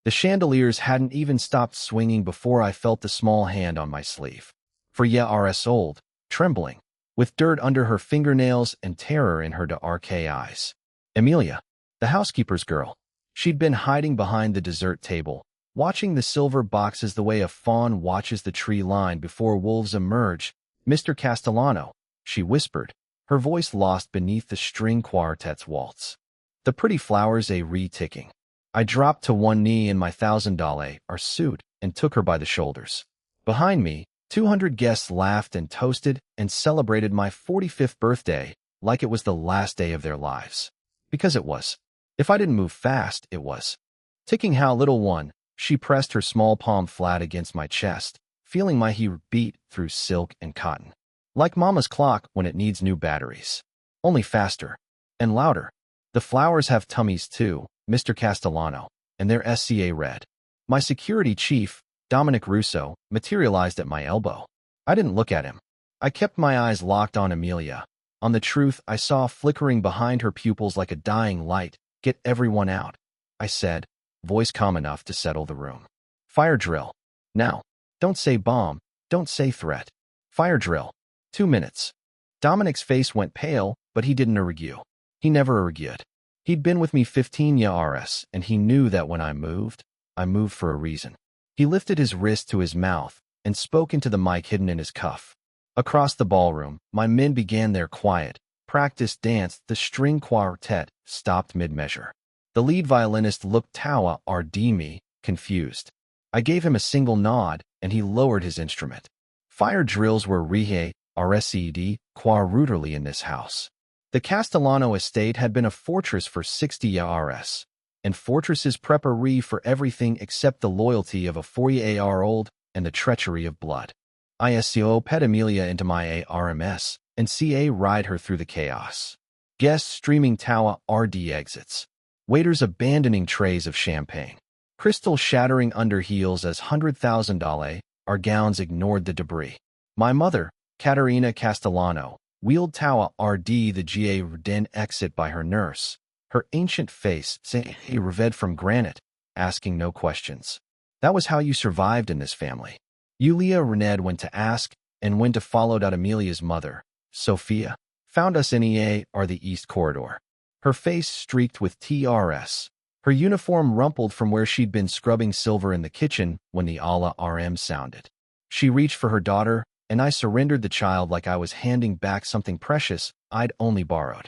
The chandeliers hadn't even stopped swinging before I felt the small hand on my sleeve. For years old, trembling, with dirt under her fingernails and terror in her dark eyes. Amelia, the housekeeper's girl. She'd been hiding behind the dessert table, watching the silver boxes the way a fawn watches the tree line before wolves emerge. Mr. Castellano, she whispered, her voice lost beneath the string quartet's waltz. The pretty flowers a re-ticking. I dropped to one knee in my $1,000 suit and took her by the shoulders. Behind me, 200 guests laughed and toasted and celebrated my 45th birthday like it was the last day of their lives. Because it was. If I didn't move fast, it was. Ticking how little one, she pressed her small palm flat against my chest, feeling my heart beat through silk and cotton. Like Mama's clock when it needs new batteries. Only faster. And louder. The flowers have tummies too, Mr. Castellano, and they're SCA red. My security chief, Dominic Russo, materialized at my elbow. I didn't look at him. I kept my eyes locked on Amelia, on the truth I saw flickering behind her pupils like a dying light. Get everyone out, I said, voice calm enough to settle the room. Fire drill. Now. Don't say bomb, don't say threat. Fire drill. 2 minutes. Dominic's face went pale, but he didn't argue. He never argued. He'd been with me 15 years, and he knew that when I moved for a reason. He lifted his wrist to his mouth and spoke into the mic hidden in his cuff. Across the ballroom, my men began their quiet, practiced dance. The string quartet stopped mid-measure. The lead violinist looked toward me, confused. I gave him a single nod, and he lowered his instrument. Fire drills were RSED routinely in this house. The Castellano estate had been a fortress for 60 years, and fortresses prepare for everything except the loyalty of a 40-year-old and the treachery of blood. ISCO pet Amelia into my ARMS, and CA ride her through the chaos. Guests streaming RD exits. Waiters abandoning trays of champagne. Crystal shattering under heels as $100,000, our gowns ignored the debris. My mother, Caterina Castellano, wheeled RD the GA den exit by her nurse, her ancient face revered from granite, asking no questions. That was how you survived in this family. Yulia Rened went to ask, and when to followed out Amelia's mother, Sophia, found us in EA or the East Corridor. Her face streaked with TRS. Her uniform rumpled from where she'd been scrubbing silver in the kitchen when the Allah RM sounded. She reached for her daughter, and I surrendered the child like I was handing back something precious I'd only borrowed.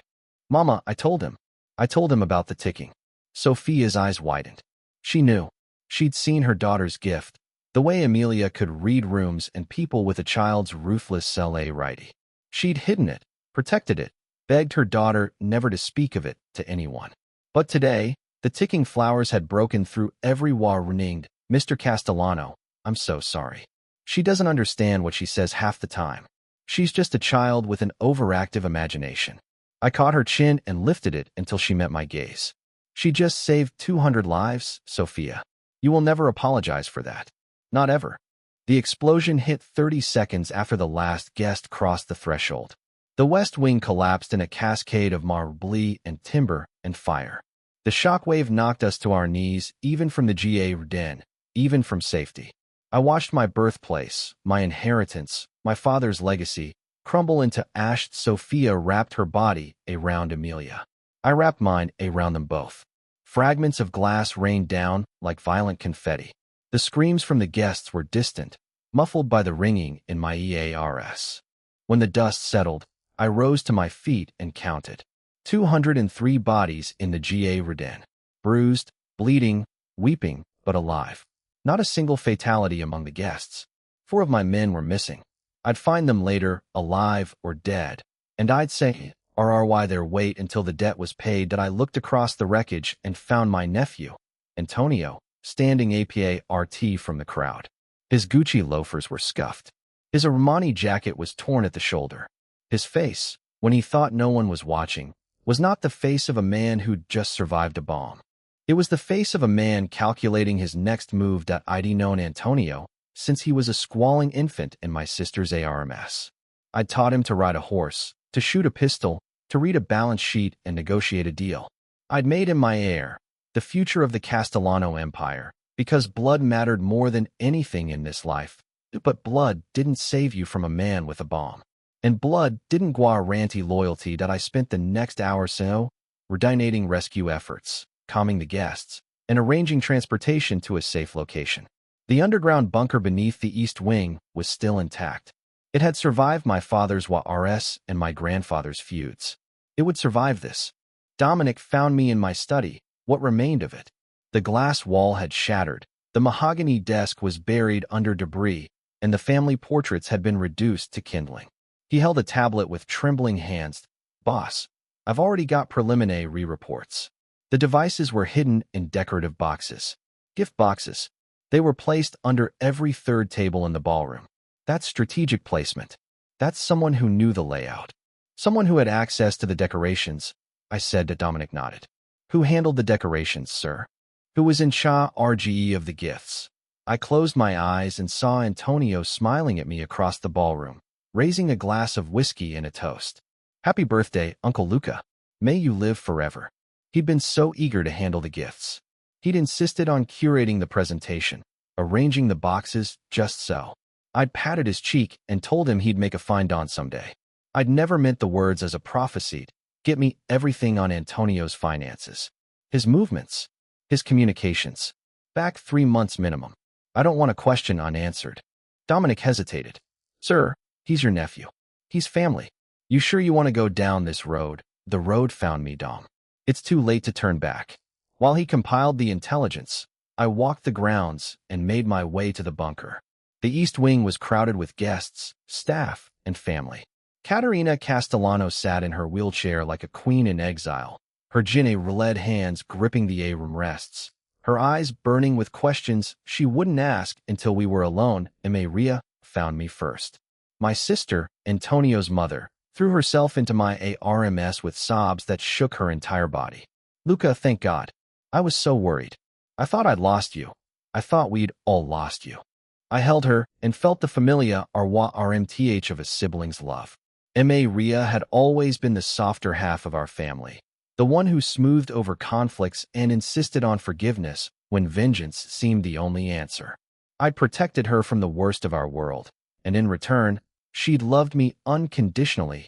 Mama, I told him. I told him about the ticking. Sophia's eyes widened. She knew. She'd seen her daughter's gift, the way Amelia could read rooms and people with a child's ruthless celebrity. She'd hidden it, protected it, begged her daughter never to speak of it to anyone. But today, the ticking flowers had broken through every wall ringed, Mr. Castellano, I'm so sorry. She doesn't understand what she says half the time. She's just a child with an overactive imagination. I caught her chin and lifted it until she met my gaze. She just saved 200 lives, Sophia. You will never apologize for that. Not ever. The explosion hit 30 seconds after the last guest crossed the threshold. The West Wing collapsed in a cascade of marble and timber and fire. The shockwave knocked us to our knees, even from the GA den, even from safety. I watched my birthplace, my inheritance, my father's legacy, crumble into ash. Sophia wrapped her body around Amelia. I wrapped mine around them both. Fragments of glass rained down like violent confetti. The screams from the guests were distant, muffled by the ringing in my EARS. When the dust settled, I rose to my feet and counted. 203 bodies in the GA den. Bruised, bleeding, weeping, but alive. Not a single fatality among the guests. 4 of my men were missing. I'd find them later, alive or dead, and I'd say, RRY their weight until the debt was paid. That I looked across the wreckage and found my nephew, Antonio, standing APA RT from the crowd. His Gucci loafers were scuffed. His Armani jacket was torn at the shoulder. His face, when he thought no one was watching, was not the face of a man who'd just survived a bomb. It was the face of a man calculating his next move. I'd known Antonio since he was a squalling infant in my sister's ARMS. I'd taught him to ride a horse, to shoot a pistol, to read a balance sheet and negotiate a deal. I'd made him my heir, the future of the Castellano Empire, Because blood mattered more than anything in this life. But blood didn't save you from a man with a bomb. And blood didn't guarantee loyalty that I spent the next hour so coordinating rescue efforts, calming the guests, and arranging transportation to a safe location. The underground bunker beneath the east wing was still intact. It had survived my father's WRS and my grandfather's feuds. It would survive this. Dominic found me in my study, what remained of it. The glass wall had shattered, the mahogany desk was buried under debris, and the family portraits had been reduced to kindling. He held a tablet with trembling hands. "Boss, I've already got preliminary reports." The devices were hidden in decorative boxes. Gift boxes. They were placed under every third table in the ballroom. That's strategic placement. That's someone who knew the layout. Someone who had access to the decorations, I said to Dominic nodded. Who handled the decorations, sir? Who was in charge of the gifts? I closed my eyes and saw Antonio smiling at me across the ballroom, raising a glass of whiskey and a toast. "Happy birthday, Uncle Luca. May you live forever." He'd been so eager to handle the gifts. He'd insisted on curating the presentation, arranging the boxes just so. I'd patted his cheek and told him he'd make a fine don someday. I'd never meant the words as a prophecy. Get me everything on Antonio's finances. His movements. His communications. Back 3 months minimum. I don't want a question unanswered. Dominic hesitated. "Sir, he's your nephew. He's family. You sure you want to go down this road?" "The road found me, Dom. It's too late to turn back." While he compiled the intelligence, I walked the grounds and made my way to the bunker. The East Wing was crowded with guests, staff, and family. Caterina Castellano sat in her wheelchair like a queen in exile, her ginny-red hands gripping the A-room rests, her eyes burning with questions she wouldn't ask until we were alone. Maria found me first. My sister, Antonio's mother, threw herself into my arms with sobs that shook her entire body. "Luca, thank God. I was so worried. I thought I'd lost you. I thought we'd all lost you." I held her and felt the familiar rmth of a sibling's love. Maria had always been the softer half of our family, the one who smoothed over conflicts and insisted on forgiveness when vengeance seemed the only answer. I'd protected her from the worst of our world, and in return, she'd loved me unconditionally.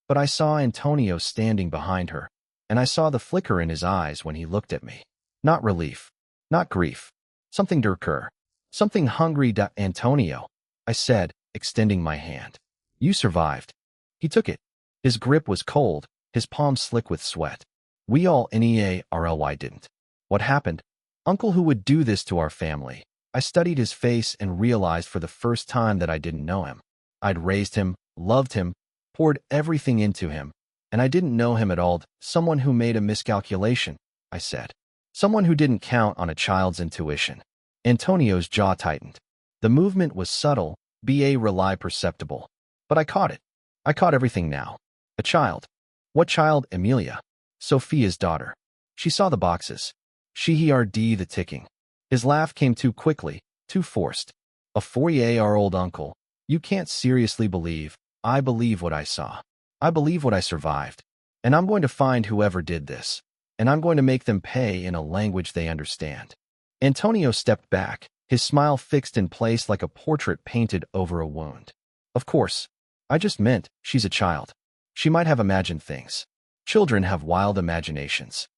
But I saw Antonio standing behind her, and I saw the flicker in his eyes when he looked at me. Not relief, not grief, something darker, something hungry. "Antonio," I said, extending my hand. "You survived." He took it. His grip was cold, his palm slick with sweat. "We all NEARLY didn't." "What happened?" "Uncle, who would do this to our family?" I studied his face and realized for the first time that I didn't know him. I'd raised him, loved him, poured everything into him, and I didn't know him at all. "Someone who made a miscalculation," I said. "Someone who didn't count on a child's intuition." Antonio's jaw tightened. The movement was subtle, really perceptible. But I caught it. I caught everything now. A child. What child? Emilia. Sophia's daughter. She saw the boxes. She heard the ticking. His laugh came too quickly, too forced. "A 4-year-old uncle. You can't seriously believe. I believe what I saw. I believe what I survived. And I'm going to find whoever did this. And I'm going to make them pay in a language they understand." Antonio stepped back, his smile fixed in place like a portrait painted over a wound. "Of course. I just meant, she's a child. She might have imagined things. Children have wild imaginations.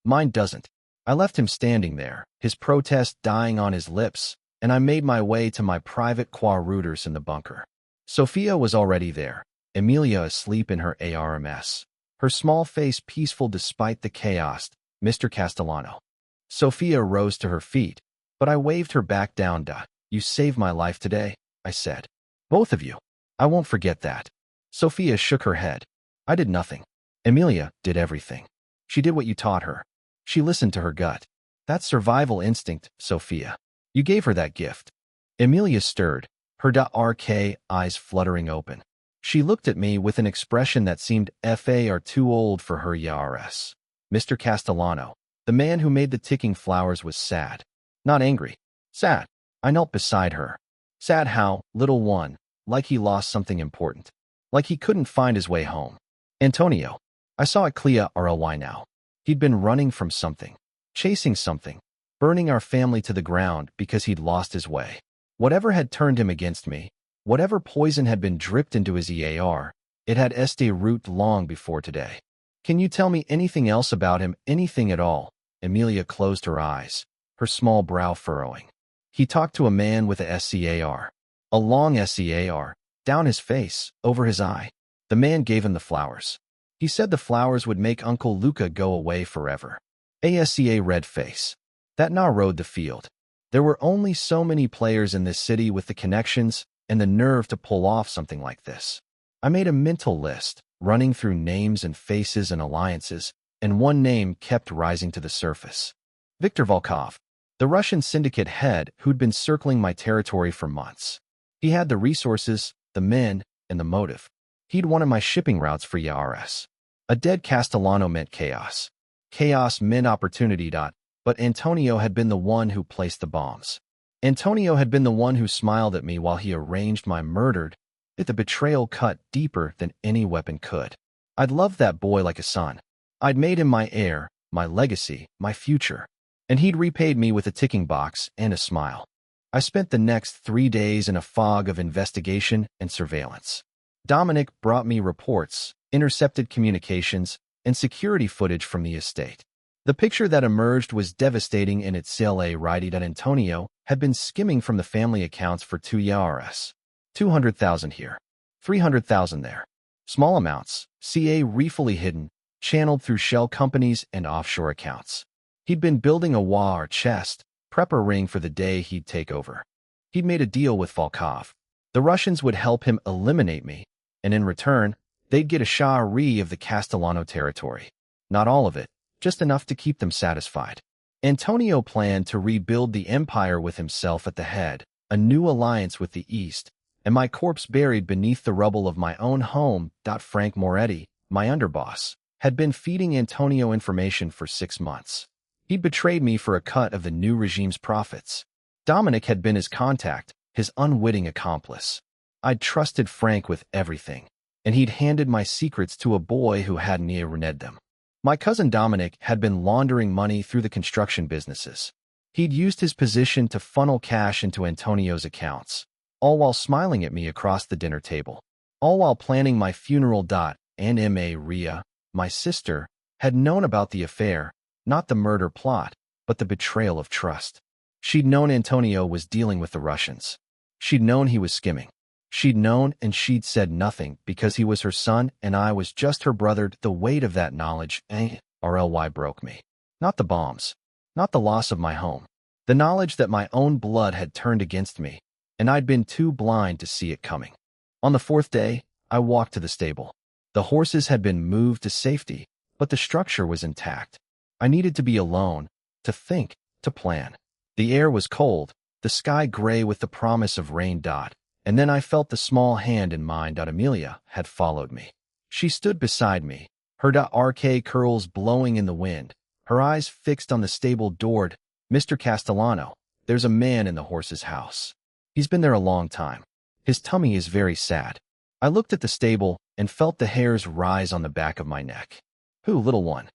Mine doesn't." I left him standing there, his protest dying on his lips, and I made my way to my private quarters in the bunker. Sophia was already there, Emilia asleep in her ARMS, her small face peaceful despite the chaos. "Mr. Castellano." Sophia rose to her feet, but I waved her back down. "You saved my life today," I said. "Both of you. I won't forget that." Sophia shook her head. "I did nothing. Emilia did everything. She did what you taught her. She listened to her gut. That's survival instinct, Sophia. You gave her that gift." Emilia stirred, her dark eyes fluttering open. She looked at me with an expression that seemed too old for her yaris. Mr. Castellano, the man who made the ticking flowers, was sad. Not angry. Sad. I knelt beside her. Sad how, little one, like he lost something important. Like he couldn't find his way home. Antonio. I saw it clear now. He'd been running from something. Chasing something. burning our family to the ground because he'd lost his way. Whatever had turned him against me, whatever poison had been dripped into his Heir, it had este root long before today. Can you tell me anything else about him, anything at all? Emilia closed her eyes, her small brow furrowing. He talked to a man with a SCAR. A long SCAR, down his face, over his eye. The man gave him the flowers. He said the flowers would make Uncle Luca go away forever. ASCA red face. That narrowed the field. There were only so many players in this city with the connections and the nerve to pull off something like this. I made a mental list, running through names and faces and alliances, and one name kept rising to the surface. Viktor Volkov, the Russian syndicate head who'd been circling my territory for months. He had the resources, the men, and the motive. He'd one of my shipping routes for Yaris. A dead Castellano meant chaos. Chaos meant opportunity. But Antonio had been the one who placed the bombs. Antonio had been the one who smiled at me while he arranged my murder. The betrayal cut deeper than any weapon could. I'd loved that boy like a son. I'd made him my heir, my legacy, my future. And he'd repaid me with a ticking box and a smile. I spent the next 3 days in a fog of investigation and surveillance. Dominic brought me reports, intercepted communications, and security footage from the estate. The picture that emerged was devastating in its CLA righty that Antonio had been skimming from the family accounts for 2 years. 200,000 here, 300,000 there. Small amounts, reefully hidden, channeled through shell companies and offshore accounts. He'd been building a war chest, prepper ring for the day he'd take over. He'd made a deal with Volkov. The Russians would help him eliminate me, and in return, they'd get a share of the Castellano territory. Not all of it, just enough to keep them satisfied. Antonio planned to rebuild the empire with himself at the head, a new alliance with the East, and my corpse buried beneath the rubble of my own home. Frank Moretti, my underboss, had been feeding Antonio information for 6 months. He'd betrayed me for a cut of the new regime's profits. Dominic had been his contact, his unwitting accomplice. I'd trusted Frank with everything, and he'd handed my secrets to a boy who hadn't reneged them. My cousin Dominic had been laundering money through the construction businesses. He'd used his position to funnel cash into Antonio's accounts, all while smiling at me across the dinner table. All while planning my funeral. And Ria, my sister, had known about the affair, not the murder plot, but the betrayal of trust. She'd known Antonio was dealing with the Russians. She'd known he was skimming. She'd known and she'd said nothing because he was her son and I was just her brother. The weight of that knowledge, RLY broke me. Not the bombs. Not the loss of my home. The knowledge that my own blood had turned against me, and I'd been too blind to see it coming. On the 4th day, I walked to the stable. The horses had been moved to safety, but the structure was intact. I needed to be alone, to think, to plan. The air was cold, the sky gray with the promise of rain. And then I felt the small hand in mine. Emilia had followed me. She stood beside me, her RK curls blowing in the wind, her eyes fixed on the stable door. Mr. Castellano, there's a man in the horse's house. He's been there a long time. His tummy is very sad. I looked at the stable and felt the hairs rise on the back of my neck. Who, little one?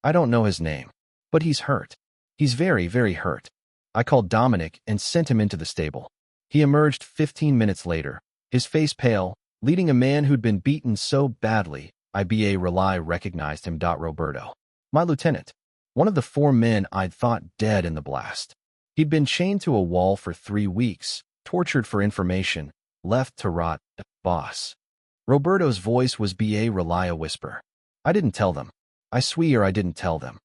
I don't know his name, but he's hurt. He's very, very hurt. I called Dominic and sent him into the stable. He emerged 15 minutes later, his face pale, leading a man who'd been beaten so badly, Rely recognized him. Roberto. My lieutenant. One of the 4 men I'd thought dead in the blast. He'd been chained to a wall for 3 weeks, tortured for information, left to rot. Boss. Roberto's voice was Rely a whisper. I didn't tell them. I swear I didn't tell them.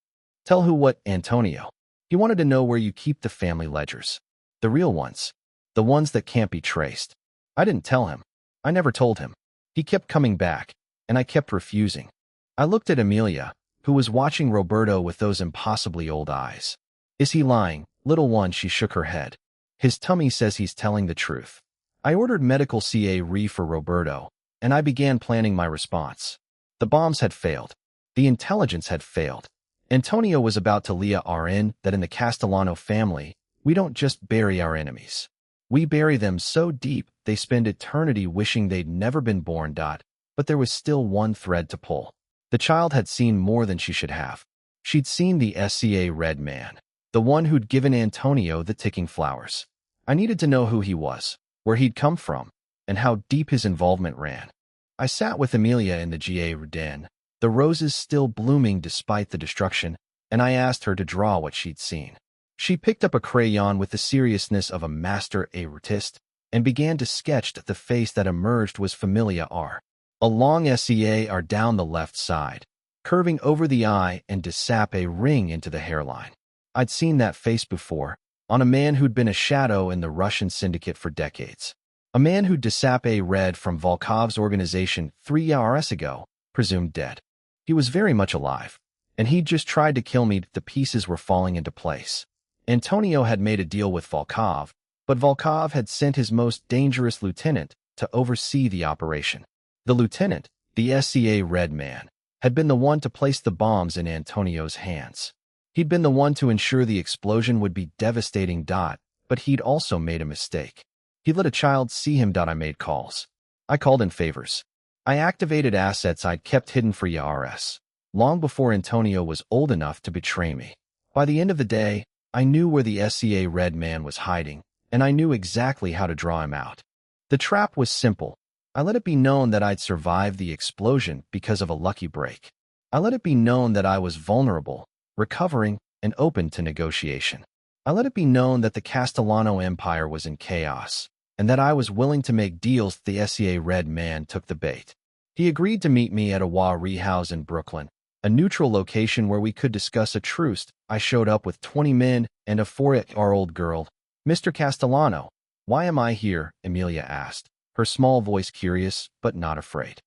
Tell who what, Antonio? He wanted to know where you keep the family ledgers. The real ones. The ones that can't be traced. I didn't tell him. I never told him. He kept coming back, and I kept refusing. I looked at Emilia, who was watching Roberto with those impossibly old eyes. Is he lying, little one? She shook her head. His tummy says he's telling the truth. I ordered medical CA for Roberto, and I began planning my response. The bombs had failed. The intelligence had failed. Antonio was about to let RN that in the Castellano family, we don't just bury our enemies. We bury them so deep they spend eternity wishing they'd never been born. But there was still one thread to pull. The child had seen more than she should have. She'd seen the SCA red man. the one who'd given Antonio the ticking flowers. I needed to know who he was, where he'd come from, and how deep his involvement ran. I sat with Emilia in the GA den, the roses still blooming despite the destruction, and I asked her to draw what she'd seen. She picked up a crayon with the seriousness of a master artist and began to sketch the face that emerged was familiar R. A long SEAR down the left side, curving over the eye and to sap a ring into the hairline. I'd seen that face before, on a man who'd been a shadow in the Russian syndicate for decades. A man who'd sap a red from Volkov's organization 3 years ago, presumed dead. He was very much alive, and he'd just tried to kill me. The pieces were falling into place. Antonio had made a deal with Volkov, but Volkov had sent his most dangerous lieutenant to oversee the operation. The lieutenant, the SCA Red Man, had been the one to place the bombs in Antonio's hands. He'd been the one to ensure the explosion would be devastating. But he'd also made a mistake. He let a child see him. I made calls. I called in favors. I activated assets I'd kept hidden for YRS, long before Antonio was old enough to betray me. By the end of the day, I knew where the SCA Red Man was hiding, and I knew exactly how to draw him out. The trap was simple. I let it be known that I'd survived the explosion because of a lucky break. I let it be known that I was vulnerable, recovering, and open to negotiation. I let it be known that the Castellano Empire was in chaos, and that I was willing to make deals. The SCA Red Man took the bait. He agreed to meet me at a Wari house in Brooklyn, a neutral location where we could discuss a truce. I showed up with 20 men and a 4-year-old girl. Mr. Castellano, why am I here? Emilia asked, her small voice curious but not afraid.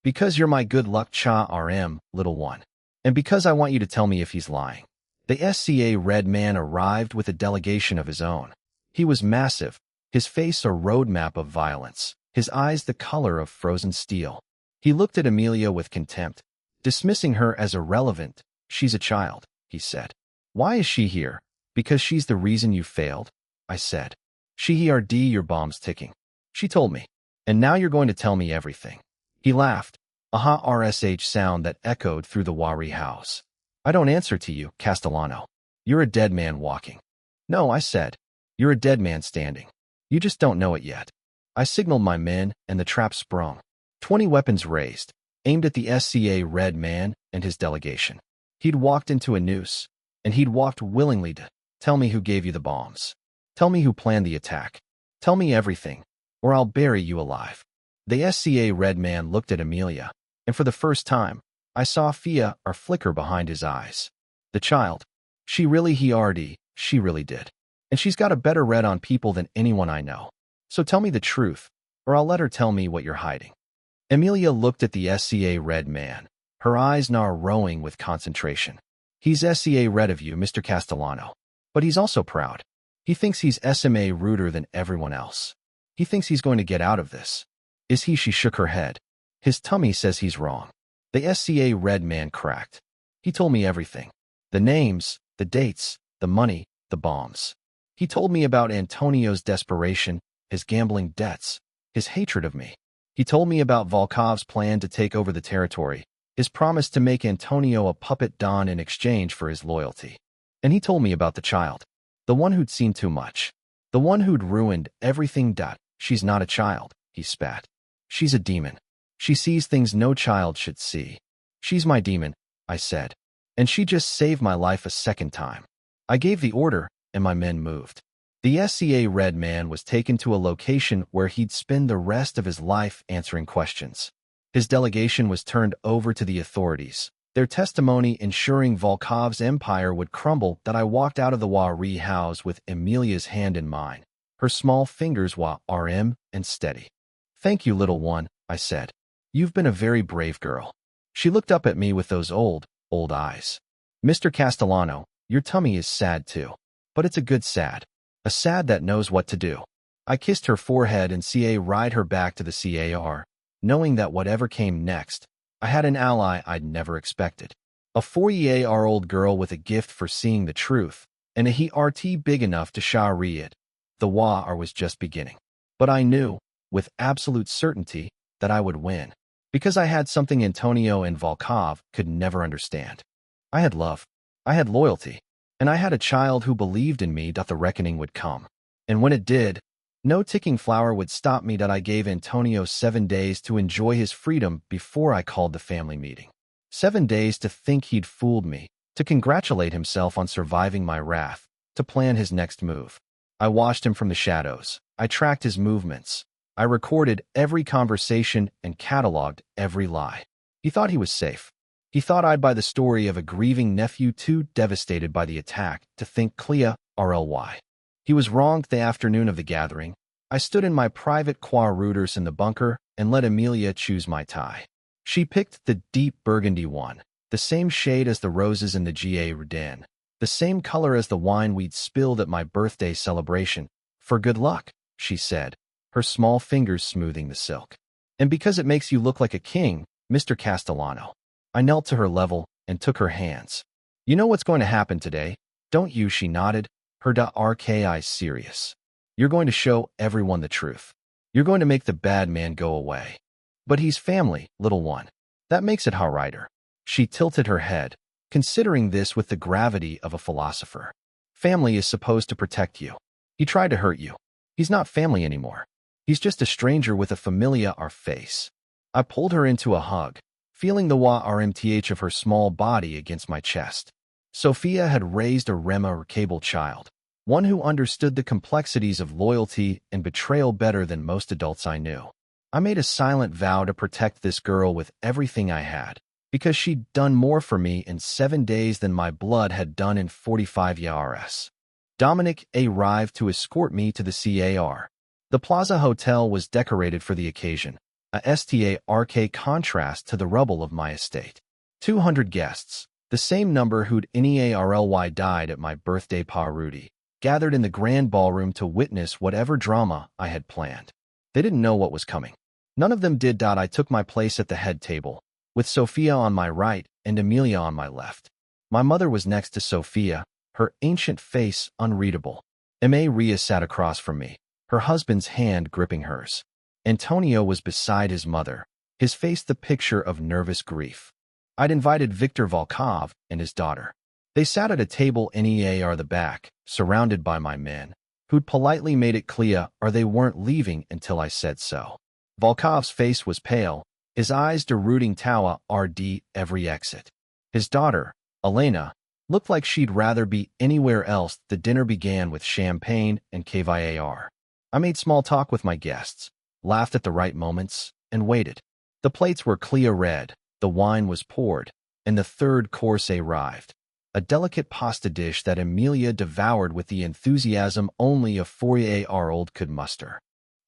Because you're my good luck RM, little one. And because I want you to tell me if he's lying. The SCA Red Man arrived with a delegation of his own. He was massive, his face a roadmap of violence, his eyes the color of frozen steel. He looked at Emilia with contempt, dismissing her as irrelevant. She's a child, he said. Why is she here? Because she's the reason you failed, I said. She heard your bomb's ticking. She told me. And now you're going to tell me everything. He laughed, a ha RSH sound that echoed through the Wari house. I don't answer to you, Castellano. You're a dead man walking. No, I said. You're a dead man standing. You just don't know it yet. I signaled my men, and the trap sprung. 20 weapons raised, aimed at the SCA Red Man and his delegation. He'd walked into a noose, and he'd walked willingly to tell me who gave you the bombs. Tell me who planned the attack. Tell me everything, or I'll bury you alive. The SCA Red Man looked at Emilia, and for the first time, I saw fear or flicker behind his eyes. The child. She really she really did. And she's got a better read on people than anyone I know. So tell me the truth, or I'll let her tell me what you're hiding. Emilia looked at the SCA Red Man, her eyes narrowing with concentration. He's SCA Red of you, Mr. Castellano. But he's also proud. He thinks he's SMA ruder than everyone else. He thinks he's going to get out of this. Is he? She shook her head. His tummy says he's wrong. The SCA Red Man cracked. He told me everything. The names, the dates, the money, the bombs. He told me about Antonio's desperation, his gambling debts, his hatred of me. He told me about Volkov's plan to take over the territory, his promise to make Antonio a puppet don in exchange for his loyalty. And he told me about the child, the one who'd seen too much, the one who'd ruined everything. She's not a child, he spat. She's a demon. She sees things no child should see. She's my demon, I said. And she just saved my life a second time. I gave the order, and my men moved. The SCA Red Man was taken to a location where he'd spend the rest of his life answering questions. His delegation was turned over to the authorities, their testimony ensuring Volkov's empire would crumble. I walked out of the Wari house with Emilia's hand in mine, her small fingers RM and steady. Thank you, little one, I said. You've been a very brave girl. She looked up at me with those old eyes. Mr. Castellano, your tummy is sad too. But it's a good sad. A sad that knows what to do. I kissed her forehead and ride her back to the CAR, knowing that whatever came next, I had an ally I'd never expected. A 4-year-old girl with a gift for seeing the truth, and a heart big enough to shari it. The war was just beginning. But I knew, with absolute certainty, that I would win. Because I had something Antonio and Volkov could never understand. I had love. I had loyalty. And I had a child who believed in me that the reckoning would come. And when it did, no ticking flower would stop me that I gave Antonio 7 days to enjoy his freedom before I called the family meeting. 7 days to think he'd fooled me, to congratulate himself on surviving my wrath, to plan his next move. I watched him from the shadows. I tracked his movements. I recorded every conversation and cataloged every lie. He thought he was safe. He thought I'd buy the story of a grieving nephew too devastated by the attack to think Clea RLY. He was wrong. The afternoon of the gathering, I stood in my private quarters in the bunker and let Emilia choose my tie. She picked the deep burgundy one, the same shade as the roses in the GA Redin, the same color as the wine we'd spilled at my birthday celebration. For good luck, she said, her small fingers smoothing the silk. And because it makes you look like a king, Mr. Castellano. I knelt to her level and took her hands. You know what's going to happen today, don't you? She nodded, her dark eyes serious. You're going to show everyone the truth. You're going to make the bad man go away. But he's family, little one. That makes it harder. She tilted her head, considering this with the gravity of a philosopher. Family is supposed to protect you. He tried to hurt you. He's not family anymore. He's just a stranger with a familiar face. I pulled her into a hug, feeling the warmth of her small body against my chest. Sophia had raised a remarkable child, one who understood the complexities of loyalty and betrayal better than most adults I knew. I made a silent vow to protect this girl with everything I had, because she'd done more for me in 7 days than my blood had done in 45 years. Dominic arrived to escort me to the CAR. The Plaza Hotel was decorated for the occasion, a stark contrast to the rubble of my estate. 200 guests, the same number who'd NEARLY died at my birthday party, gathered in the grand ballroom to witness whatever drama I had planned. They didn't know what was coming. None of them did. I took my place at the head table, with Sophia on my right and Emilia on my left. My mother was next to Sophia, her ancient face unreadable. Maria sat across from me, her husband's hand gripping hers. Antonio was beside his mother, his face the picture of nervous grief. I'd invited Viktor Volkov and his daughter. They sat at a table near the back, surrounded by my men, who'd politely made it clear they weren't leaving until I said so. Volkov's face was pale, his eyes derooting Tower RD every exit. His daughter, Elena, looked like she'd rather be anywhere else. The dinner began with champagne and caviar. I made small talk with my guests, laughed at the right moments, and waited. The plates were clear red, the wine was poured, and the third course arrived. A delicate pasta dish that Emilia devoured with the enthusiasm only a 4-year-old could muster.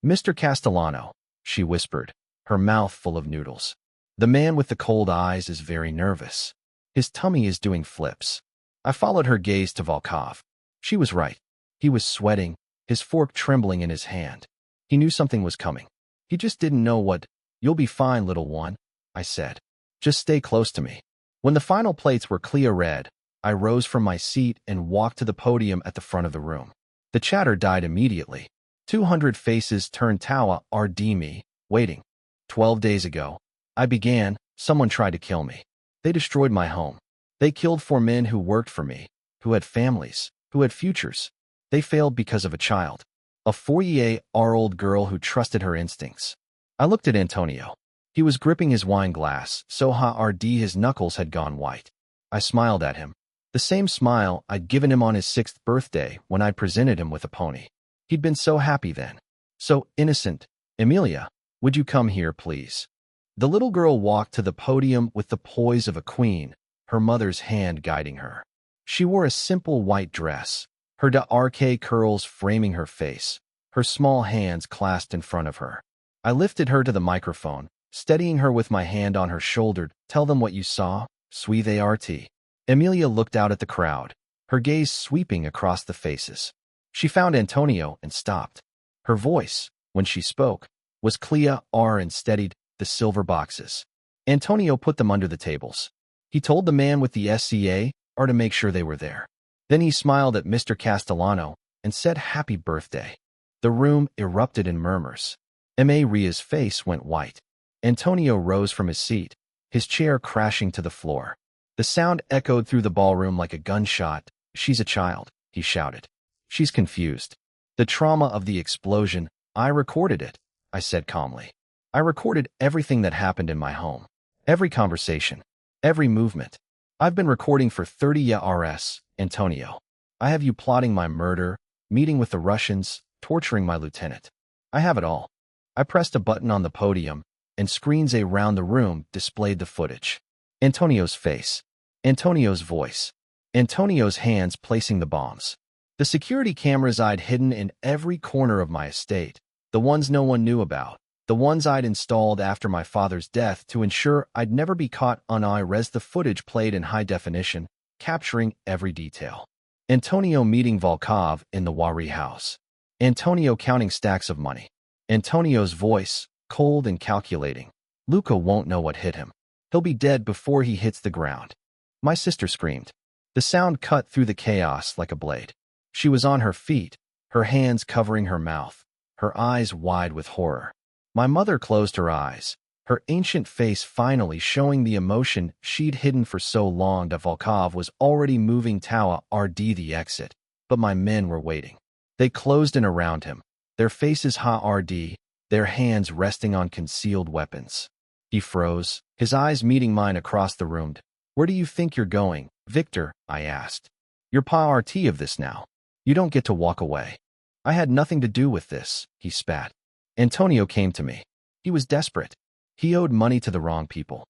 Mr. Castellano, she whispered, her mouth full of noodles. The man with the cold eyes is very nervous. His tummy is doing flips. I followed her gaze to Volkov. She was right. He was sweating, his fork trembling in his hand. He knew something was coming. He just didn't know what. You'll be fine, little one, I said. Just stay close to me. When the final plates were clear red, I rose from my seat and walked to the podium at the front of the room. The chatter died immediately. 200 faces turned Tower RD me, waiting. 12 days ago, I began. Someone tried to kill me. They destroyed my home. They killed 4 men who worked for me, who had families, who had futures. They failed because of a child. A 4-year-old girl who trusted her instincts. I looked at Antonio. He was gripping his wine glass, so hard his knuckles had gone white. I smiled at him. The same smile I'd given him on his 6th birthday when I presented him with a pony. He'd been so happy then. So innocent. Emilia, would you come here, please? The little girl walked to the podium with the poise of a queen, her mother's hand guiding her. She wore a simple white dress, her dark curls framing her face, her small hands clasped in front of her. I lifted her to the microphone, steadying her with my hand on her shoulder. Tell them what you saw, sweet ART. Emilia looked out at the crowd, her gaze sweeping across the faces. She found Antonio and stopped. Her voice, when she spoke, was clear and steadied. The silver boxes. Antonio put them under the tables. He told the man with the SCA to make sure they were there. Then he smiled at Mr. Castellano and said happy birthday. The room erupted in murmurs. Maria's face went white. Antonio rose from his seat, his chair crashing to the floor. The sound echoed through the ballroom like a gunshot. She's a child, he shouted. She's confused. The trauma of the explosion, I recorded it, I said calmly. I recorded everything that happened in my home. Every conversation. Every movement. I've been recording for 30 years, Antonio. I have you plotting my murder, meeting with the Russians, torturing my lieutenant. I have it all. I pressed a button on the podium, and screens around the room displayed the footage. Antonio's face. Antonio's voice. Antonio's hands placing the bombs. The security cameras I'd hidden in every corner of my estate. The ones no one knew about. The ones I'd installed after my father's death to ensure I'd never be caught on IRES. The footage played in high definition, capturing every detail. Antonio meeting Volkov in the Wari house. Antonio counting stacks of money. Antonio's voice, cold and calculating. Luca won't know what hit him. He'll be dead before he hits the ground. My sister screamed. The sound cut through the chaos like a blade. She was on her feet, her hands covering her mouth, her eyes wide with horror. My mother closed her eyes, her ancient face finally showing the emotion she'd hidden for so long. That Volkov was already moving Tower RD the exit, but my men were waiting. They closed in around him, their faces HRD, their hands resting on concealed weapons. He froze, his eyes meeting mine across the room. Where do you think you're going, Victor? I asked. You're part of this now. You don't get to walk away. I had nothing to do with this, he spat. Antonio came to me. He was desperate. He owed money to the wrong people.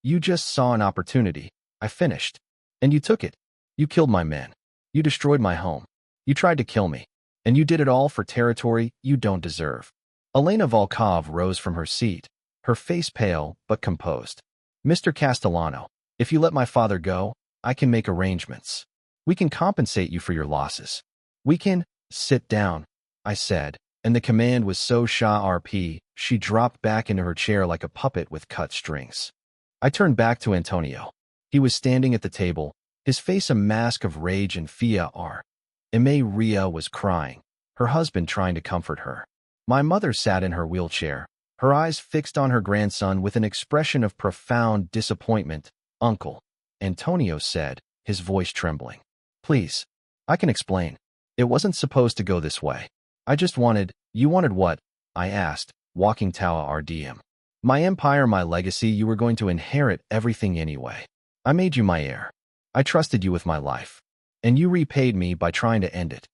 You just saw an opportunity. I finished. And you took it. You killed my men. You destroyed my home. You tried to kill me. And you did it all for territory you don't deserve. Elena Volkov rose from her seat, her face pale but composed. Mr. Castellano, if you let my father go, I can make arrangements. We can compensate you for your losses. We can sit down, I said, and the command was so RP, she dropped back into her chair like a puppet with cut strings. I turned back to Antonio. He was standing at the table, his face a mask of rage and fear. Ria was crying, her husband trying to comfort her. My mother sat in her wheelchair, her eyes fixed on her grandson with an expression of profound disappointment. Uncle, Antonio said, his voice trembling. Please, I can explain. It wasn't supposed to go this way. I just wanted— You wanted what? I asked, walking Tower RDM. My empire, my legacy. You were going to inherit everything anyway. I made you my heir. I trusted you with my life. And you repaid me by trying to end it.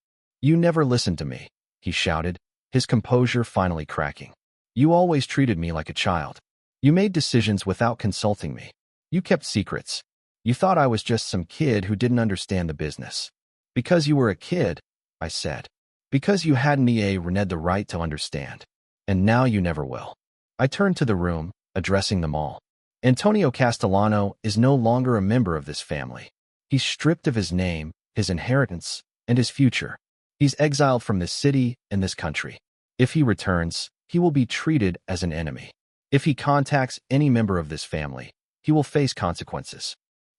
You never listened to me, he shouted, his composure finally cracking. You always treated me like a child. You made decisions without consulting me. You kept secrets. You thought I was just some kid who didn't understand the business. Because you were a kid, I said. Because you hadn't reneged the right to understand. And now you never will. I turned to the room, addressing them all. Antonio Castellano is no longer a member of this family. He's stripped of his name, his inheritance, and his future. He's exiled from this city and this country. If he returns, he will be treated as an enemy. If he contacts any member of this family, he will face consequences.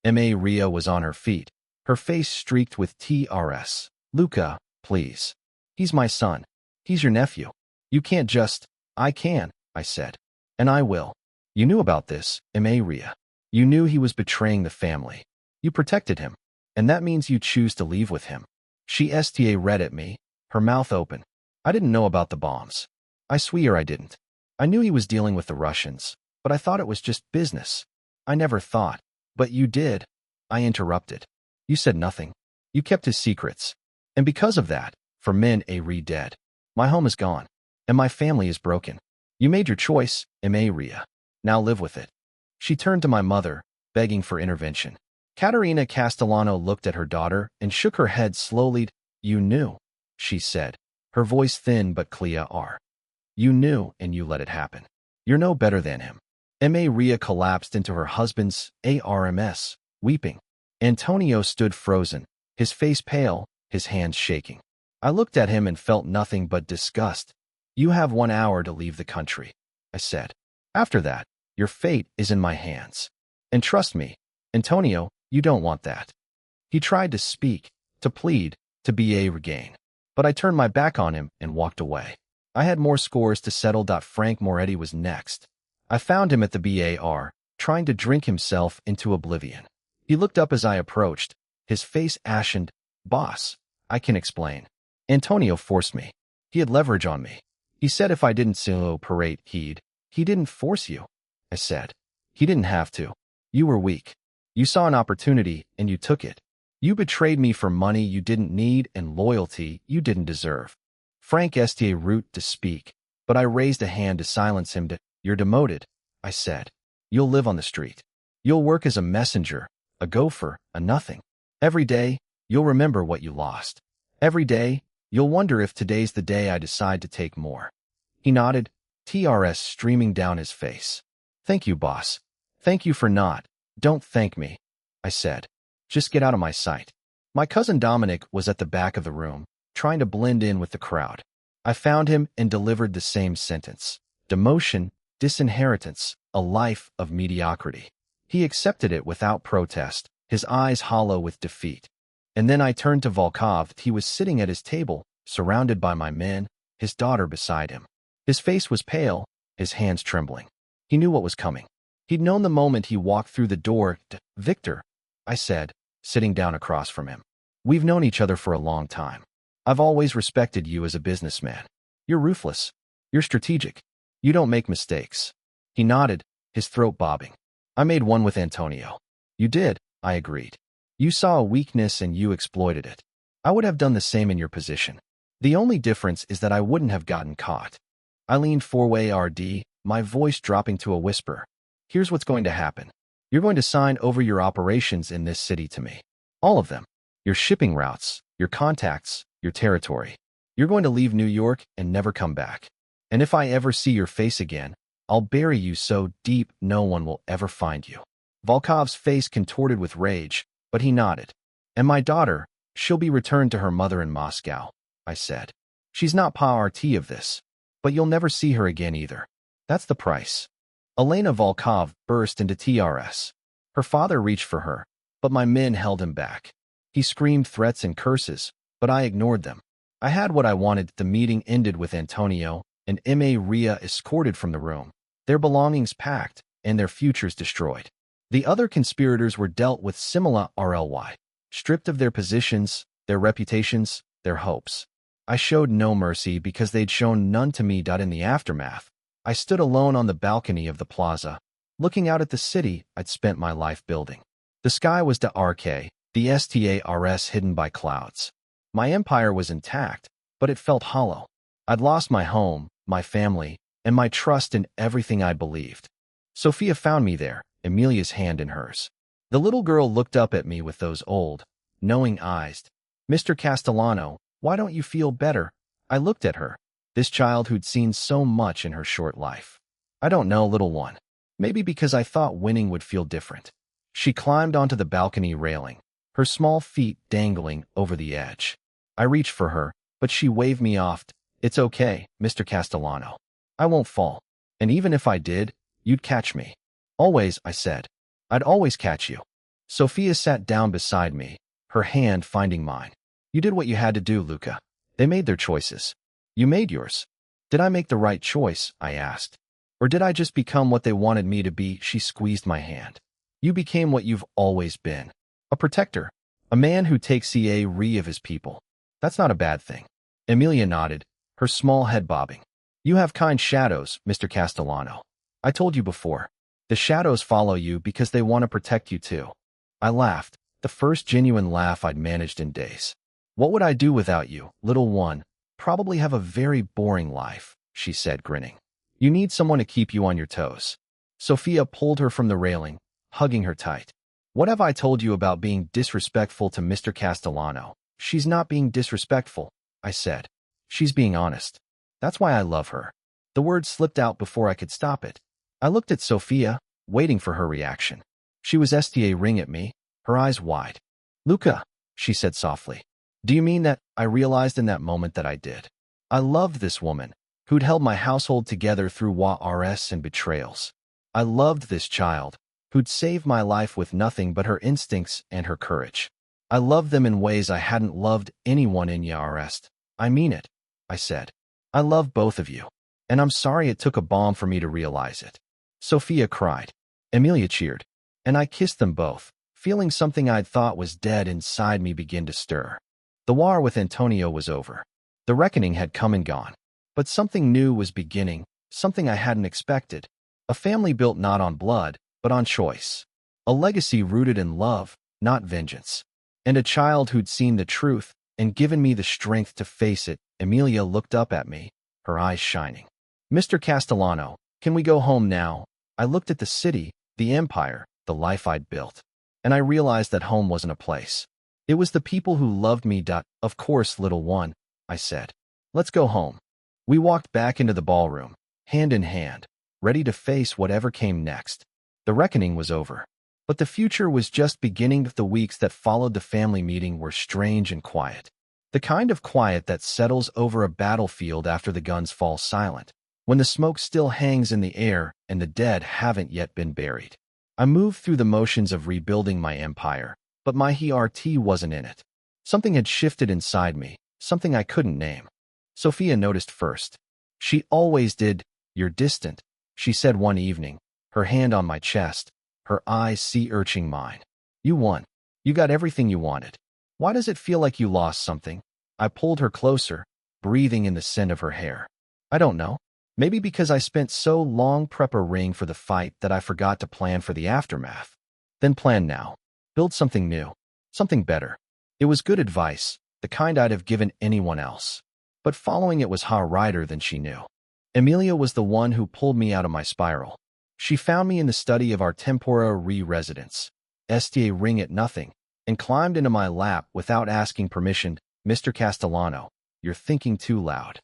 Ria was on her feet, her face streaked with TRS. Luca, please. He's my son. He's your nephew. You can't just— I can, I said. And I will. You knew about this, Ria. You knew he was betraying the family. You protected him. And that means you choose to leave with him. She read at me, her mouth open. I didn't know about the bombs. I swear I didn't. I knew he was dealing with the Russians, but I thought it was just business. I never thought. But you did. I interrupted. You said nothing. You kept his secrets. And because of that, for men, dead. My home is gone. And my family is broken. You made your choice, Ria. Now live with it. She turned to my mother, begging for intervention. Caterina Castellano looked at her daughter and shook her head slowly. You knew, she said, her voice thin but clear. You knew and you let it happen. You're no better than him. Ria collapsed into her husband's arms, weeping. Antonio stood frozen, his face pale, his hands shaking. I looked at him and felt nothing but disgust. You have 1 hour to leave the country, I said. After that, your fate is in my hands. And trust me, Antonio, you don't want that. He tried to speak, to plead, to be a regain. But I turned my back on him and walked away. I had more scores to settle. Frank Moretti was next. I found him at the bar, trying to drink himself into oblivion. He looked up as I approached, his face ashened. Boss, I can explain. Antonio forced me. He had leverage on me. He said if I didn't solo parade, he didn't force you. I said. He didn't have to. You were weak. You saw an opportunity and you took it. You betrayed me for money you didn't need and loyalty you didn't deserve. Frank Estier root to speak, but I raised a hand to silence him. You're demoted, I said. You'll live on the street. You'll work as a messenger, a gopher, a nothing. Every day, you'll remember what you lost. Every day, you'll wonder if today's the day I decide to take more. He nodded, TRS streaming down his face. Thank you, boss. Thank you for not. Don't thank me, I said. Just get out of my sight. My cousin Dominic was at the back of the room, trying to blend in with the crowd. I found him and delivered the same sentence. Demotion, disinheritance, a life of mediocrity. He accepted it without protest, his eyes hollow with defeat. And then I turned to Volkov. He was sitting at his table, surrounded by my men, his daughter beside him. His face was pale, his hands trembling. He knew what was coming. He'd known the moment he walked through the door. Victor, I said, sitting down across from him. We've known each other for a long time. I've always respected you as a businessman. You're ruthless. You're strategic. You don't make mistakes. He nodded, his throat bobbing. I made one with Antonio. You did, I agreed. You saw a weakness and you exploited it. I would have done the same in your position. The only difference is that I wouldn't have gotten caught. I leaned forward, my voice dropping to a whisper. Here's what's going to happen. You're going to sign over your operations in this city to me. All of them. Your shipping routes, your contacts, your territory. You're going to leave New York and never come back. And if I ever see your face again, I'll bury you so deep no one will ever find you. Volkov's face contorted with rage, but he nodded. And my daughter, she'll be returned to her mother in Moscow, I said. She's not part of this. But you'll never see her again either. That's the price. Elena Volkov burst into TRS. Her father reached for her, but my men held him back. He screamed threats and curses, but I ignored them. I had what I wanted. The meeting ended with Antonio and Ria escorted from the room, their belongings packed and their futures destroyed. The other conspirators were dealt with similar RLY, stripped of their positions, their reputations, their hopes. I showed no mercy because they'd shown none to me. In the aftermath, I stood alone on the balcony of the plaza, looking out at the city I'd spent my life building. The sky was dark, the stars hidden by clouds. My empire was intact, but it felt hollow. I'd lost my home, my family, and my trust in everything I believed. Sophia found me there, Emilia's hand in hers. The little girl looked up at me with those old, knowing eyes. Mr. Castellano, why don't you feel better? I looked at her, this child who'd seen so much in her short life. I don't know, little one. Maybe because I thought winning would feel different. She climbed onto the balcony railing, her small feet dangling over the edge. I reached for her, but she waved me off. It's okay, Mr. Castellano. I won't fall. And even if I did, you'd catch me. Always, I said. I'd always catch you. Sophia sat down beside me, her hand finding mine. You did what you had to do, Luca. They made their choices. You made yours. Did I make the right choice? I asked. Or did I just become what they wanted me to be? She squeezed my hand. You became what you've always been. A protector. A man who takes care of his people. That's not a bad thing. Emilia nodded, her small head bobbing. You have kind shadows, Mr. Castellano. I told you before. The shadows follow you because they want to protect you too. I laughed, the first genuine laugh I'd managed in days. What would I do without you, little one? Probably have a very boring life, she said, grinning. You need someone to keep you on your toes. Sophia pulled her from the railing, hugging her tight. What have I told you about being disrespectful to Mr. Castellano? She's not being disrespectful, I said. She's being honest. That's why I love her. The words slipped out before I could stop it. I looked at Sophia, waiting for her reaction. She was staring at me, her eyes wide. Luca, she said softly. Do you mean that? I realized in that moment that I did. I loved this woman, who'd held my household together through wars and betrayals. I loved this child, who'd saved my life with nothing but her instincts and her courage. I loved them in ways I hadn't loved anyone in Yarest. I mean it, I said. I love both of you, and I'm sorry it took a bomb for me to realize it. Sophia cried. Emilia cheered, and I kissed them both, feeling something I'd thought was dead inside me begin to stir. The war with Antonio was over. The reckoning had come and gone. But something new was beginning, something I hadn't expected. A family built not on blood, but on choice. A legacy rooted in love, not vengeance. And a child who'd seen the truth and given me the strength to face it. Emilia looked up at me, her eyes shining. Mr. Castellano, can we go home now? I looked at the city, the empire, the life I'd built. And I realized that home wasn't a place. It was the people who loved me. Of course, little one, I said. Let's go home. We walked back into the ballroom, hand in hand, ready to face whatever came next. The reckoning was over. But the future was just beginning. The weeks that followed the family meeting were strange and quiet. The kind of quiet that settles over a battlefield after the guns fall silent, when the smoke still hangs in the air and the dead haven't yet been buried. I moved through the motions of rebuilding my empire, but my heart wasn't in it. Something had shifted inside me, something I couldn't name. Sophia noticed first. She always did. You're distant, she said one evening, her hand on my chest, her eyes sea urching mine. You won. You got everything you wanted. Why does it feel like you lost something? I pulled her closer, breathing in the scent of her hair. I don't know. Maybe because I spent so long preparing for the fight that I forgot to plan for the aftermath. Then plan now. Build something new. Something better. It was good advice, the kind I'd have given anyone else. But following it was harder than she knew. Emilia was the one who pulled me out of my spiral. She found me in the study of our temporary residence, sta ring at nothing, and climbed into my lap without asking permission. Mr. Castellano, you're thinking too loud.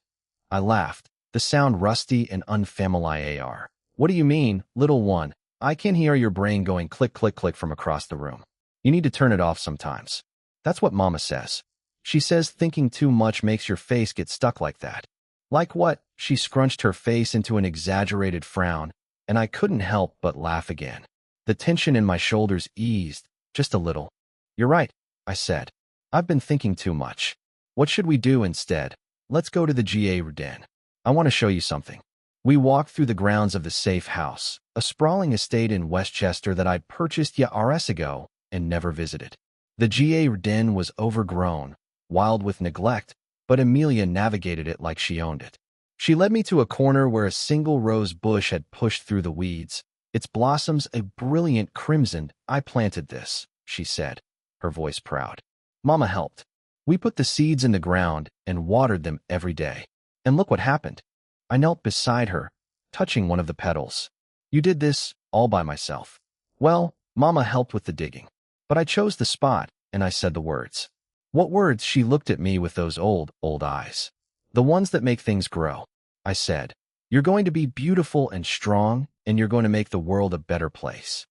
I laughed, the sound rusty and unfamiliar. What do you mean, little one? I can hear your brain going click, click, click from across the room. You need to turn it off sometimes. That's what Mama says. She says thinking too much makes your face get stuck like that. Like what? She scrunched her face into an exaggerated frown, and I couldn't help but laugh again. The tension in my shoulders eased, just a little. You're right, I said. I've been thinking too much. What should we do instead? Let's go to the Heir den. I want to show you something. We walked through the grounds of the safe house, a sprawling estate in Westchester that I'd purchased years ago and never visited. The Heir den was overgrown, wild with neglect, but Emilia navigated it like she owned it. She led me to a corner where a single rose bush had pushed through the weeds, its blossoms a brilliant crimson. I planted this, she said, her voice proud. Mama helped. We put the seeds in the ground and watered them every day. And look what happened. I knelt beside her, touching one of the petals. You did this all by myself. Well, Mama helped with the digging. But I chose the spot, and I said the words. What words? She looked at me with those old eyes. The ones that make things grow. I said, you're going to be beautiful and strong, and you're going to make the world a better place.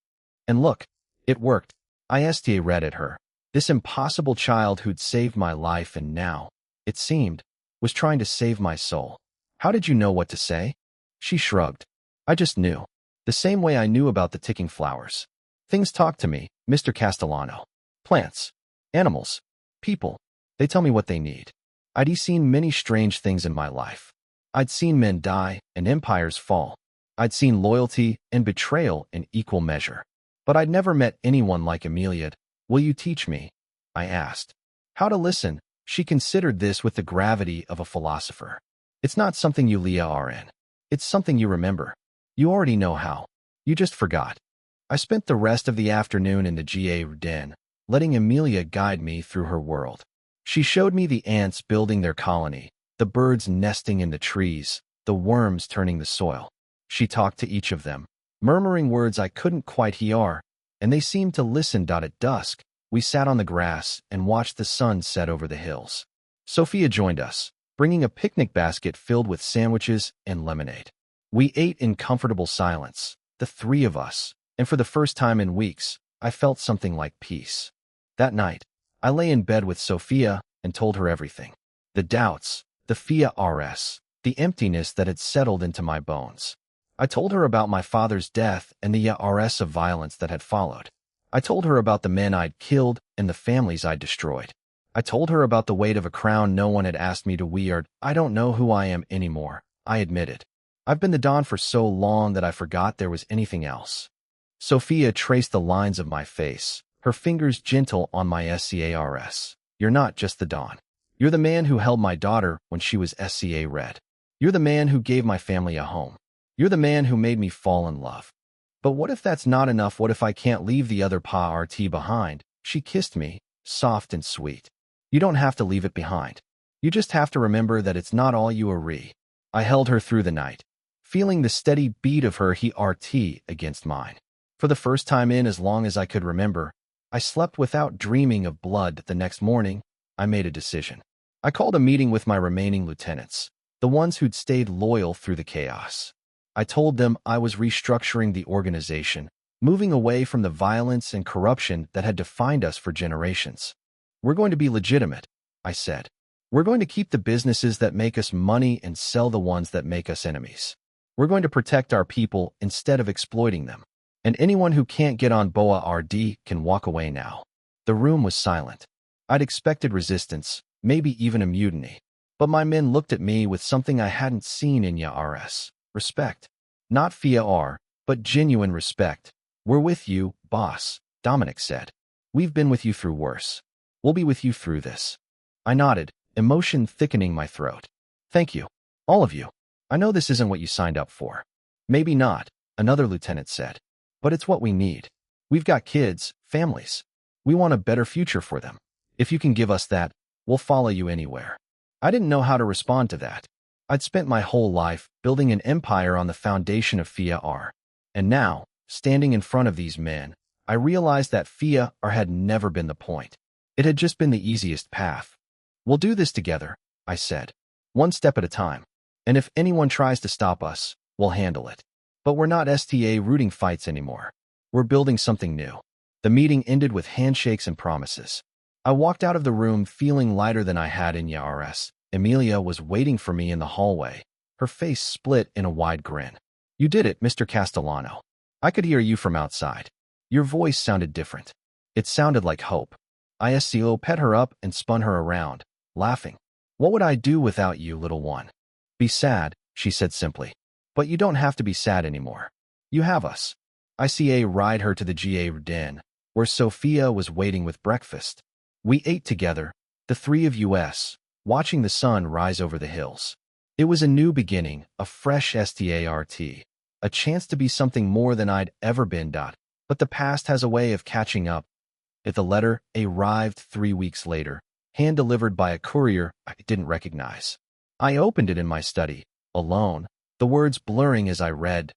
And look, it worked. I read at her. This impossible child who'd saved my life and now, it seemed, was trying to save my soul. How did you know what to say? She shrugged. I just knew. The same way I knew about the ticking flowers. Things talk to me, Mr. Castellano. Plants, animals, people. They tell me what they need. I'd seen many strange things in my life. I'd seen men die and empires fall. I'd seen loyalty and betrayal in equal measure. But I'd never met anyone like Emilia. Will you teach me? I asked. How to listen? She considered this with the gravity of a philosopher. It's not something you are in. It's something you remember. You already know how. You just forgot. I spent the rest of the afternoon in the Heir den, letting Emilia guide me through her world. She showed me the ants building their colony, the birds nesting in the trees, the worms turning the soil. She talked to each of them, murmuring words I couldn't quite hear, and they seemed to listen. At dusk, we sat on the grass and watched the sun set over the hills. Sophia joined us, bringing a picnic basket filled with sandwiches and lemonade. We ate in comfortable silence, the three of us, and for the first time in weeks, I felt something like peace. That night, I lay in bed with Sophia and told her everything. The doubts, the fears, the emptiness that had settled into my bones. I told her about my father's death and the years of violence that had followed. I told her about the men I'd killed and the families I'd destroyed. I told her about the weight of a crown no one had asked me to wear. I don't know who I am anymore, I admitted. I've been the Don for so long that I forgot there was anything else. Sophia traced the lines of my face, her fingers gentle on my SCARS. You're not just the Dawn. You're the man who held my daughter when she was SCA Red. You're the man who gave my family a home. You're the man who made me fall in love. But what if that's not enough? What if I can't leave the other RT behind? She kissed me, soft and sweet. You don't have to leave it behind. You just have to remember that it's not all you are. I held her through the night, feeling the steady beat of her heart against mine. For the first time in as long as I could remember, I slept without dreaming of blood. The next morning, I made a decision. I called a meeting with my remaining lieutenants, the ones who'd stayed loyal through the chaos. I told them I was restructuring the organization, moving away from the violence and corruption that had defined us for generations. We're going to be legitimate, I said. We're going to keep the businesses that make us money and sell the ones that make us enemies. We're going to protect our people instead of exploiting them. And anyone who can't get on BOA RD can walk away now. The room was silent. I'd expected resistance, maybe even a mutiny. But my men looked at me with something I hadn't seen in YARS. Respect. Not fear, but genuine respect. We're with you, boss, Dominic said. We've been with you through worse. We'll be with you through this. I nodded, emotion thickening my throat. Thank you. All of you. I know this isn't what you signed up for. Maybe not, another lieutenant said. But it's what we need. We've got kids, families. We want a better future for them. If you can give us that, we'll follow you anywhere. I didn't know how to respond to that. I'd spent my whole life building an empire on the foundation of FIAR. And now, standing in front of these men, I realized that FIAR had never been the point. It had just been the easiest path. We'll do this together, I said. One step at a time. And if anyone tries to stop us, we'll handle it. But we're not STA rooting fights anymore. We're building something new. The meeting ended with handshakes and promises. I walked out of the room feeling lighter than I had in YARS. Emilia was waiting for me in the hallway, her face split in a wide grin. You did it, Mr. Castellano. I could hear you from outside. Your voice sounded different. It sounded like hope. ISCO pet her up and spun her around, laughing. What would I do without you, little one? Be sad, she said simply. But you don't have to be sad anymore. You have us. ICA ride her to the GA den, where Sophia was waiting with breakfast. We ate together, the three of us, watching the sun rise over the hills. It was a new beginning, a fresh START, a chance to be something more than I'd ever been. But the past has a way of catching up. If the letter arrived 3 weeks later, hand-delivered by a courier I didn't recognize. I opened it in my study, alone, the words blurring as I read,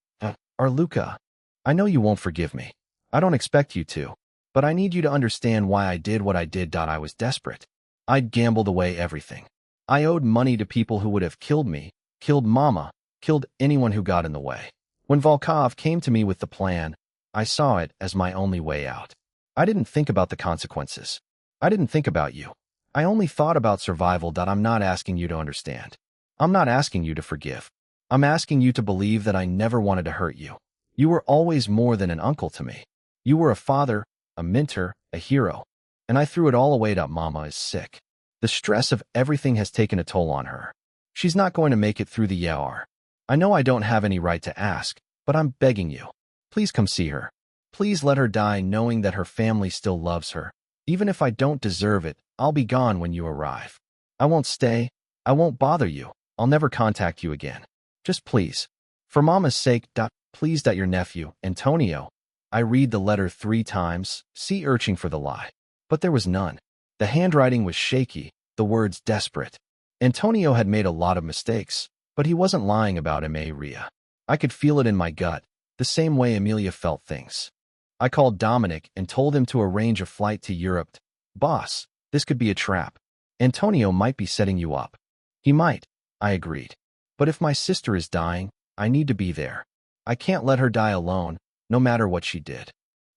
Luca, I know you won't forgive me. I don't expect you to. But I need you to understand why I did what I did. I was desperate. I'd gambled away everything. I owed money to people who would have killed me, killed Mama, killed anyone who got in the way. When Volkov came to me with the plan, I saw it as my only way out. I didn't think about the consequences. I didn't think about you. I only thought about survival. I'm not asking you to understand. I'm not asking you to forgive. I'm asking you to believe that I never wanted to hurt you. You were always more than an uncle to me. You were a father, a mentor, a hero. And I threw it all away. Mama is sick. The stress of everything has taken a toll on her. She's not going to make it through the year. I know I don't have any right to ask, but I'm begging you. Please come see her. Please let her die knowing that her family still loves her. Even if I don't deserve it, I'll be gone when you arrive. I won't stay. I won't bother you. I'll never contact you again. Just please. For Mama's sake, please. Your nephew, Antonio. I read the letter 3 times, sea urching for the lie. But there was none. The handwriting was shaky, the words desperate. Antonio had made a lot of mistakes, but he wasn't lying about Emilia. I could feel it in my gut, the same way Emilia felt things. I called Dominic and told him to arrange a flight to Europe. Boss, this could be a trap. Antonio might be setting you up. He might, I agreed. But if my sister is dying, I need to be there. I can't let her die alone, no matter what she did.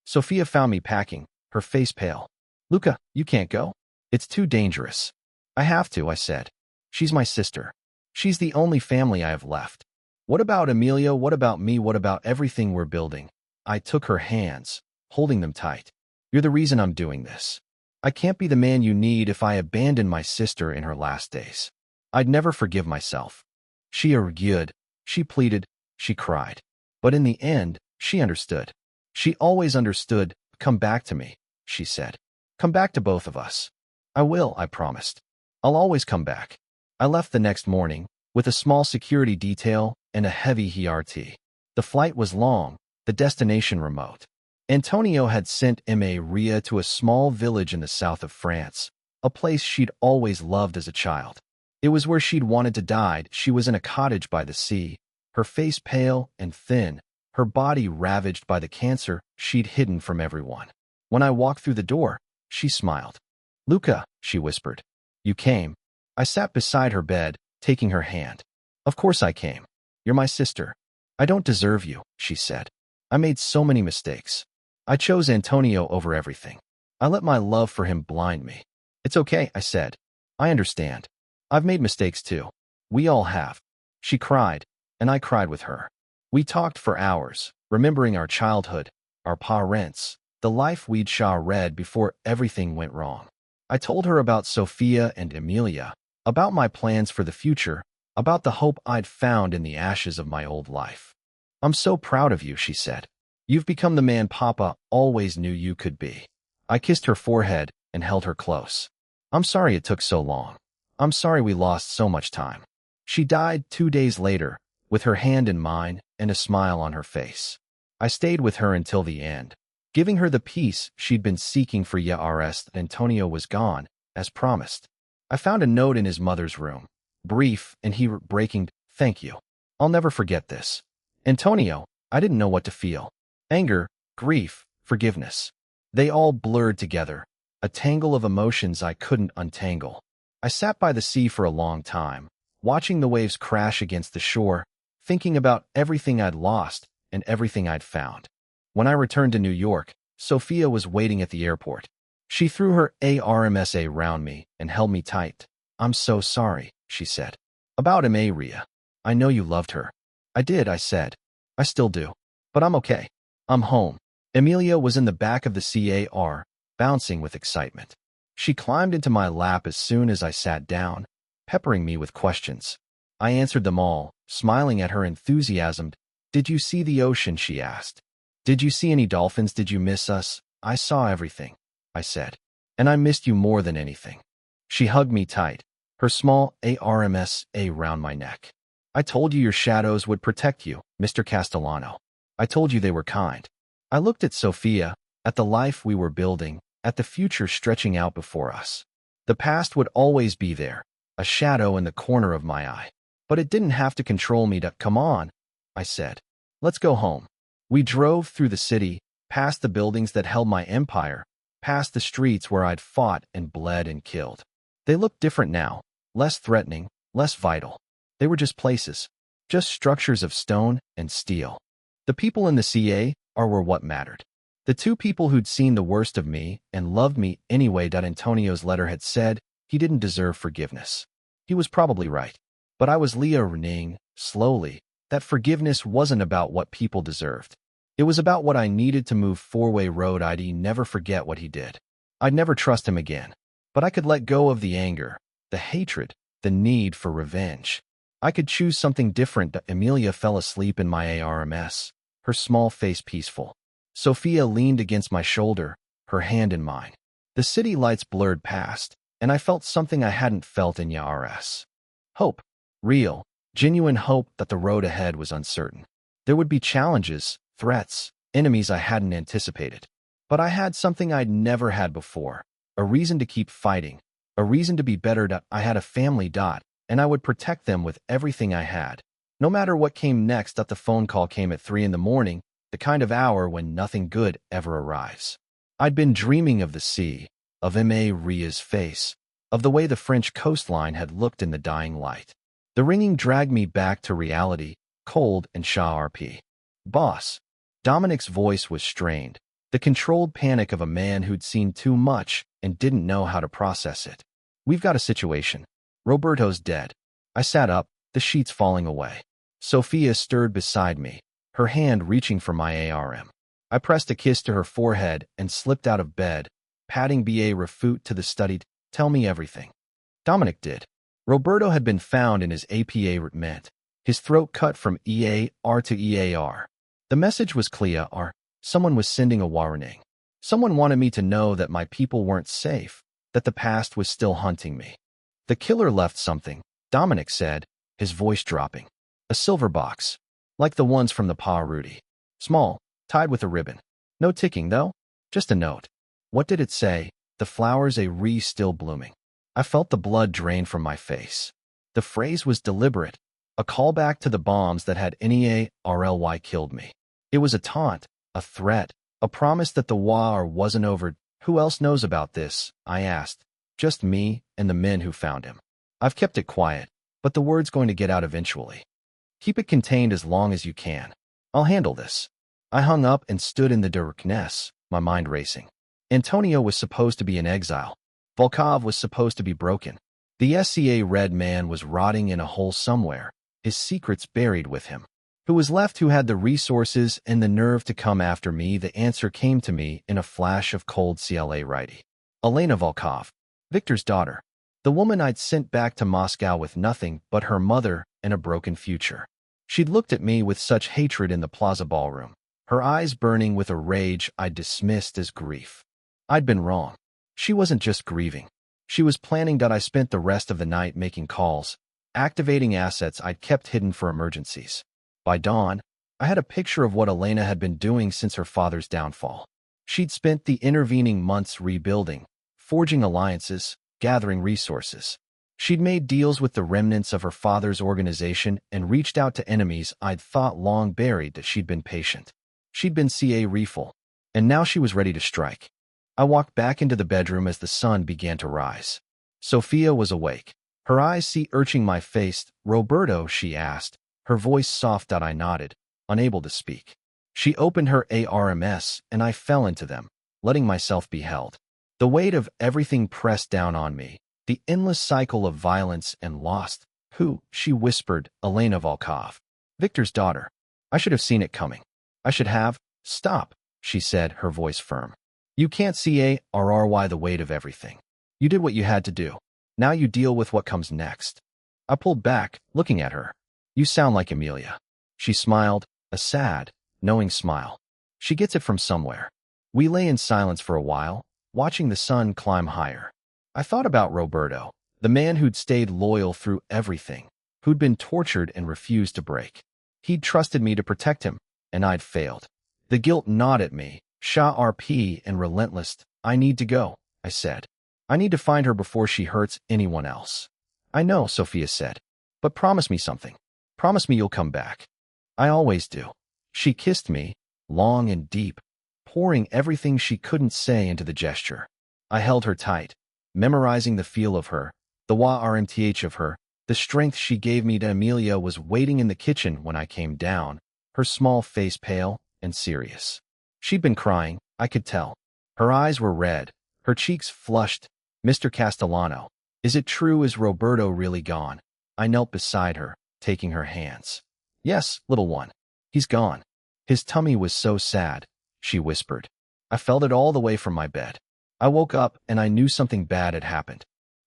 Sophia found me packing, her face pale. Luca, you can't go. It's too dangerous. I have to, I said. She's my sister. She's the only family I have left. What about Emilia? What about me? What about everything we're building? I took her hands, holding them tight. You're the reason I'm doing this. I can't be the man you need if I abandon my sister in her last days. I'd never forgive myself. She argued, she pleaded, she cried. But in the end, she understood. She always understood. Come back to me. she said. Come back to both of us. I will, I promised. I'll always come back. I left the next morning, with a small security detail and a heavy HRT. The flight was long, the destination remote. Antonio had sent Maria to a small village in the south of France, a place she'd always loved as a child. It was where she'd wanted to die. She was in a cottage by the sea, her face pale and thin, her body ravaged by the cancer she'd hidden from everyone. When I walked through the door, she smiled. Luca, she whispered. You came. I sat beside her bed, taking her hand. Of course I came. You're my sister. I don't deserve you, she said. I made so many mistakes. I chose Antonio over everything. I let my love for him blind me. It's okay, I said. I understand. I've made mistakes too. We all have. She cried, and I cried with her. We talked for hours, remembering our childhood, our parents, the life we'd read before everything went wrong. I told her about Sophia and Emilia, about my plans for the future, about the hope I'd found in the ashes of my old life. I'm so proud of you, she said. You've become the man Papa always knew you could be. I kissed her forehead and held her close. I'm sorry it took so long. I'm sorry we lost so much time. She died 2 days later, with her hand in mine and a smile on her face. I stayed with her until the end, giving her the peace she'd been seeking for years. Antonio was gone, as promised. I found a note in his mother's room, brief and heartbreaking. Thank you. I'll never forget this. Antonio, I didn't know what to feel. Anger, grief, forgiveness. They all blurred together, a tangle of emotions I couldn't untangle. I sat by the sea for a long time, watching the waves crash against the shore, thinking about everything I'd lost and everything I'd found. When I returned to New York, Sophia was waiting at the airport. She threw her arms around me and held me tight. I'm so sorry, she said. About Maria. I know you loved her. I did, I said. I still do. But I'm okay. I'm home. Emilia was in the back of the car, bouncing with excitement. She climbed into my lap as soon as I sat down, peppering me with questions. I answered them all, smiling at her enthusiasm. Did you see the ocean, she asked. Did you see any dolphins? Did you miss us? I saw everything, I said. And I missed you more than anything. She hugged me tight, her small arms around my neck. I told you your shadows would protect you, Mr. Castellano. I told you they were kind. I looked at Sophia, at the life we were building, at the future stretching out before us. The past would always be there, a shadow in the corner of my eye. But it didn't have to control me. Come on, I said. Let's go home. We drove through the city, past the buildings that held my empire, past the streets where I'd fought and bled and killed. They looked different now, less threatening, less vital. They were just places, just structures of stone and steel. The people in the were what mattered. The two people who'd seen the worst of me and loved me anyway. Antonio's letter had said he didn't deserve forgiveness. He was probably right. But I was learning, slowly, that forgiveness wasn't about what people deserved. It was about what I needed to move four-way road. I'd never forget what he did. I'd never trust him again. But I could let go of the anger, the hatred, the need for revenge. I could choose something different. Emilia fell asleep in my arms, her small face peaceful. Sophia leaned against my shoulder, her hand in mine. The city lights blurred past, and I felt something I hadn't felt in years. Hope. Real, genuine hope that the road ahead was uncertain. There would be challenges, threats, enemies I hadn't anticipated. But I had something I'd never had before, a reason to keep fighting, a reason to be better. I had a family. And I would protect them with everything I had. No matter what came next. The phone call came at 3 a.m, the kind of hour when nothing good ever arrives. I'd been dreaming of the sea, of Maria's face, of the way the French coastline had looked in the dying light. The ringing dragged me back to reality, cold and sharp. Boss. Dominic's voice was strained, the controlled panic of a man who'd seen too much and didn't know how to process it. We've got a situation. Roberto's dead. I sat up, the sheets falling away. Sophia stirred beside me, her hand reaching for my arm. I pressed a kiss to her forehead and slipped out of bed, patting Refute to the study. Tell me everything. Dominic did. Roberto had been found in his apartment, his throat cut from EAR to EAR. The message was clear. Someone was sending a warning. Someone wanted me to know that my people weren't safe, that the past was still hunting me. The killer left something, Dominic said, his voice dropping. A silver box, like the ones from the Pa Rudy. Small, tied with a ribbon. No ticking, though, just a note. What did it say? The flowers a re still blooming. I felt the blood drain from my face. The phrase was deliberate, a callback to the bombs that had NEA-RLY killed me. It was a taunt, a threat, a promise that the war wasn't over. Who else knows about this? I asked. Just me and the men who found him. I've kept it quiet, but the word's going to get out eventually. Keep it contained as long as you can. I'll handle this. I hung up and stood in the darkness, my mind racing. Antonio was supposed to be in exile. Volkov was supposed to be broken. The SCA Red Man was rotting in a hole somewhere, his secrets buried with him. Who was left who had the resources and the nerve to come after me? The answer came to me in a flash of cold CLA righty. Elena Volkov, Victor's daughter. The woman I'd sent back to Moscow with nothing but her mother and a broken future. She'd looked at me with such hatred in the plaza ballroom, her eyes burning with a rage I'd dismissed as grief. I'd been wrong. She wasn't just grieving. She was planning that I spent the rest of the night making calls, activating assets I'd kept hidden for emergencies. By dawn, I had a picture of what Elena had been doing since her father's downfall. She'd spent the intervening months rebuilding, forging alliances, gathering resources. She'd made deals with the remnants of her father's organization and reached out to enemies I'd thought long buried. That she'd been patient. She'd been CA refuel, and now she was ready to strike. I walked back into the bedroom as the sun began to rise. Sophia was awake, her eyes sea-urching my face. Roberto, she asked, her voice soft. I nodded, unable to speak. She opened her ARMS, and I fell into them, letting myself be held. The weight of everything pressed down on me, the endless cycle of violence and loss. Who? She whispered. Elena Volkov, Victor's daughter. I should have seen it coming. I should have. Stop, she said, her voice firm. You can't CARRY the weight of everything. You did what you had to do. Now you deal with what comes next. I pulled back, looking at her. You sound like Emilia. She smiled, a sad, knowing smile. She gets it from somewhere. We lay in silence for a while, watching the sun climb higher. I thought about Roberto, the man who'd stayed loyal through everything, who'd been tortured and refused to break. He'd trusted me to protect him, and I'd failed. The guilt gnawed at me, Shah RP and relentless. I need to go, I said. I need to find her before she hurts anyone else. I know, Sophia said, but promise me something. Promise me you'll come back. I always do. She kissed me, long and deep, pouring everything she couldn't say into the gesture. I held her tight, memorizing the feel of her, the RMTH of her. The strength she gave me. To Emilia was waiting in the kitchen when I came down, her small face pale and serious. She'd been crying, I could tell. Her eyes were red, her cheeks flushed. Mr. Castellano, is it true? Is Roberto really gone? I knelt beside her, taking her hands. Yes, little one. He's gone. His tummy was so sad, she whispered. I felt it all the way from my bed. I woke up and I knew something bad had happened.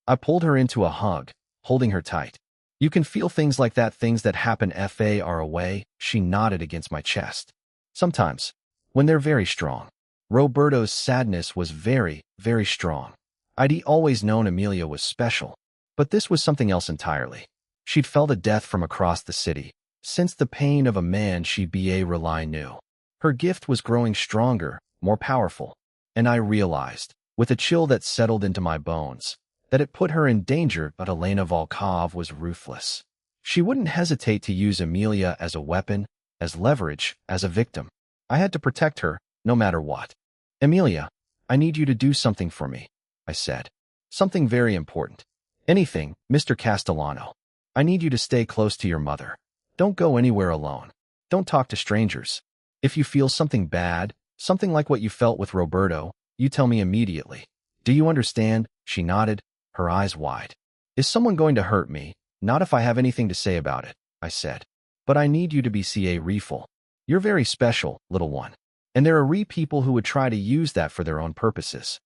I pulled her into a hug, holding her tight. You can feel things like that, things that happen far away. She nodded against my chest. Sometimes, when they're very strong. Roberto's sadness was very, very strong. I'd always known Emilia was special, but this was something else entirely. She'd felt a death from across the city, sensed the pain of a man she knew. Her gift was growing stronger, more powerful, and I realized, with a chill that settled into my bones, that it put her in danger. But Elena Volkov was ruthless. She wouldn't hesitate to use Emilia as a weapon, as leverage, as a victim. I had to protect her, no matter what. Emilia, I need you to do something for me, I said. Something very important. Anything, Mr. Castellano. I need you to stay close to your mother. Don't go anywhere alone. Don't talk to strangers. If you feel something bad, something like what you felt with Roberto, you tell me immediately. Do you understand? She nodded, her eyes wide. Is someone going to hurt me? Not if I have anything to say about it, I said. But I need you to be CA refuel. You're very special, little one. And there are people who would try to use that for their own purposes.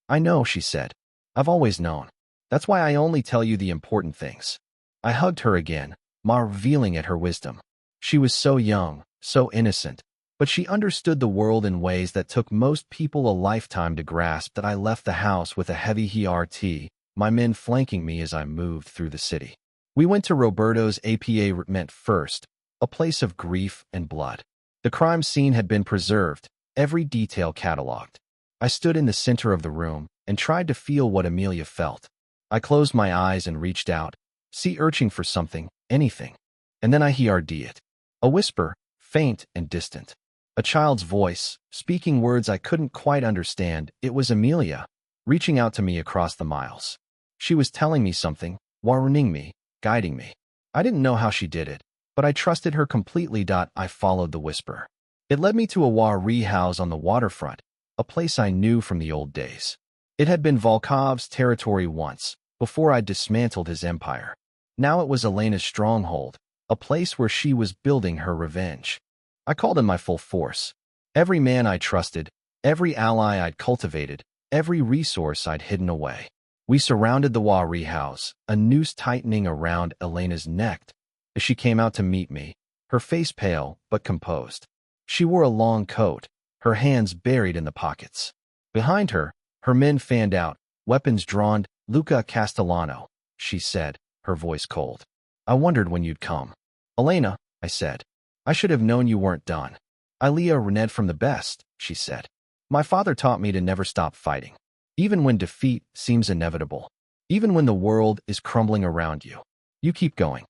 I know, she said. I've always known. That's why I only tell you the important things. I hugged her again, marveling at her wisdom. She was so young, so innocent, But she understood the world in ways that took most people a lifetime to grasp. That I left the house with a heavy HRT, my men flanking me as I moved through the city. We went to Roberto's apartment first, a place of grief and blood. The crime scene had been preserved, every detail cataloged. I stood in the center of the room and tried to feel what Amelia felt. I closed my eyes and reached out, sea urching for something, anything. And then I heard it. A whisper, faint and distant. A child's voice, speaking words I couldn't quite understand. It was Amelia, reaching out to me across the miles. She was telling me something, warning me, guiding me. I didn't know how she did it, but I trusted her completely. I followed the whisper. It led me to a Wari house on the waterfront, a place I knew from the old days. It had been Volkov's territory once, before I'd dismantled his empire. Now it was Elena's stronghold, a place where she was building her revenge. I called in my full force. Every man I trusted, every ally I'd cultivated, every resource I'd hidden away. We surrounded the Wari house, a noose tightening around Elena's neck as she came out to meet me, her face pale but composed. She wore a long coat, her hands buried in the pockets. Behind her, her men fanned out, weapons drawn. Luca Castellano, she said, her voice cold. I wondered when you'd come. Elena, I said. I should have known you weren't done. Ilia reneged from the best, she said. My father taught me to never stop fighting. Even when defeat seems inevitable. Even when the world is crumbling around you. You keep going.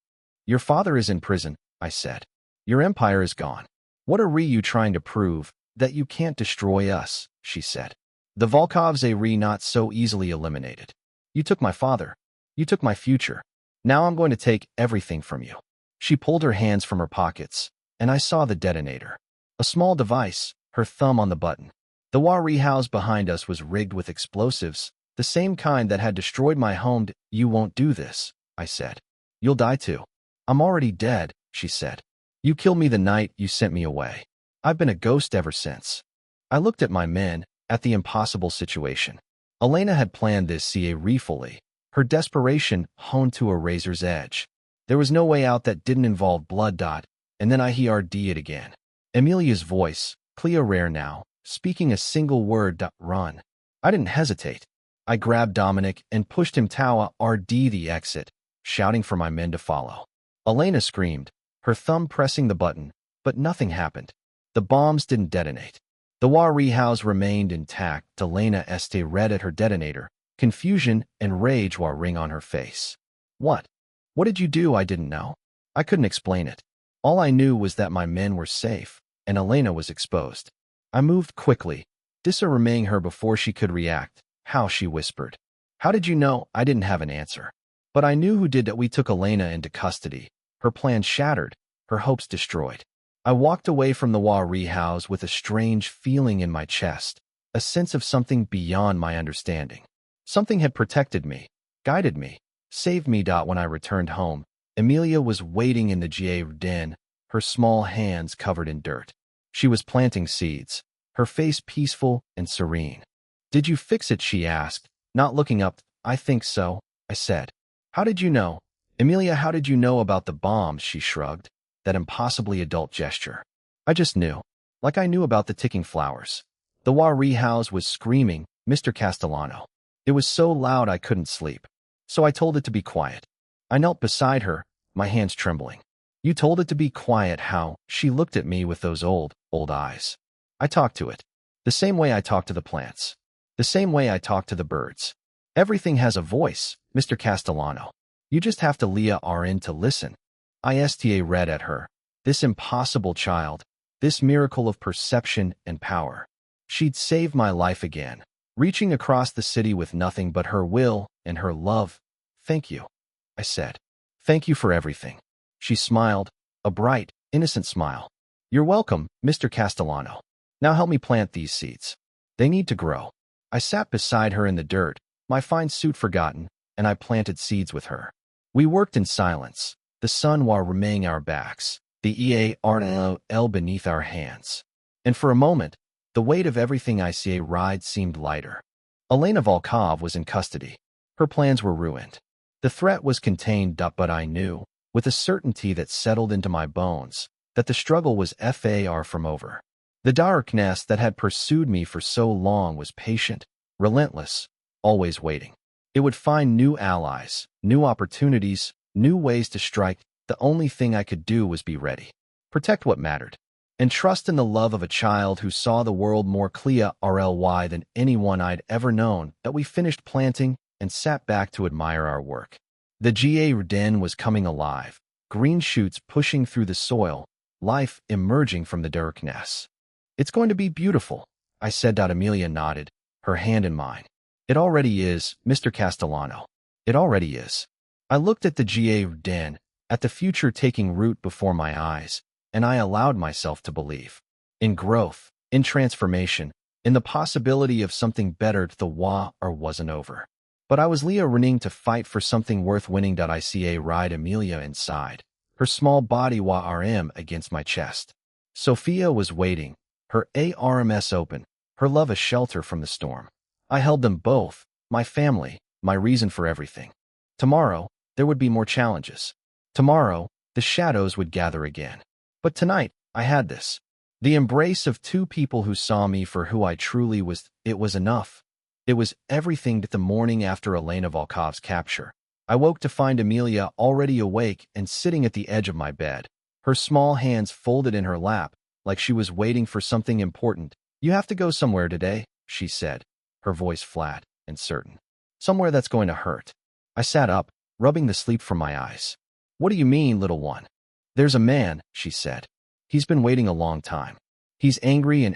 Your father is in prison, I said. Your empire is gone. What are you trying to prove? That you can't destroy us, she said. The Volkovs are not so easily eliminated. You took my father. You took my future. Now I'm going to take everything from you. She pulled her hands from her pockets, and I saw the detonator. A small device, her thumb on the button. The Wari house behind us was rigged with explosives, the same kind that had destroyed my home. You won't do this, I said. You'll die too. I'm already dead, she said. You killed me the night you sent me away. I've been a ghost ever since. I looked at my men, at the impossible situation. Elena had planned this fully, her desperation honed to a razor's edge. There was no way out that didn't involve blood. And then I heard it again. Emilia's voice, clear now, speaking a single word. Run. I didn't hesitate. I grabbed Dominic and pushed him toward the exit, shouting for my men to follow. Elena screamed, her thumb pressing the button, but nothing happened. The bombs didn't detonate. The Wari house remained intact. Elena read at her detonator, confusion and rage warring on her face. What? What did you do? I didn't know. I couldn't explain it. All I knew was that my men were safe, and Elena was exposed. I moved quickly, disarming her before she could react. How, she whispered. How did you know? I didn't have an answer. But I knew who did that. We took Elena into custody. Her plans shattered, her hopes destroyed. I walked away from the Wari house with a strange feeling in my chest, a sense of something beyond my understanding. Something had protected me, guided me, saved me. When I returned home, Emilia was waiting in the den, her small hands covered in dirt. She was planting seeds, her face peaceful and serene. Did you fix it? She asked, not looking up. I think so, I said. How did you know? Emilia, how did you know about the bombs? She shrugged, that impossibly adult gesture. I just knew, like I knew about the ticking flowers. The Wari house was screaming, Mr. Castellano. It was so loud I couldn't sleep. So I told it to be quiet. I knelt beside her, my hands trembling. You told it to be quiet? How? She looked at me with those old eyes. I talked to it. The same way I talk to the plants. The same way I talk to the birds. Everything has a voice, Mr. Castellano. You just have to in to listen. I read at her. This impossible child, this miracle of perception and power. She'd saved my life again, reaching across the city with nothing but her will and her love. Thank you, I said. Thank you for everything. She smiled, a bright, innocent smile. You're welcome, Mr. Castellano. Now help me plant these seeds. They need to grow. I sat beside her in the dirt, my fine suit forgotten, and I planted seeds with her. We worked in silence, the sun warming our backs, the EARL beneath our hands. And for a moment, the weight of everything I ride seemed lighter. Elena Volkov was in custody. Her plans were ruined. The threat was contained, but I knew, with a certainty that settled into my bones, that the struggle was far from over. The darkness that had pursued me for so long was patient, relentless, always waiting. It would find new allies, new opportunities, new ways to strike. The only thing I could do was be ready, protect what mattered, and trust in the love of a child who saw the world more clearly than anyone I'd ever known. That we finished planting and sat back to admire our work. The garden was coming alive, green shoots pushing through the soil, life emerging from the darkness. It's going to be beautiful, I said. Amelia nodded, her hand in mine. It already is, Mr. Castellano. It already is. I looked at the garden, at the future taking root before my eyes, and I allowed myself to believe. In growth, in transformation, in the possibility of something better. The war wasn't over. But I was running to fight for something worth winning. I cried Amelia inside, her small body against my chest. Sophia was waiting, her arms open, her love a shelter from the storm. I held them both, my family, my reason for everything. Tomorrow, there would be more challenges. Tomorrow, the shadows would gather again. But tonight, I had this. The embrace of two people who saw me for who I truly was. It was enough. It was everything. The morning after Elena Volkov's capture, I woke to find Amelia already awake and sitting at the edge of my bed, her small hands folded in her lap, like she was waiting for something important. You have to go somewhere today, she said, her voice flat and certain. Somewhere that's going to hurt. I sat up, rubbing the sleep from my eyes. What do you mean, little one? There's a man, she said. He's been waiting a long time. He's angry and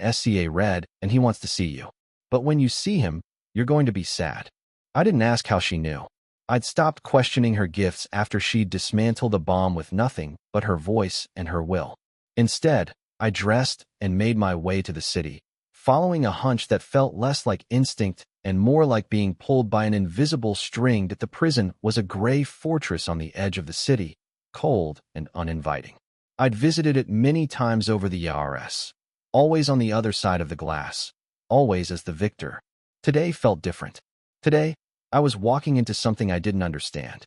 red, and he wants to see you. But when you see him, you're going to be sad. I didn't ask how she knew. I'd stopped questioning her gifts after she'd dismantled a bomb with nothing but her voice and her will. Instead, I dressed and made my way to the city, following a hunch that felt less like instinct and more like being pulled by an invisible string. That the prison was a gray fortress on the edge of the city, cold and uninviting. I'd visited it many times over the years, always on the other side of the glass, always as the victor. Today felt different. Today, I was walking into something I didn't understand.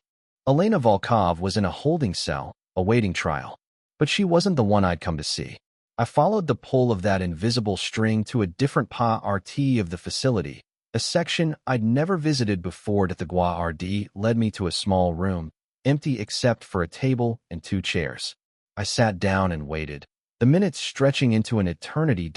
Elena Volkov was in a holding cell, awaiting trial. But she wasn't the one I'd come to see. I followed the pull of that invisible string to a different part of the facility, a section I'd never visited before. That the guard led me to a small room, empty except for a table and two chairs. I sat down and waited, the minutes stretching into an eternity.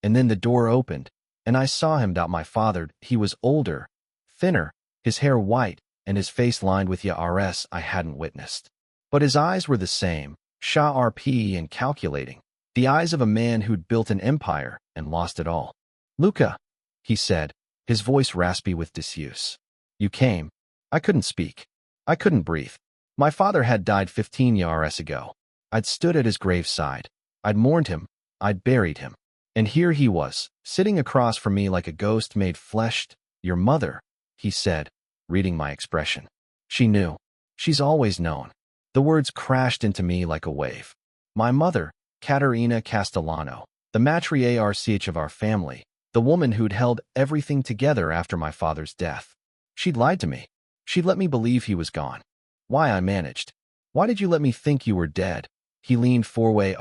And then the door opened, and I saw him. My father. He was older, thinner, his hair white, and his face lined with yars I hadn't witnessed. But his eyes were the same, sharp and calculating, the eyes of a man who'd built an empire and lost it all. Luca, he said, his voice raspy with disuse. You came. I couldn't speak. I couldn't breathe. My father had died 15 years ago. I'd stood at his graveside. I'd mourned him. I'd buried him. And here he was, sitting across from me like a ghost made flesh. Your mother, he said, reading my expression. She knew. She's always known. The words crashed into me like a wave. My mother, Katerina Castellano, the matriarch of our family, the woman who'd held everything together after my father's death. She'd lied to me. She'd let me believe he was gone. Why I managed. Why did you let me think you were dead? He leaned forward,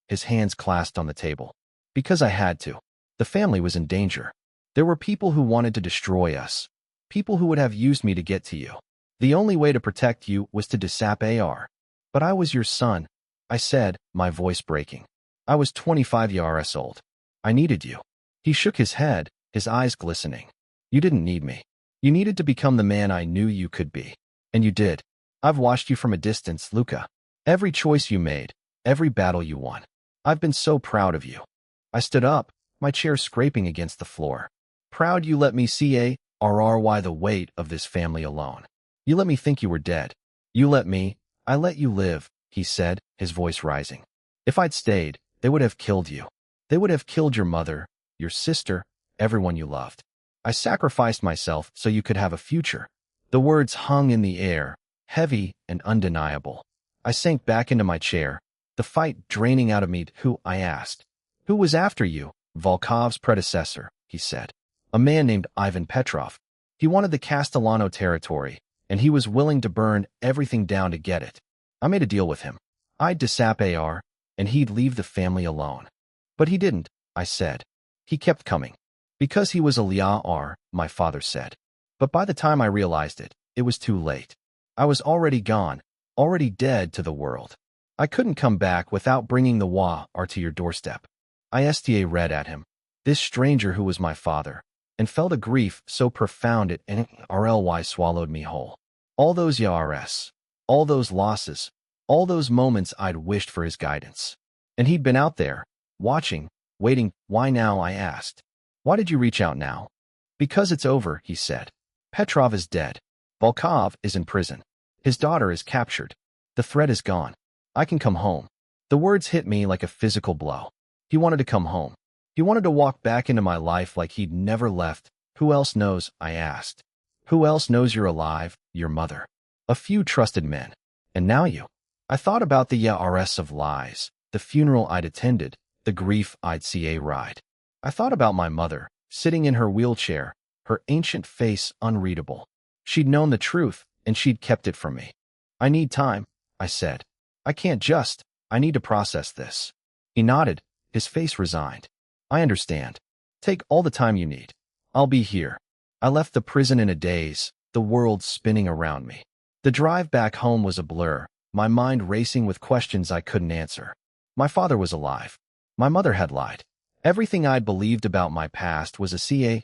his hands clasped on the table. Because I had to. The family was in danger. There were people who wanted to destroy us. People who would have used me to get to you. The only way to protect you was to disappear. But I was your son, I said, my voice breaking. I was 25 years old. I needed you. He shook his head, his eyes glistening. You didn't need me. You needed to become the man I knew you could be. And you did. I've watched you from a distance, Luca. Every choice you made, every battle you won. I've been so proud of you. I stood up, my chair scraping against the floor. Proud you let me see the weight of this family alone. You let me think you were dead. I let you live, he said, his voice rising. If I'd stayed, they would have killed you. They would have killed your mother, your sister, everyone you loved. I sacrificed myself so you could have a future. The words hung in the air, heavy and undeniable. I sank back into my chair, the fight draining out of me. Who? I asked. Who was after you? Volkov's predecessor, he said. A man named Ivan Petrov. He wanted the Castellano territory, and he was willing to burn everything down to get it. I made a deal with him. I'd disappear, and he'd leave the family alone. But he didn't, I said. He kept coming. Because he was a liar, my father said. But by the time I realized it, it was too late. I was already gone, already dead to the world. I couldn't come back without bringing the war to your doorstep. I read at him, this stranger who was my father, and felt a grief so profound it NRLY swallowed me whole. All those YRS, all those losses, all those moments I'd wished for his guidance. And he'd been out there, watching, waiting. Why now, I asked. Why did you reach out now? Because it's over, he said. Petrov is dead. Volkov is in prison. His daughter is captured. The threat is gone. I can come home. The words hit me like a physical blow. He wanted to come home. He wanted to walk back into my life like he'd never left. Who else knows? I asked. Who else knows you're alive? Your mother. A few trusted men. And now you. I thought about the YRS of lies, the funeral I'd attended, the grief I'd see a ride. I thought about my mother, sitting in her wheelchair, her ancient face unreadable. She'd known the truth, and she'd kept it from me. I need time, I said. I need to process this. He nodded, his face resigned. I understand. Take all the time you need. I'll be here. I left the prison in a daze, the world spinning around me. The drive back home was a blur, my mind racing with questions I couldn't answer. My father was alive. My mother had lied. Everything I'd believed about my past was a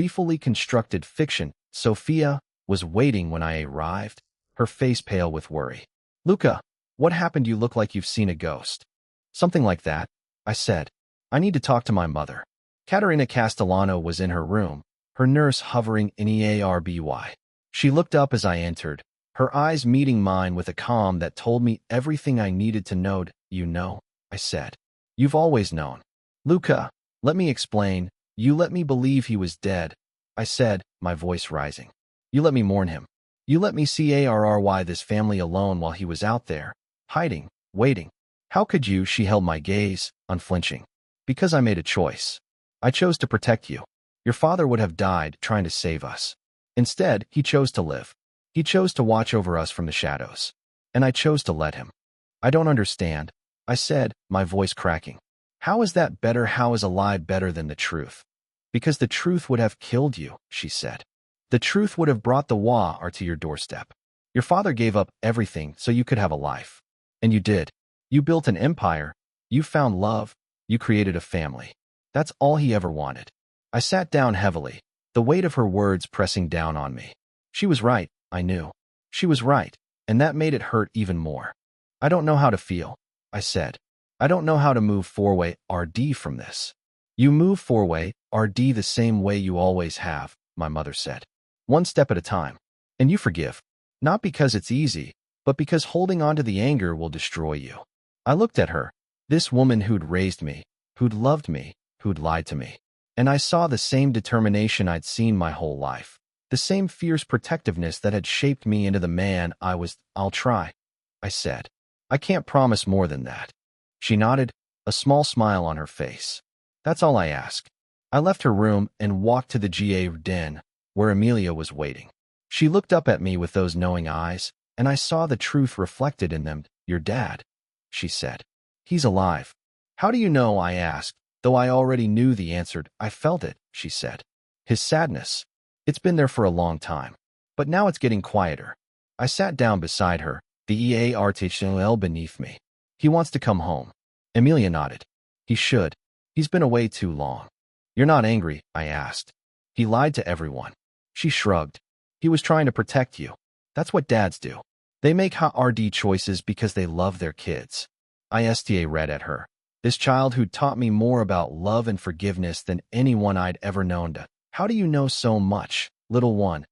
fully constructed fiction. Sophia was waiting when I arrived, her face pale with worry. Luca, what happened? You look like you've seen a ghost. Something like that, I said. I need to talk to my mother. Katerina Castellano was in her room, her nurse hovering in EARBY. She looked up as I entered, her eyes meeting mine with a calm that told me everything I needed to know. You know, I said. You've always known. Luca, let me explain. You let me believe he was dead, I said, my voice rising. You let me mourn him. You let me CARRY this family alone while he was out there, hiding, waiting. How could you? She held my gaze, unflinching. Because I made a choice. I chose to protect you. Your father would have died trying to save us. Instead, he chose to live. He chose to watch over us from the shadows. And I chose to let him. I don't understand, I said, my voice cracking. How is that better? How is a lie better than the truth? Because the truth would have killed you, she said. The truth would have brought the war to your doorstep. Your father gave up everything so you could have a life. And you did. You built an empire. You found love. You created a family. That's all he ever wanted. I sat down heavily, the weight of her words pressing down on me. She was right, I knew. She was right, and that made it hurt even more. I don't know how to feel, I said. I don't know how to move forward RD from this. You move forward RD the same way you always have, my mother said. One step at a time. And you forgive. Not because it's easy, but because holding on to the anger will destroy you. I looked at her, this woman who'd raised me, who'd loved me, who'd lied to me. And I saw the same determination I'd seen my whole life. The same fierce protectiveness that had shaped me into the man I was. I'll try, I said. I can't promise more than that. She nodded, a small smile on her face. That's all I ask. I left her room and walked to the GA den, where Amelia was waiting. She looked up at me with those knowing eyes, and I saw the truth reflected in them. Your dad, she said. He's alive. How do you know? I asked, though I already knew the answer. I felt it, she said. His sadness. It's been there for a long time. But now it's getting quieter. I sat down beside her, the EARTHL beneath me. He wants to come home. Amelia nodded. He should. He's been away too long. You're not angry? I asked. He lied to everyone. She shrugged. He was trying to protect you. That's what dads do. They make hard choices because they love their kids. I read at her. This child who taught me more about love and forgiveness than anyone I'd ever known. How do you know so much, little one?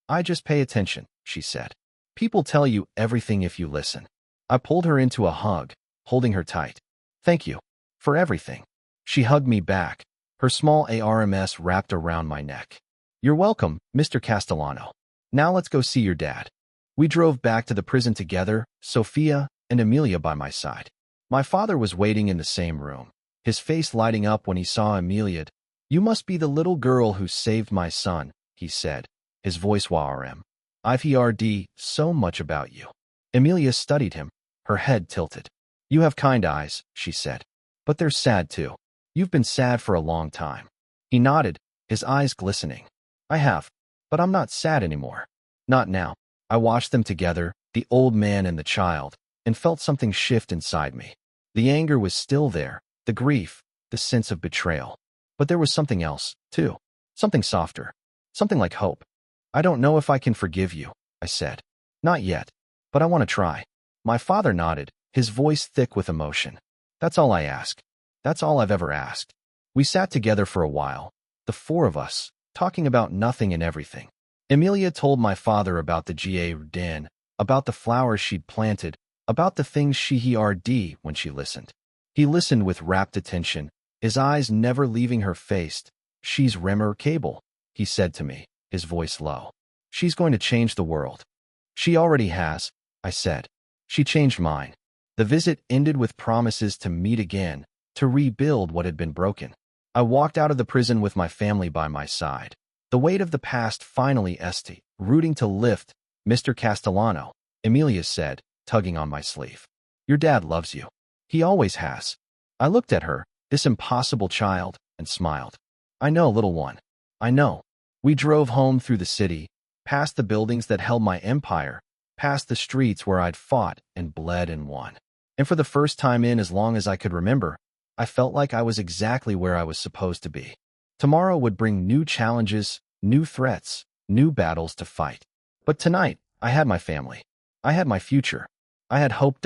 I just pay attention, she said. People tell you everything if you listen. I pulled her into a hug, holding her tight. Thank you. For everything. She hugged me back, her small arms wrapped around my neck. You're welcome, Mr. Castellano. Now let's go see your dad. We drove back to the prison together, Sophia and Amelia by my side. My father was waiting in the same room, his face lighting up when he saw Amelia. You must be the little girl who saved my son, he said, his voice warm. I've heard so much about you. Amelia studied him, her head tilted. You have kind eyes, she said. But they're sad too. You've been sad for a long time. He nodded, his eyes glistening. I have, but I'm not sad anymore. Not now. I watched them together, the old man and the child, and felt something shift inside me. The anger was still there, the grief, the sense of betrayal. But there was something else, too. Something softer. Something like hope. I don't know if I can forgive you, I said. Not yet, but I want to try. My father nodded, his voice thick with emotion. That's all I ask. That's all I've ever asked. We sat together for a while, the four of us, talking about nothing and everything. Emilia told my father about the garden, about the flowers she'd planted, about the things she heard when she listened. He listened with rapt attention, his eyes never leaving her face. She's remarkable, he said to me, his voice low. She's going to change the world. She already has, I said. She changed mine. The visit ended with promises to meet again, to rebuild what had been broken. I walked out of the prison with my family by my side. The weight of the past finally rooting to lift. Mr. Castellano, Emilia said, tugging on my sleeve. Your dad loves you. He always has. I looked at her, this impossible child, and smiled. I know, little one. I know. We drove home through the city, past the buildings that held my empire, past the streets where I'd fought and bled and won. And for the first time in as long as I could remember, I felt like I was exactly where I was supposed to be. Tomorrow would bring new challenges, new threats, new battles to fight. But tonight, I had my family. I had my future. I had hope.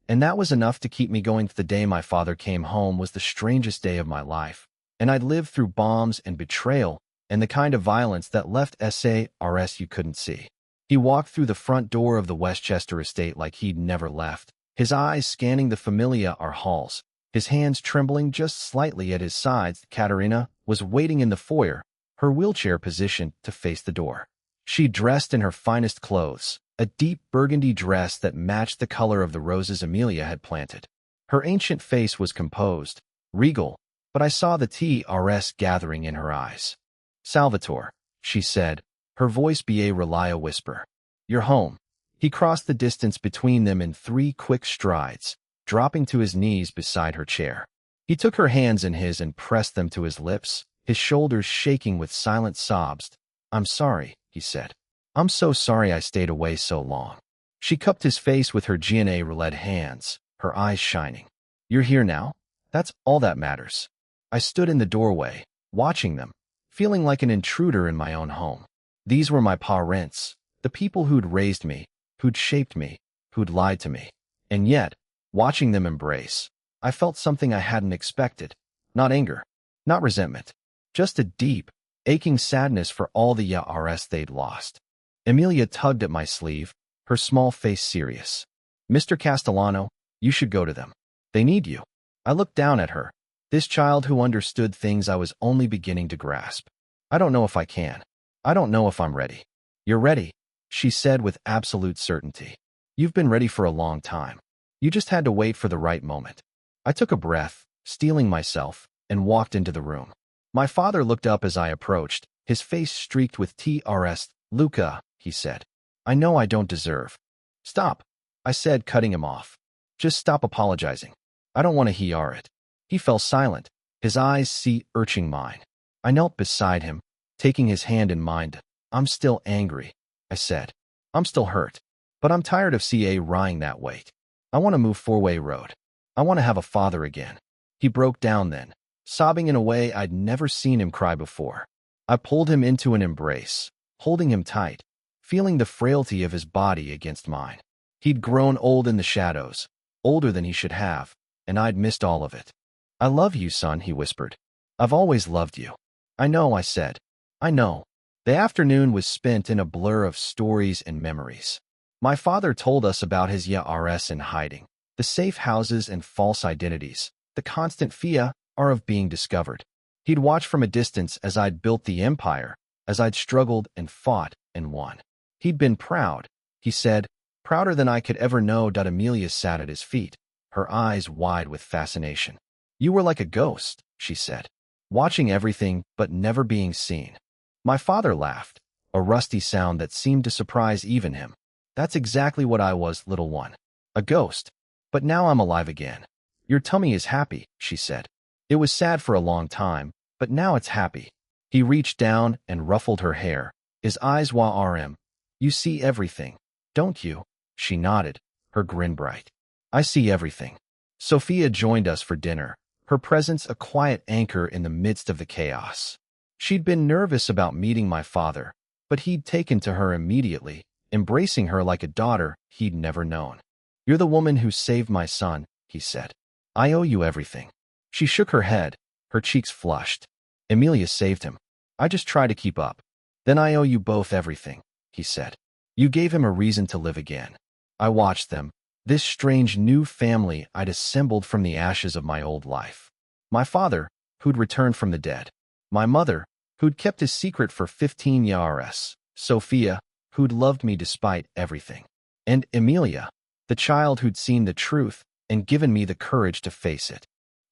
And that was enough to keep me going. The day my father came home was the strangest day of my life. And I'd lived through bombs and betrayal and the kind of violence that left SARS you couldn't see. He walked through the front door of the Westchester estate like he'd never left, his eyes scanning the familiar halls, his hands trembling just slightly at his sides. Katerina was waiting in the foyer, her wheelchair positioned to face the door. She dressed in her finest clothes, a deep burgundy dress that matched the color of the roses Emilia had planted. Her ancient face was composed, regal, but I saw the TRS gathering in her eyes. Salvatore, she said, her voice a relia whisper. You're home. He crossed the distance between them in 3 quick strides, dropping to his knees beside her chair. He took her hands in his and pressed them to his lips, his shoulders shaking with silent sobs. I'm sorry, he said. I'm so sorry I stayed away so long. She cupped his face with her GNA-led hands, her eyes shining. You're here now? That's all that matters. I stood in the doorway, watching them, feeling like an intruder in my own home. These were my parents, the people who'd raised me, who'd shaped me, who'd lied to me. And yet, watching them embrace, I felt something I hadn't expected. Not anger, not resentment, just a deep, aching sadness for all the years they'd lost. Emilia tugged at my sleeve, her small face serious. Mr. Castellano, you should go to them. They need you. I looked down at her, this child who understood things I was only beginning to grasp. I don't know if I can. I don't know if I'm ready. You're ready, she said with absolute certainty. You've been ready for a long time. You just had to wait for the right moment. I took a breath, steeling myself, and walked into the room. My father looked up as I approached, his face streaked with TRS. Luca, he said. I know I don't deserve. Stop, I said, cutting him off. Just stop apologizing. I don't want to hear it. He fell silent, his eyes searching mine. I knelt beside him, taking his hand in mine. I'm still angry, I said. I'm still hurt, but I'm tired of rying that weight. I want to move 4-way road. I want to have a father again. He broke down then, sobbing in a way I'd never seen him cry before. I pulled him into an embrace, holding him tight, feeling the frailty of his body against mine. He'd grown old in the shadows, older than he should have, and I'd missed all of it. I love you, son, he whispered. I've always loved you. I know, I said. I know. The afternoon was spent in a blur of stories and memories. My father told us about his years in hiding, the safe houses and false identities, the constant fear of being discovered. He'd watched from a distance as I'd built the empire, as I'd struggled and fought and won. He'd been proud, he said, prouder than I could ever know. Emilia sat at his feet, her eyes wide with fascination. You were like a ghost, she said, watching everything but never being seen. My father laughed, a rusty sound that seemed to surprise even him. That's exactly what I was, little one. A ghost. But now I'm alive again. Your tummy is happy, she said. It was sad for a long time, but now it's happy. He reached down and ruffled her hair. His eyes rm. You see everything, don't you? She nodded, her grin bright. I see everything. Sophia joined us for dinner, her presence a quiet anchor in the midst of the chaos. She'd been nervous about meeting my father, but he'd taken to her immediately, embracing her like a daughter he'd never known. You're the woman who saved my son, he said. I owe you everything. She shook her head, her cheeks flushed. Emilia saved him. I just try to keep up. Then I owe you both everything, he said. You gave him a reason to live again. I watched them, this strange new family I'd assembled from the ashes of my old life. My father, who'd returned from the dead. My mother, who'd kept his secret for 15 years. Sophia, who'd loved me despite everything. And Emilia, the child who'd seen the truth and given me the courage to face it.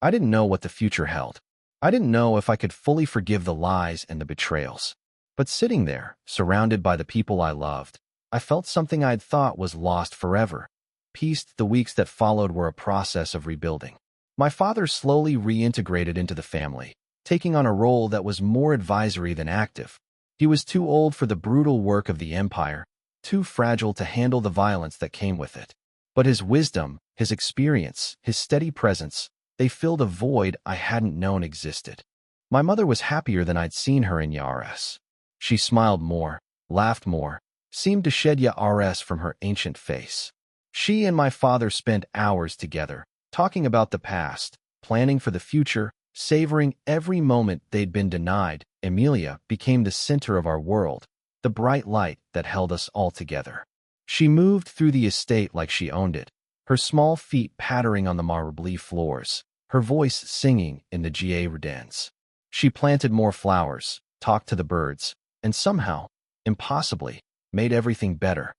I didn't know what the future held. I didn't know if I could fully forgive the lies and the betrayals. But sitting there, surrounded by the people I loved, I felt something I'd thought was lost forever. Peace. The weeks that followed were a process of rebuilding. My father slowly reintegrated into the family, taking on a role that was more advisory than active. He was too old for the brutal work of the empire, too fragile to handle the violence that came with it. But his wisdom, his experience, his steady presence, they filled a void I hadn't known existed. My mother was happier than I'd seen her in Yaris. She smiled more, laughed more, seemed to shed Yaris from her ancient face. She and my father spent hours together, talking about the past, planning for the future, savoring every moment they'd been denied. Emilia became the center of our world, the bright light that held us all together. She moved through the estate like she owned it, her small feet pattering on the marble floors, her voice singing in the gardens. She planted more flowers, talked to the birds, and somehow, impossibly, made everything better.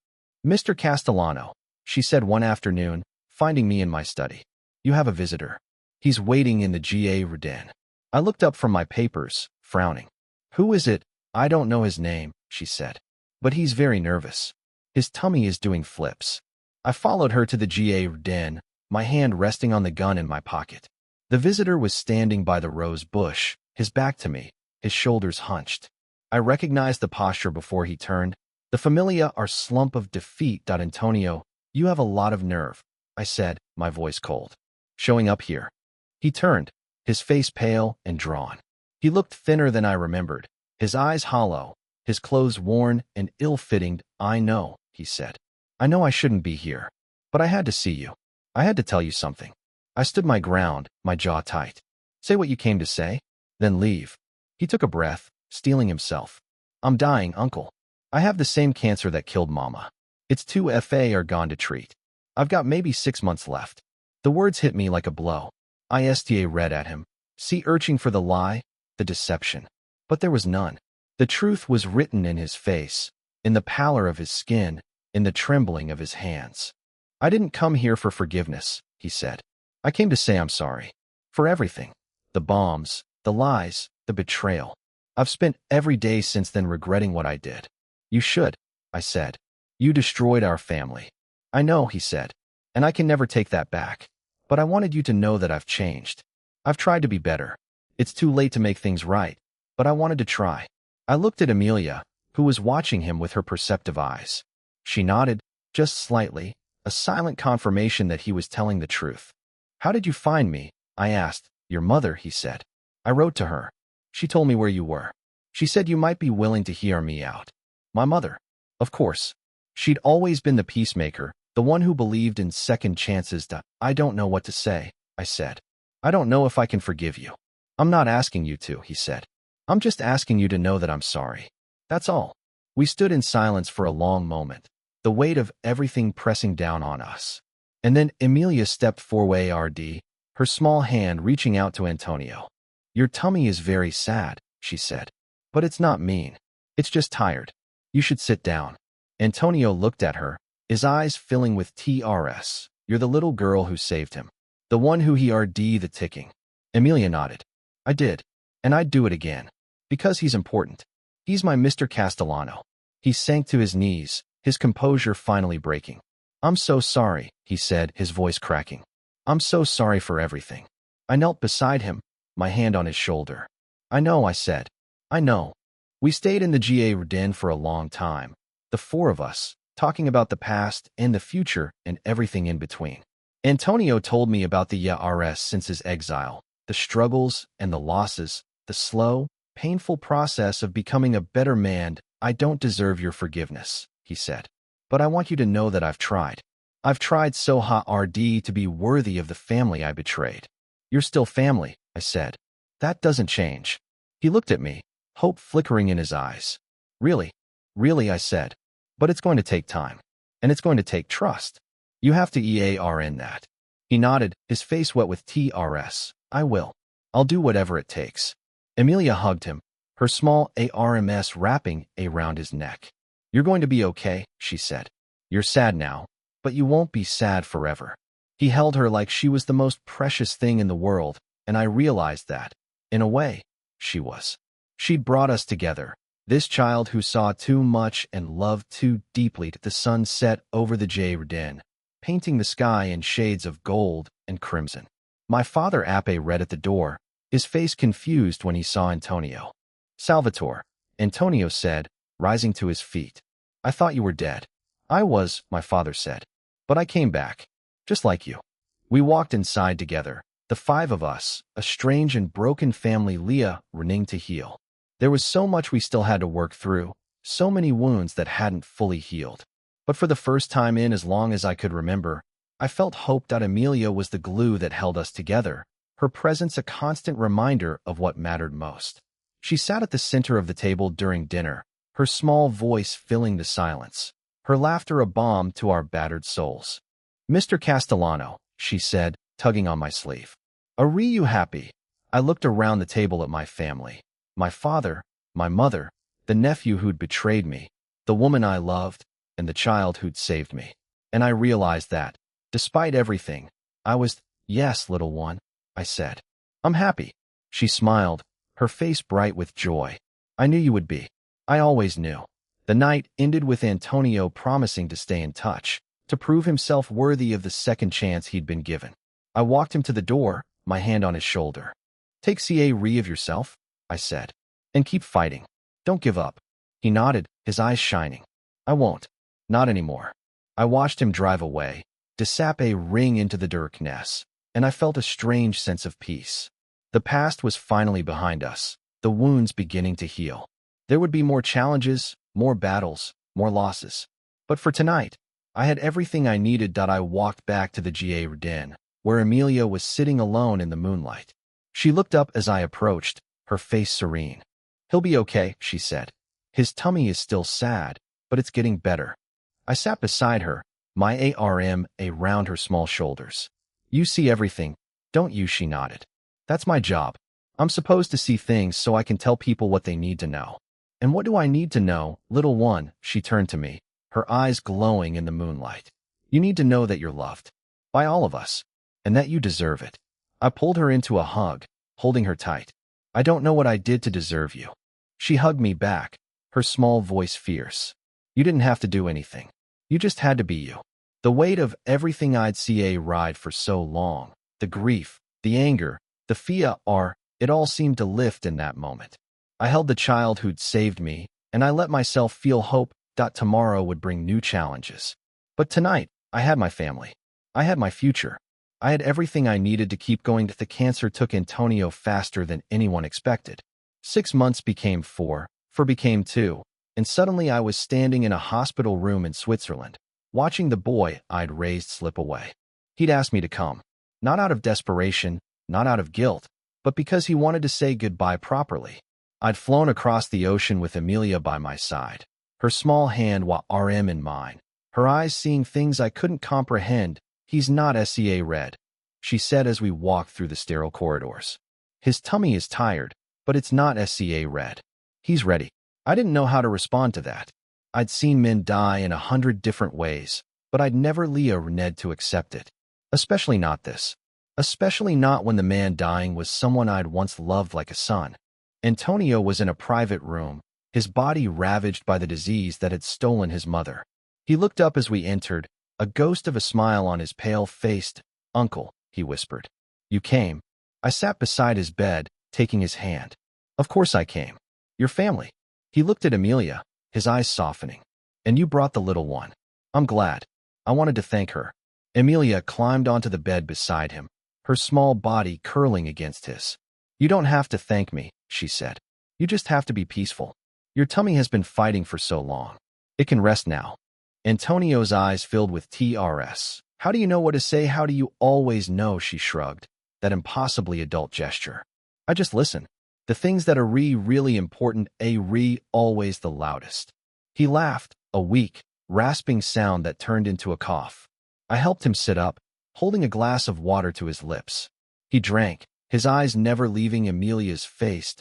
Mr. Castellano, she said one afternoon, finding me in my study. You have a visitor. He's waiting in the garden. I looked up from my papers, frowning. Who is it? I don't know his name, she said. But he's very nervous. His tummy is doing flips. I followed her to the garden, my hand resting on the gun in my pocket. The visitor was standing by the rose bush, his back to me, his shoulders hunched. I recognized the posture before he turned. The familiar slump of defeat. Antonio, you have a lot of nerve, I said, my voice cold. Showing up here. He turned, his face pale and drawn. He looked thinner than I remembered, his eyes hollow, his clothes worn and ill-fitting. I know, he said. I know I shouldn't be here, but I had to see you. I had to tell you something. I stood my ground, my jaw tight. Say what you came to say, then leave. He took a breath, steeling himself. I'm dying, uncle. I have the same cancer that killed mama. It's 2 are gone to treat. I've got maybe 6 months left. The words hit me like a blow. I read at him, searching for the lie, the deception. But there was none. The truth was written in his face, in the pallor of his skin, in the trembling of his hands. I didn't come here for forgiveness, he said. I came to say I'm sorry. For everything. The bombs, the lies, the betrayal. I've spent every day since then regretting what I did. You should, I said. You destroyed our family. I know, he said, and I can never take that back. But I wanted you to know that I've changed. I've tried to be better. It's too late to make things right, but I wanted to try. I looked at Emilia, who was watching him with her perceptive eyes. She nodded, just slightly, a silent confirmation that he was telling the truth. How did you find me? I asked. Your mother, he said. I wrote to her. She told me where you were. She said you might be willing to hear me out. My mother. Of course. She'd always been the peacemaker, the one who believed in second chances. I don't know what to say, I said. I don't know if I can forgive you. I'm not asking you to, he said. I'm just asking you to know that I'm sorry. That's all. We stood in silence for a long moment, the weight of everything pressing down on us. And then Emilia stepped forward, her small hand reaching out to Antonio. Your tummy is very sad, she said. But it's not mean. It's just tired. You should sit down. Antonio looked at her, his eyes filling with tears. You're the little girl who saved him. The one who he the ticking. Emilia nodded. I did. And I'd do it again. Because he's important. He's my Mr. Castellano. He sank to his knees, his composure finally breaking. I'm so sorry, he said, his voice cracking. I'm so sorry for everything. I knelt beside him, my hand on his shoulder. I know, I said. I know. We stayed in the GA den for a long time, the four of us, talking about the past and the future and everything in between. Antonio told me about the Heirs since his exile, the struggles and the losses, the slow, painful process of becoming a better man. I don't deserve your forgiveness, he said. But I want you to know that I've tried. I've tried so hard to be worthy of the family I betrayed. You're still family, I said. That doesn't change. He looked at me, hope flickering in his eyes. Really? Really, I said. But it's going to take time. And it's going to take trust. You have to EAR in that. He nodded, his face wet with TRS. I will. I'll do whatever it takes. Emilia hugged him, her small ARMS wrapping around his neck. You're going to be okay, she said. You're sad now, but you won't be sad forever. He held her like she was the most precious thing in the world, and I realized that, in a way, she was. She'd brought us together, this child who saw too much and loved too deeply. The sun set over the den, painting the sky in shades of gold and crimson. My father Ape read at the door, his face confused when he saw Antonio. Salvatore, Antonio said, rising to his feet. I thought you were dead. I was, my father said. But I came back, just like you. We walked inside together, the five of us, a strange and broken family, Leah running to heal. There was so much we still had to work through, so many wounds that hadn't fully healed. But for the first time in as long as I could remember, I felt hope that Emilia was the glue that held us together, her presence a constant reminder of what mattered most. She sat at the center of the table during dinner, her small voice filling the silence, her laughter a balm to our battered souls. Mr. Castellano, she said, tugging on my sleeve. Are you happy? I looked around the table at my family. My father, my mother, the nephew who'd betrayed me, the woman I loved, and the child who'd saved me. And I realized that, despite everything, I was, yes, little one, I said. I'm happy. She smiled, her face bright with joy. I knew you would be. I always knew. The night ended with Antonio promising to stay in touch, to prove himself worthy of the second chance he'd been given. I walked him to the door, my hand on his shoulder. Take care of yourself, I said, and keep fighting. Don't give up. He nodded, his eyes shining. I won't. Not anymore. I watched him drive away, Desape ring into the darkness, and I felt a strange sense of peace. The past was finally behind us, the wounds beginning to heal. There would be more challenges, more battles, more losses. But for tonight, I had everything I needed. I walked back to the GA den, where Emilia was sitting alone in the moonlight. She looked up as I approached, her face serene. He'll be okay, she said. His tummy is still sad, but it's getting better. I sat beside her, my arm around her small shoulders. You see everything, don't you? She nodded. That's my job. I'm supposed to see things so I can tell people what they need to know. And what do I need to know, little one? She turned to me, her eyes glowing in the moonlight. You need to know that you're loved. By all of us. And that you deserve it. I pulled her into a hug, holding her tight. I don't know what I did to deserve you. She hugged me back, her small voice fierce. You didn't have to do anything. You just had to be you. The weight of everything I'd ride for so long, the grief, the anger, the fear, it all seemed to lift in that moment. I held the child who'd saved me, and I let myself feel hope that tomorrow would bring new challenges. But tonight, I had my family. I had my future. I had everything I needed to keep going. The cancer took Antonio faster than anyone expected. 6 months became 4 became 2, and suddenly I was standing in a hospital room in Switzerland, watching the boy I'd raised slip away. He'd asked me to come, not out of desperation, not out of guilt, but because he wanted to say goodbye properly. I'd flown across the ocean with Emilia by my side, her small hand RM in mine, her eyes seeing things I couldn't comprehend. He's not SCA red, she said as we walked through the sterile corridors. His tummy is tired, but it's not SCA red. He's ready. I didn't know how to respond to that. I'd seen men die in 100 different ways, but I'd never Ned to accept it. Especially not this. Especially not when the man dying was someone I'd once loved like a son. Antonio was in a private room, his body ravaged by the disease that had stolen his mother. He looked up as we entered, a ghost of a smile on his pale face. Uncle, he whispered. You came. I sat beside his bed, taking his hand. Of course I came. Your family. He looked at Emilia, his eyes softening. And you brought the little one. I'm glad. I wanted to thank her. Emilia climbed onto the bed beside him, her small body curling against his. You don't have to thank me, she said. You just have to be peaceful. Your tummy has been fighting for so long. It can rest now. Antonio's eyes filled with TRS. How do you know what to say? How do you always know? She shrugged. That impossibly adult gesture. I just listen. The things that are really important, always the loudest. He laughed, a weak, rasping sound that turned into a cough. I helped him sit up, holding a glass of water to his lips. He drank, his eyes never leaving Emilia's face.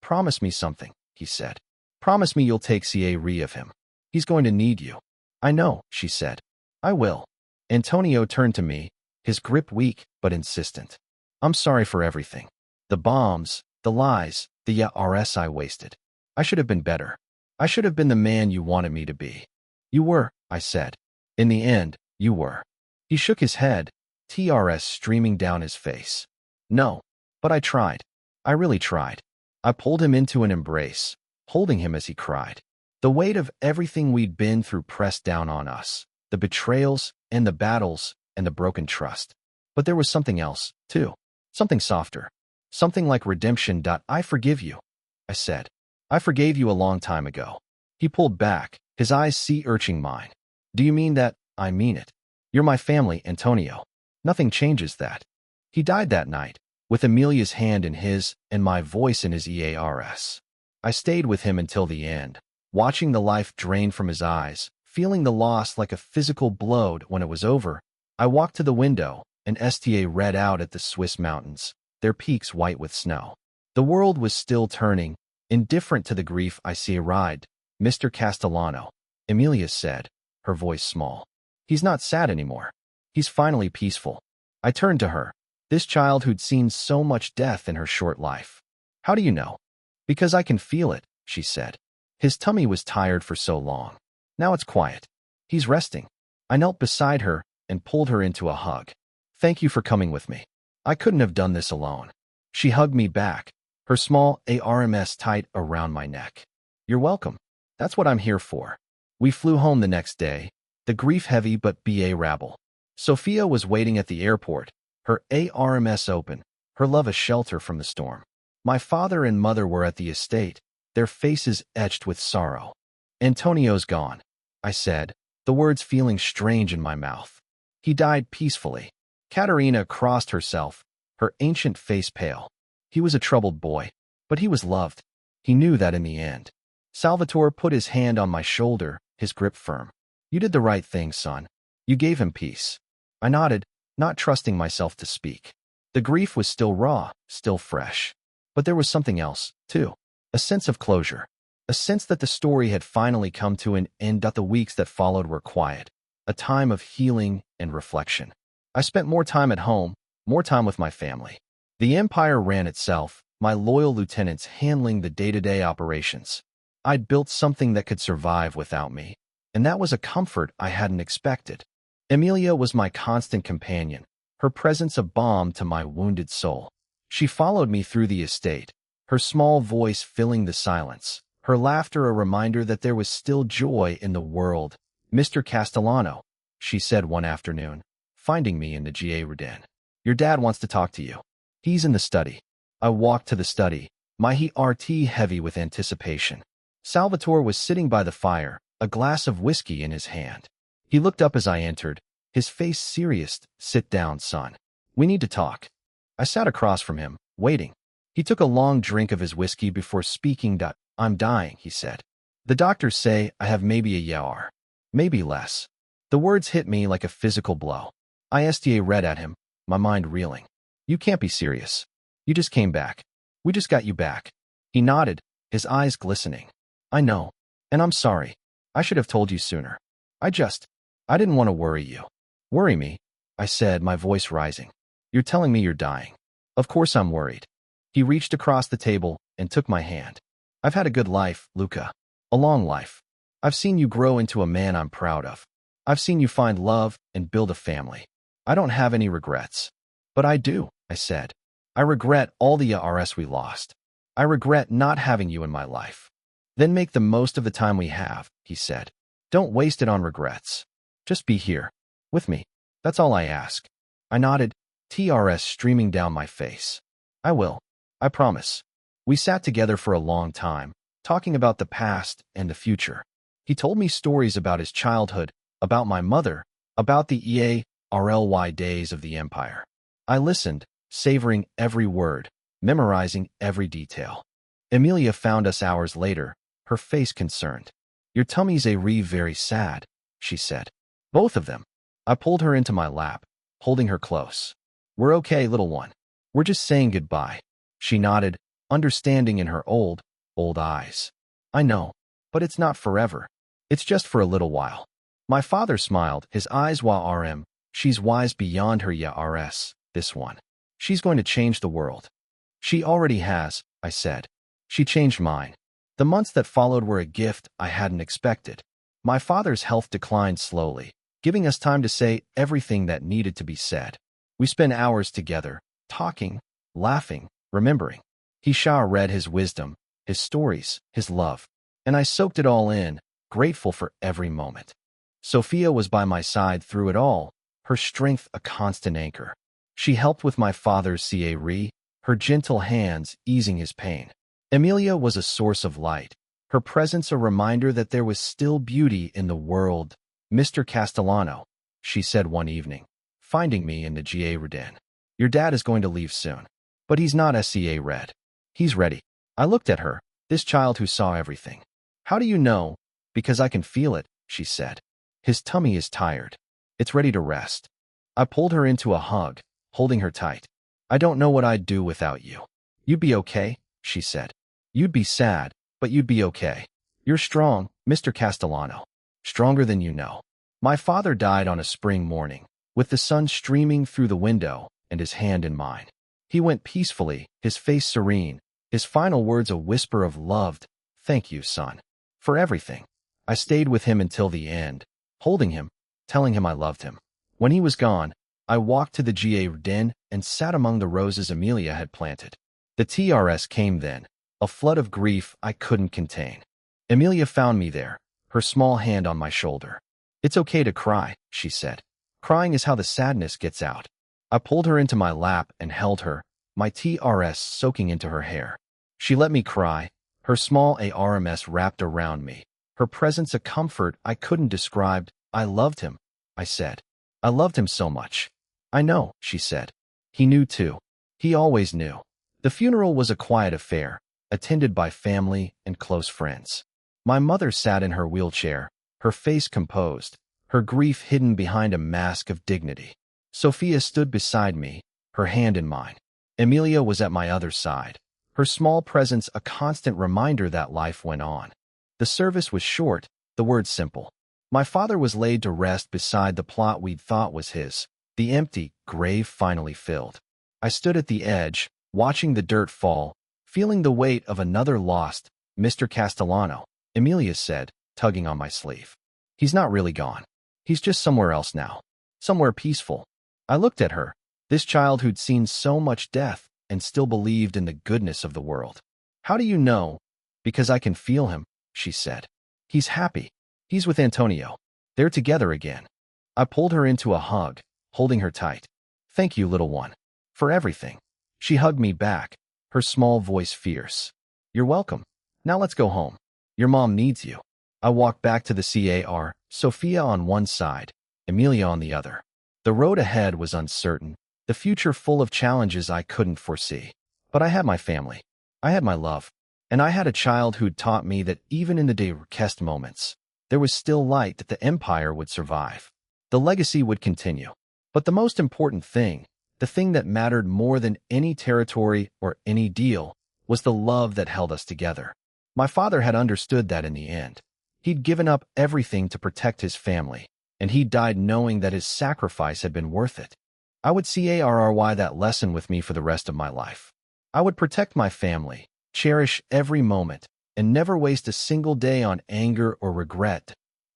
Promise me something, he said. Promise me you'll take Heir of him. He's going to need you. I know, she said. I will. Antonio turned to me, his grip weak but insistent. I'm sorry for everything. The bombs, the lies, the RS I wasted. I should have been better. I should have been the man you wanted me to be. You were, I said. In the end, you were. He shook his head, TRS streaming down his face. No, but I tried. I really tried. I pulled him into an embrace, holding him as he cried. The weight of everything we'd been through pressed down on us, the betrayals and the battles and the broken trust. But there was something else, too. Something softer. Something like redemption. I forgive you, I said. I forgave you a long time ago. He pulled back, his eyes sea-urching mine. Do you mean that? I mean it. You're my family, Antonio. Nothing changes that. He died that night, with Emilia's hand in his and my voice in his EARS. I stayed with him until the end, watching the life drain from his eyes, feeling the loss like a physical blow. When it was over, I walked to the window, and STA read out at the Swiss mountains, their peaks white with snow. The world was still turning, indifferent to the grief I see arrived. Mr. Castellano, Emilia said, her voice small. He's not sad anymore. He's finally peaceful. I turned to her, this child who'd seen so much death in her short life. How do you know? Because I can feel it, she said. His tummy was tired for so long. Now it's quiet. He's resting. I knelt beside her and pulled her into a hug. Thank you for coming with me. I couldn't have done this alone. She hugged me back, her small arms tight around my neck. You're welcome. That's what I'm here for. We flew home the next day, the grief-heavy but rabble. Sophia was waiting at the airport, her arms open, her love a shelter from the storm. My father and mother were at the estate, their faces etched with sorrow. Antonio's gone, I said, the words feeling strange in my mouth. He died peacefully. Katerina crossed herself, her ancient face pale. He was a troubled boy, but he was loved. He knew that in the end. Salvatore put his hand on my shoulder, his grip firm. You did the right thing, son. You gave him peace. I nodded, not trusting myself to speak. The grief was still raw, still fresh. But there was something else, too. A sense of closure. A sense that the story had finally come to an end. The weeks that followed were quiet. A time of healing and reflection. I spent more time at home, more time with my family. The empire ran itself, my loyal lieutenants handling the day-to-day operations. I'd built something that could survive without me, and that was a comfort I hadn't expected. Emilia was my constant companion, her presence a balm to my wounded soul. She followed me through the estate, her small voice filling the silence, her laughter a reminder that there was still joy in the world. Mr. Castellano, she said one afternoon, finding me in the Garden. Your dad wants to talk to you. He's in the study. I walked to the study, my heart heavy with anticipation. Salvatore was sitting by the fire, a glass of whiskey in his hand. He looked up as I entered, his face serious. Sit down, son. We need to talk. I sat across from him, waiting. He took a long drink of his whiskey before speaking. I'm dying, he said. The doctors say I have maybe a year, maybe less. The words hit me like a physical blow. I read at him, my mind reeling. You can't be serious. You just came back. We just got you back. He nodded, his eyes glistening. I know. And I'm sorry. I should have told you sooner. I didn't want to worry you. Worry me, I said, my voice rising. You're telling me you're dying. Of course I'm worried. He reached across the table and took my hand. I've had a good life, Luca. A long life. I've seen you grow into a man I'm proud of. I've seen you find love and build a family. I don't have any regrets. But I do, I said. I regret all the RS we lost. I regret not having you in my life. Then make the most of the time we have, he said. Don't waste it on regrets. Just be here, with me. That's all I ask. I nodded, tears streaming down my face. I will. I promise. We sat together for a long time, talking about the past and the future. He told me stories about his childhood, about my mother, about the EARLY days of the Empire. I listened, savoring every word, memorizing every detail. Emilia found us hours later, her face concerned. Your tummies very sad, she said. Both of them. I pulled her into my lap, holding her close. We're okay, little one. We're just saying goodbye. She nodded, understanding in her old eyes. I know, but it's not forever. It's just for a little while. My father smiled, his eyes wide. She's wise beyond her RS, this one. She's going to change the world. She already has, I said. She changed mine. The months that followed were a gift I hadn't expected. My father's health declined slowly, giving us time to say everything that needed to be said. We spent hours together, talking, laughing, remembering. He read his wisdom, his stories, his love, and I soaked it all in, grateful for every moment. Sophia was by my side through it all, her strength a constant anchor. She helped with my father's CA, her gentle hands easing his pain. Emilia was a source of light, her presence a reminder that there was still beauty in the world. Mr. Castellano, she said one evening, finding me in the garden. Your dad is going to leave soon. But he's not SCA red. He's ready. I looked at her, this child who saw everything. How do you know? Because I can feel it, she said. His tummy is tired. It's ready to rest. I pulled her into a hug, holding her tight. I don't know what I'd do without you. You'd be okay, she said. You'd be sad, but you'd be okay. You're strong, Mr. Castellano. Stronger than you know. My father died on a spring morning, with the sun streaming through the window and his hand in mine. He went peacefully, his face serene, his final words a whisper of loved, thank you, son, for everything. I stayed with him until the end, holding him, telling him I loved him. When he was gone, I walked to the garden and sat among the roses Emilia had planted. The TRS came then, a flood of grief I couldn't contain. Emilia found me there, her small hand on my shoulder. It's okay to cry, she said. Crying is how the sadness gets out. I pulled her into my lap and held her, my TRS soaking into her hair. She let me cry, her small ARMS wrapped around me, her presence a comfort I couldn't describe. I loved him, I said. I loved him so much. I know, she said. He knew too. He always knew. The funeral was a quiet affair, attended by family and close friends. My mother sat in her wheelchair, her face composed, her grief hidden behind a mask of dignity. Sophia stood beside me, her hand in mine. Emilia was at my other side, her small presence a constant reminder that life went on. The service was short, the words simple. My father was laid to rest beside the plot we'd thought was his, the empty grave finally filled. I stood at the edge, watching the dirt fall, feeling the weight of another lost, Mr. Castellano, Emilia said, tugging on my sleeve. He's not really gone. He's just somewhere else now. Somewhere peaceful. I looked at her, this child who'd seen so much death and still believed in the goodness of the world. How do you know? Because I can feel him, she said. He's happy. He's with Antonio. They're together again. I pulled her into a hug, holding her tight. Thank you, little one, for everything. She hugged me back, her small voice fierce. You're welcome. Now let's go home. Your mom needs you. I walked back to the CAR, Sophia on one side, Emilia on the other. The road ahead was uncertain, the future full of challenges I couldn't foresee. But I had my family. I had my love. And I had a child who'd taught me that even in the darkest moments, there was still light, that the empire would survive. The legacy would continue. But the most important thing, the thing that mattered more than any territory or any deal, was the love that held us together. My father had understood that in the end. He'd given up everything to protect his family, and he died knowing that his sacrifice had been worth it. I would carry that lesson with me for the rest of my life. I would protect my family, cherish every moment, and never waste a single day on anger or regret.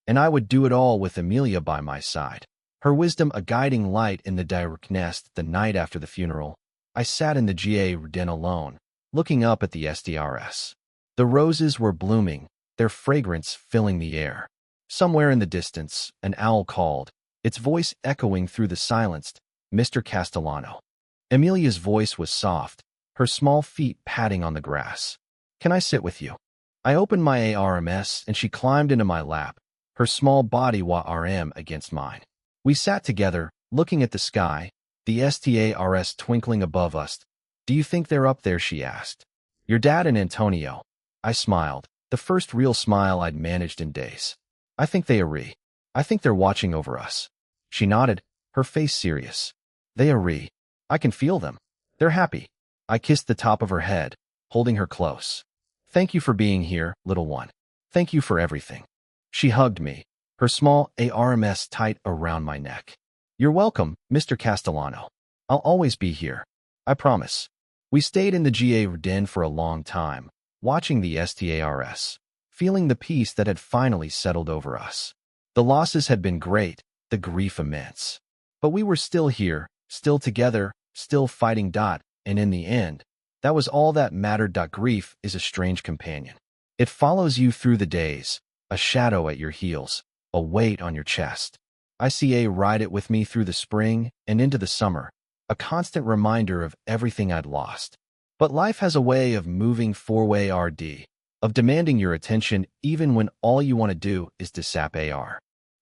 And I would do it all with Emilia by my side, her wisdom a guiding light in the darkness the night after the funeral. I sat in the den alone, looking up at the SDRS. The roses were blooming, their fragrance filling the air. Somewhere in the distance, an owl called, its voice echoing through the silence, "Mr. Castellano." Emilia's voice was soft, her small feet patting on the grass. "Can I sit with you?" I opened my ARMS and she climbed into my lap, her small body WRM against mine. We sat together, looking at the sky, the STARS twinkling above us. "Do you think they're up there?" she asked. "Your dad and Antonio." I smiled, the first real smile I'd managed in days. "I think they are. I think they're watching over us." She nodded, her face serious. "They are. I can feel them. They're happy." I kissed the top of her head, holding her close. "Thank you for being here, little one. Thank you for everything." She hugged me, her small ARMS tight around my neck. "You're welcome, Mr. Castellano. I'll always be here. I promise." We stayed in the den for a long time, watching the STARS, feeling the peace that had finally settled over us. The losses had been great, the grief immense. But we were still here, still together, still fighting. And in the end, that was all that mattered. Grief is a strange companion. It follows you through the days, a shadow at your heels, a weight on your chest. I see a ride it with me through the spring and into the summer, a constant reminder of everything I'd lost. But life has a way of moving four-way of demanding your attention even when all you want to do is to sap AR.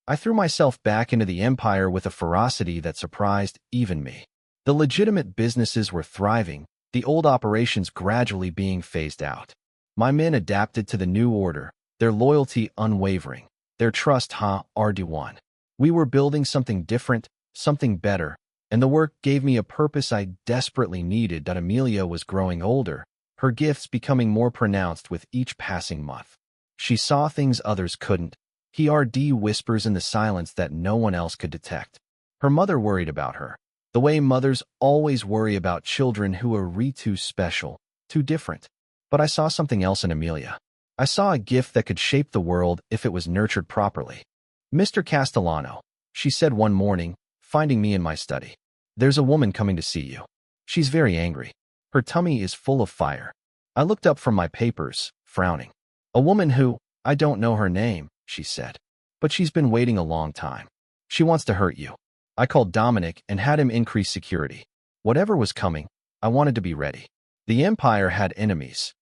I threw myself back into the empire with a ferocity that surprised even me. The legitimate businesses were thriving, the old operations gradually being phased out. My men adapted to the new order, their loyalty unwavering, their trust RD1. We were building something different, something better, and the work gave me a purpose I desperately needed. Emilia was growing older, her gifts becoming more pronounced with each passing month. She saw things others couldn't. RD whispers in the silence that no one else could detect. Her mother worried about her, the way mothers always worry about children who are too special, too different. But I saw something else in Emilia. I saw a gift that could shape the world if it was nurtured properly. "Mr. Castellano," she said one morning, finding me in my study. "There's a woman coming to see you. She's very angry. Her tummy is full of fire." I looked up from my papers, frowning. "A woman who, I don't know her name," she said. "But she's been waiting a long time. She wants to hurt you." I called Dominic and had him increase security. Whatever was coming, I wanted to be ready. The Empire had enemies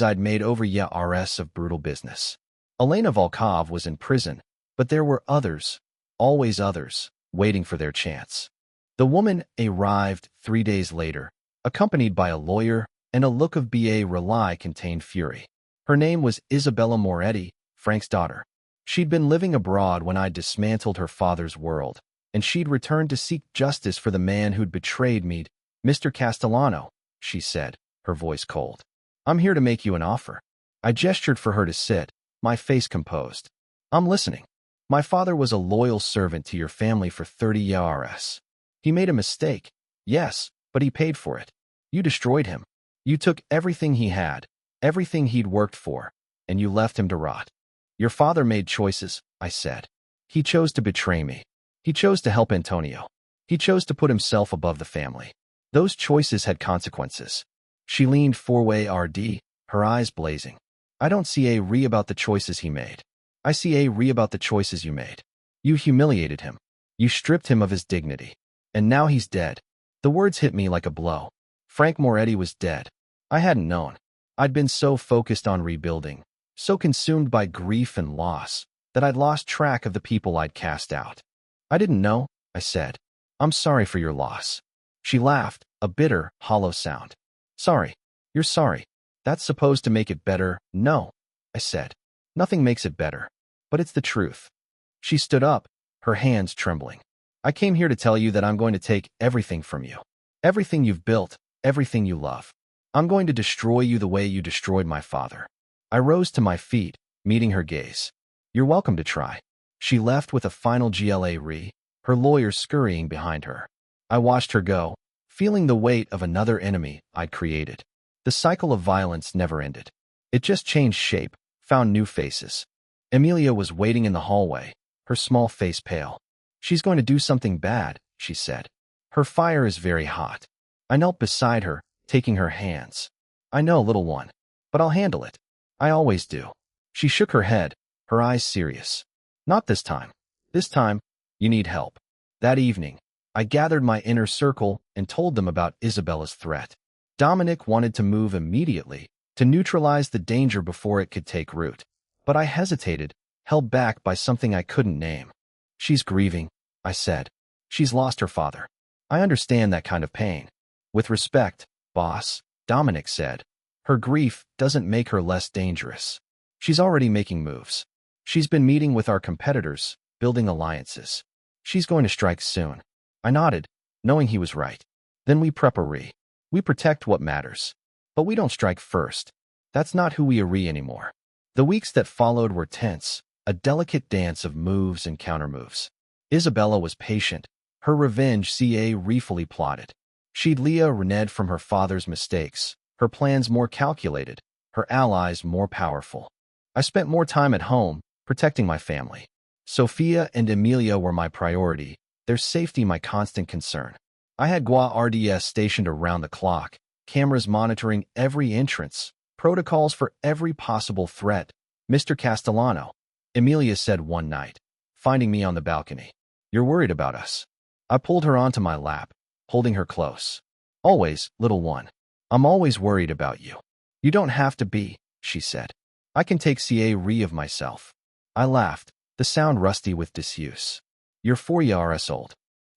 I'd made over years of brutal business. Elena Volkov was in prison, but there were others, always others, waiting for their chance. The woman arrived 3 days later, accompanied by a lawyer and a look of contained fury. Her name was Isabella Moretti, Frank's daughter. She'd been living abroad when I dismantled her father's world, and she'd returned to seek justice for the man who'd betrayed me. "Mr. Castellano," she said, her voice cold. "I'm here to make you an offer." I gestured for her to sit, my face composed. "I'm listening. My father was a loyal servant to your family for 30 years. He made a mistake, yes, but he paid for it. You destroyed him. You took everything he had, everything he'd worked for, and you left him to rot. Your father made choices," I said. "He chose to betray me. He chose to help Antonio. He chose to put himself above the family. Those choices had consequences." She leaned forward, her eyes blazing. "I don't see a about the choices he made. I see a about the choices you made. You humiliated him. You stripped him of his dignity. And now he's dead." The words hit me like a blow. Frank Moretti was dead. I hadn't known. I'd been so focused on rebuilding, so consumed by grief and loss, that I'd lost track of the people I'd cast out. "I didn't know," I said. "I'm sorry for your loss." She laughed, a bitter, hollow sound. "Sorry. You're sorry. That's supposed to make it better." "No," I said. "Nothing makes it better. But it's the truth." She stood up, her hands trembling. "I came here to tell you that I'm going to take everything from you. Everything you've built, everything you love. I'm going to destroy you the way you destroyed my father." I rose to my feet, meeting her gaze. "You're welcome to try." She left with a final her lawyer scurrying behind her. I watched her go, feeling the weight of another enemy I'd created. The cycle of violence never ended. It just changed shape, found new faces. Emilia was waiting in the hallway, her small face pale. "She's going to do something bad," she said. "Her fire is very hot." I knelt beside her, taking her hands. I know, little one, but I'll handle it. I always do. She shook her head, her eyes serious. Not this time. This time, you need help. That evening, I gathered my inner circle and told them about Isabella's threat. Dominic wanted to move immediately, to neutralize the danger before it could take root. But I hesitated, held back by something I couldn't name. She's grieving, I said. She's lost her father. I understand that kind of pain. With respect, boss, Dominic said. Her grief doesn't make her less dangerous. She's already making moves. She's been meeting with our competitors, building alliances. She's going to strike soon. I nodded, knowing he was right. Then we preparee. We protect what matters. But we don't strike first. That's not who we are anymore. The weeks that followed were tense, a delicate dance of moves and countermoves. Isabella was patient. Her revenge fully plotted. She'd Leah Rened from her father's mistakes, her plans more calculated, her allies more powerful. I spent more time at home, protecting my family. Sophia and Emilia were my priority, their safety my constant concern. I had RDS stationed around the clock, cameras monitoring every entrance, protocols for every possible threat. Mr. Castellano, Emilia said one night, finding me on the balcony. You're worried about us. I pulled her onto my lap, holding her close. Always, little one. I'm always worried about you. You don't have to be, she said. I can take care of myself. I laughed, the sound rusty with disuse. You're 4 years old.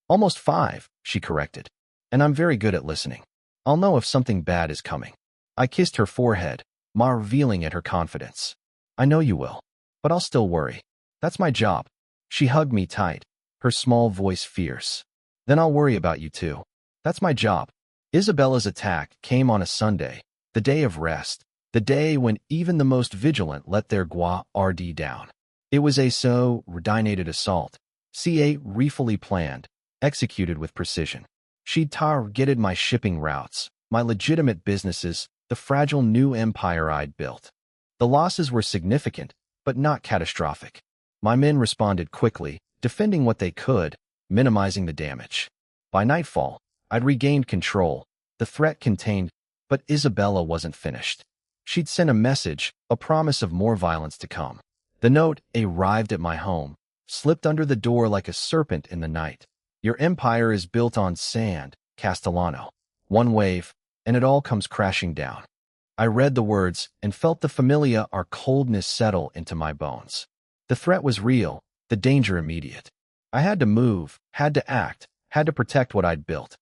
Almost 5, she corrected. And I'm very good at listening. I'll know if something bad is coming. I kissed her forehead, marveling at her confidence. I know you will. But I'll still worry. That's my job. She hugged me tight, her small voice fierce. Then I'll worry about you too. That's my job. Isabella's attack came on a Sunday, the day of rest, the day when even the most vigilant let their RD down. It was a coordinated assault, fully planned, executed with precision. She'd targeted my shipping routes, my legitimate businesses, the fragile new empire I'd built. The losses were significant, but not catastrophic. My men responded quickly, defending what they could, minimizing the damage. By nightfall, I'd regained control, the threat contained, but Isabella wasn't finished. She'd sent a message, a promise of more violence to come. The note arrived at my home, slipped under the door like a serpent in the night. Your empire is built on sand, Castellano. One wave, and it all comes crashing down. I read the words and felt the familiar coldness settle into my bones. The threat was real, the danger immediate. I had to move, had to act, had to protect what I'd built.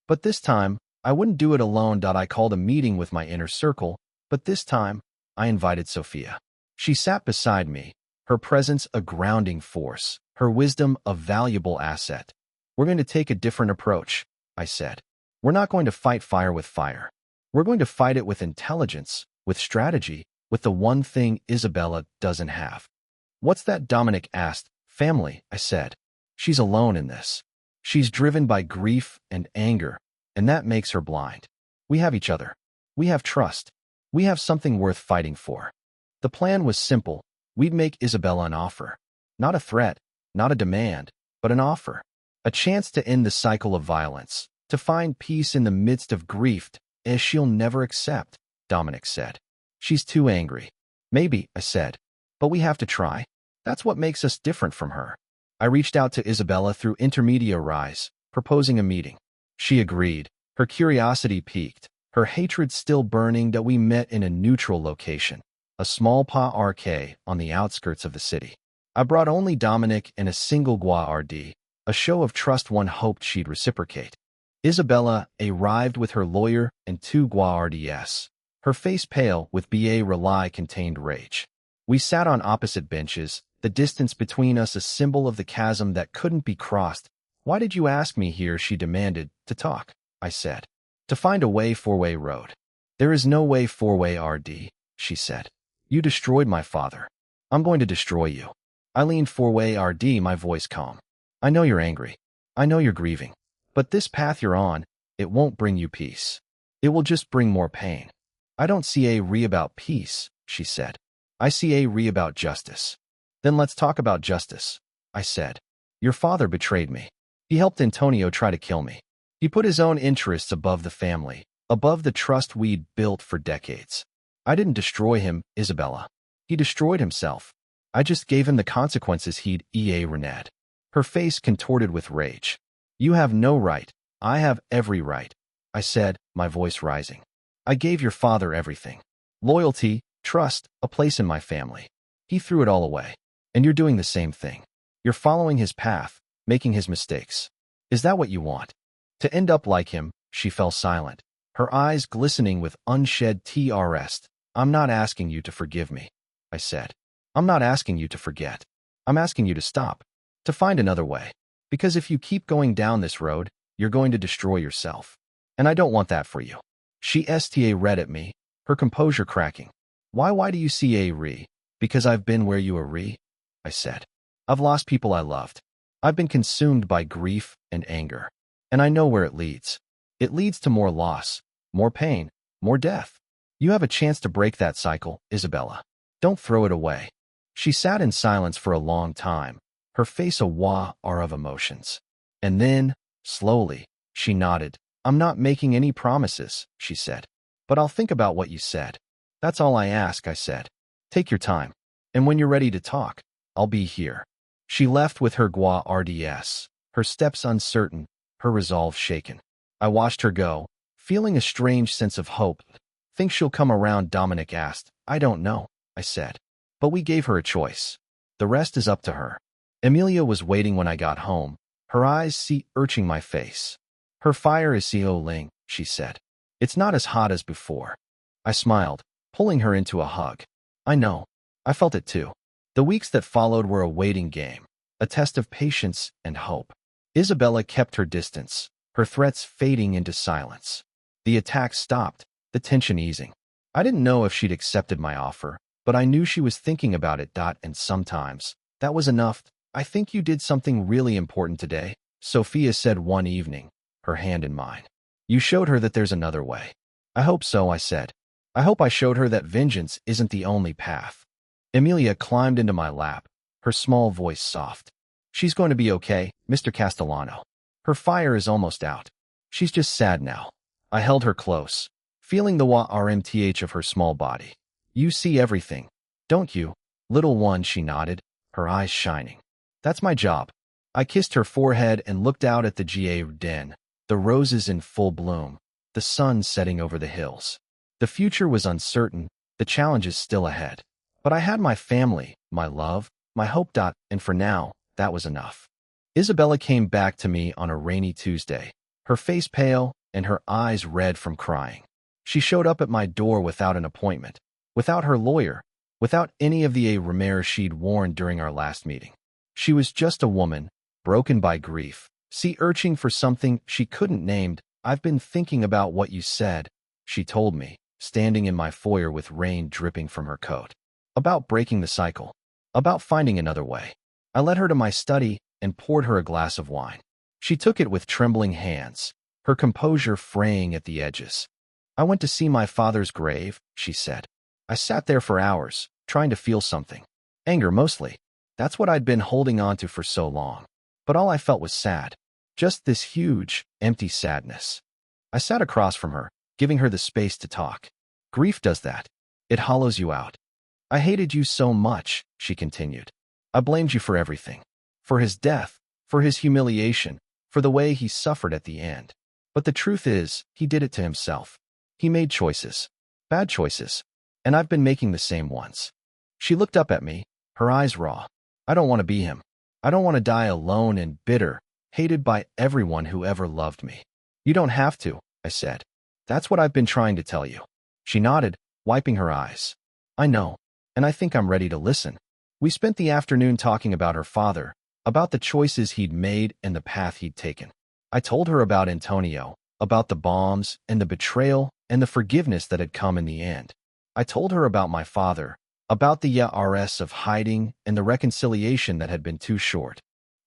But this time, I wouldn't do it alone. I called a meeting with my inner circle, but this time, I invited Sophia. She sat beside me, her presence a grounding force, her wisdom a valuable asset. We're going to take a different approach, I said. We're not going to fight fire with fire. We're going to fight it with intelligence, with strategy, with the one thing Isabella doesn't have. What's that? Dominic asked. Family, I said. She's alone in this. She's driven by grief and anger, and that makes her blind. We have each other. We have trust. We have something worth fighting for. The plan was simple. We'd make Isabella an offer. Not a threat, not a demand, but an offer. A chance to end the cycle of violence, to find peace in the midst of grief, as she'll never accept, Dominic said. She's too angry. Maybe, I said. But we have to try. That's what makes us different from her. I reached out to Isabella through intermediaries, proposing a meeting. She agreed. Her curiosity piqued, her hatred still burning. That we met in a neutral location, a small park on the outskirts of the city. I brought only Dominic and a single RD, a show of trust one hoped she'd reciprocate. Isabella arrived with her lawyer and 2 RDs, her face pale with rely contained rage. We sat on opposite benches, the distance between us a symbol of the chasm that couldn't be crossed. Why did you ask me here? She demanded. To talk, I said. To find a way 4-way road. There is no way 4-way RD, she said. You destroyed my father. I'm going to destroy you. I leaned 4-way RD, my voice calm. I know you're angry. I know you're grieving. But this path you're on, it won't bring you peace. It will just bring more pain. I don't see a about peace, she said. I see a about justice. Then let's talk about justice, I said. Your father betrayed me. He helped Antonio try to kill me. He put his own interests above the family, above the trust we'd built for decades. I didn't destroy him, Isabella. He destroyed himself. I just gave him the consequences he'd reneged. Her face contorted with rage. You have no right. I have every right, I said, my voice rising. I gave your father everything. Loyalty, trust, a place in my family. He threw it all away. And you're doing the same thing. You're following his path, making his mistakes. Is that what you want? To end up like him? She fell silent, her eyes glistening with unshed tears. I'm not asking you to forgive me, I said. I'm not asking you to forget. I'm asking you to stop, to find another way. Because if you keep going down this road, you're going to destroy yourself. And I don't want that for you. She read at me, her composure cracking. Why do you see Because I've been where you are I said. I've lost people I loved. I've been consumed by grief and anger. And I know where it leads. It leads to more loss, more pain, more death. You have a chance to break that cycle, Isabella. Don't throw it away. She sat in silence for a long time, her face a war of emotions. And then, slowly, she nodded. I'm not making any promises, she said. But I'll think about what you said. That's all I ask, I said. Take your time. And when you're ready to talk, I'll be here. She left with her RDS, her steps uncertain, her resolve shaken. I watched her go, feeling a strange sense of hope. Think she'll come around, Dominic asked. I don't know, I said. But we gave her a choice. The rest is up to her. Emilia was waiting when I got home, her eyes sea-urching my face. Her fire is ling, she said. It's not as hot as before. I smiled, pulling her into a hug. I know. I felt it too. The weeks that followed were a waiting game, a test of patience and hope. Isabella kept her distance, her threats fading into silence. The attack stopped, the tension easing. I didn't know if she'd accepted my offer, but I knew she was thinking about it. And sometimes, that was enough. I think you did something really important today, Sophia said one evening, her hand in mine. You showed her that there's another way. I hope so, I said. I hope I showed her that vengeance isn't the only path. Emilia climbed into my lap, her small voice soft. She's going to be okay, Mr. Castellano. Her fire is almost out. She's just sad now. I held her close, feeling the rmth of her small body. You see everything, don't you? Little one, she nodded, her eyes shining. That's my job. I kissed her forehead and looked out at the den, the roses in full bloom, the sun setting over the hills. The future was uncertain, the challenges still ahead. But I had my family, my love, my hope. And for now, that was enough. Isabella came back to me on a rainy Tuesday, her face pale and her eyes red from crying. She showed up at my door without an appointment, without her lawyer, without any of the remainder she'd worn during our last meeting. She was just a woman, broken by grief, urging for something she couldn't name. I've been thinking about what you said, she told me, standing in my foyer with rain dripping from her coat. About breaking the cycle, about finding another way. I led her to my study and poured her a glass of wine. She took it with trembling hands, her composure fraying at the edges. I went to see my father's grave, she said. I sat there for hours, trying to feel something. Anger mostly. That's what I'd been holding on to for so long. But all I felt was sad. Just this huge, empty sadness. I sat across from her, giving her the space to talk. Grief does that. It hollows you out. I hated you so much, she continued. I blamed you for everything. For his death, for his humiliation, for the way he suffered at the end. But the truth is, he did it to himself. He made choices. Bad choices. And I've been making the same ones. She looked up at me, her eyes raw. I don't want to be him. I don't want to die alone and bitter, hated by everyone who ever loved me. You don't have to, I said. That's what I've been trying to tell you. She nodded, wiping her eyes. I know. And I think I'm ready to listen. We spent the afternoon talking about her father, about the choices he'd made and the path he'd taken. I told her about Antonio, about the bombs and the betrayal and the forgiveness that had come in the end. I told her about my father, about the years of hiding and the reconciliation that had been too short.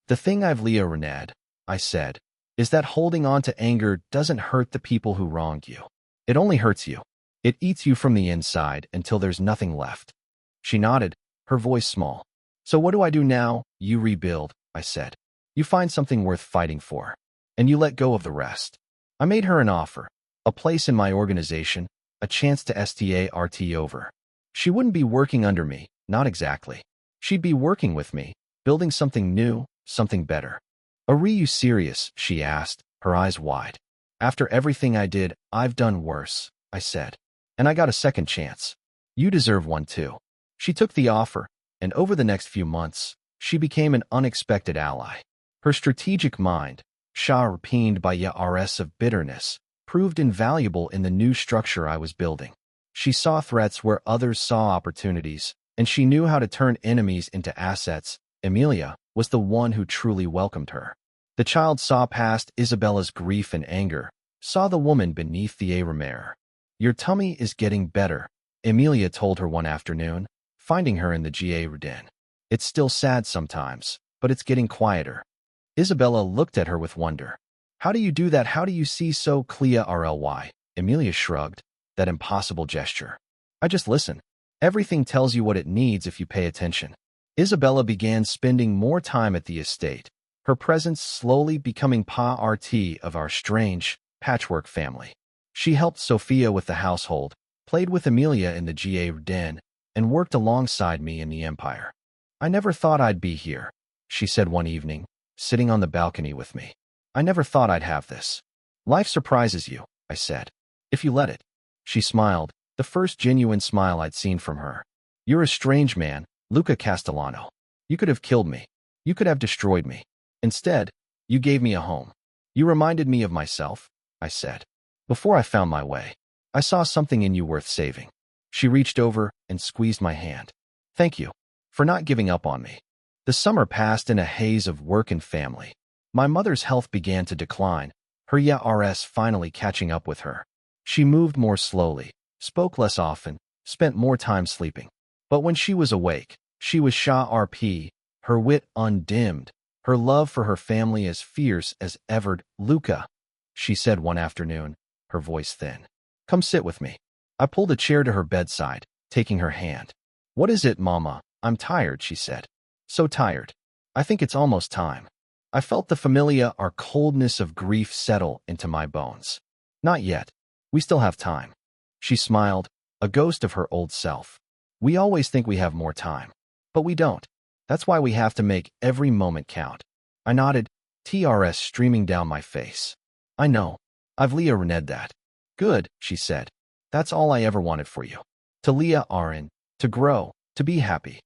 The thing I've reneged, I said, is that holding on to anger doesn't hurt the people who wronged you. It only hurts you. It eats you from the inside until there's nothing left. She nodded, her voice small. So what do I do now? You rebuild, I said. You find something worth fighting for. And you let go of the rest. I made her an offer, a place in my organization, a chance to start over. She wouldn't be working under me, not exactly. She'd be working with me, building something new, something better. Are you serious? She asked, her eyes wide. After everything I did, I've done worse, I said. And I got a second chance. You deserve one too. She took the offer, and over the next few months, she became an unexpected ally. Her strategic mind, sharpened by years of bitterness, proved invaluable in the new structure I was building. She saw threats where others saw opportunities, and she knew how to turn enemies into assets. Emilia was the one who truly welcomed her. The child saw past Isabella's grief and anger, saw the woman beneath the Heir. Your tummy is getting better, Emilia told her one afternoon, finding her in the garden. It's still sad sometimes, but it's getting quieter. Isabella looked at her with wonder. How do you do that? How do you see so clearly? Emilia shrugged, that impossible gesture. I just listen. Everything tells you what it needs if you pay attention. Isabella began spending more time at the estate, her presence slowly becoming part of our strange, patchwork family. She helped Sophia with the household, played with Emilia in the garden, and worked alongside me in the empire. I never thought I'd be here, she said one evening, sitting on the balcony with me. I never thought I'd have this. Life surprises you, I said. If you let it. She smiled, the first genuine smile I'd seen from her. You're a strange man, Luca Castellano. You could have killed me. You could have destroyed me. Instead, you gave me a home. You reminded me of myself, I said. Before I found my way, I saw something in you worth saving. She reached over and squeezed my hand. Thank you for not giving up on me. The summer passed in a haze of work and family. My mother's health began to decline, her years finally catching up with her. She moved more slowly, spoke less often, spent more time sleeping. But when she was awake, she was sharp, her wit undimmed, her love for her family as fierce as ever. Luca, she said one afternoon, her voice thin. Come sit with me. I pulled a chair to her bedside, taking her hand. What is it, Mama? I'm tired, she said. So tired. I think it's almost time. I felt the familiar coldness of grief settle into my bones. Not yet. We still have time. She smiled, a ghost of her old self. We always think we have more time. But we don't. That's why we have to make every moment count. I nodded, tears streaming down my face. I know. I've learned that. Good, she said. That's all I ever wanted for you. To learn, to grow, to be happy.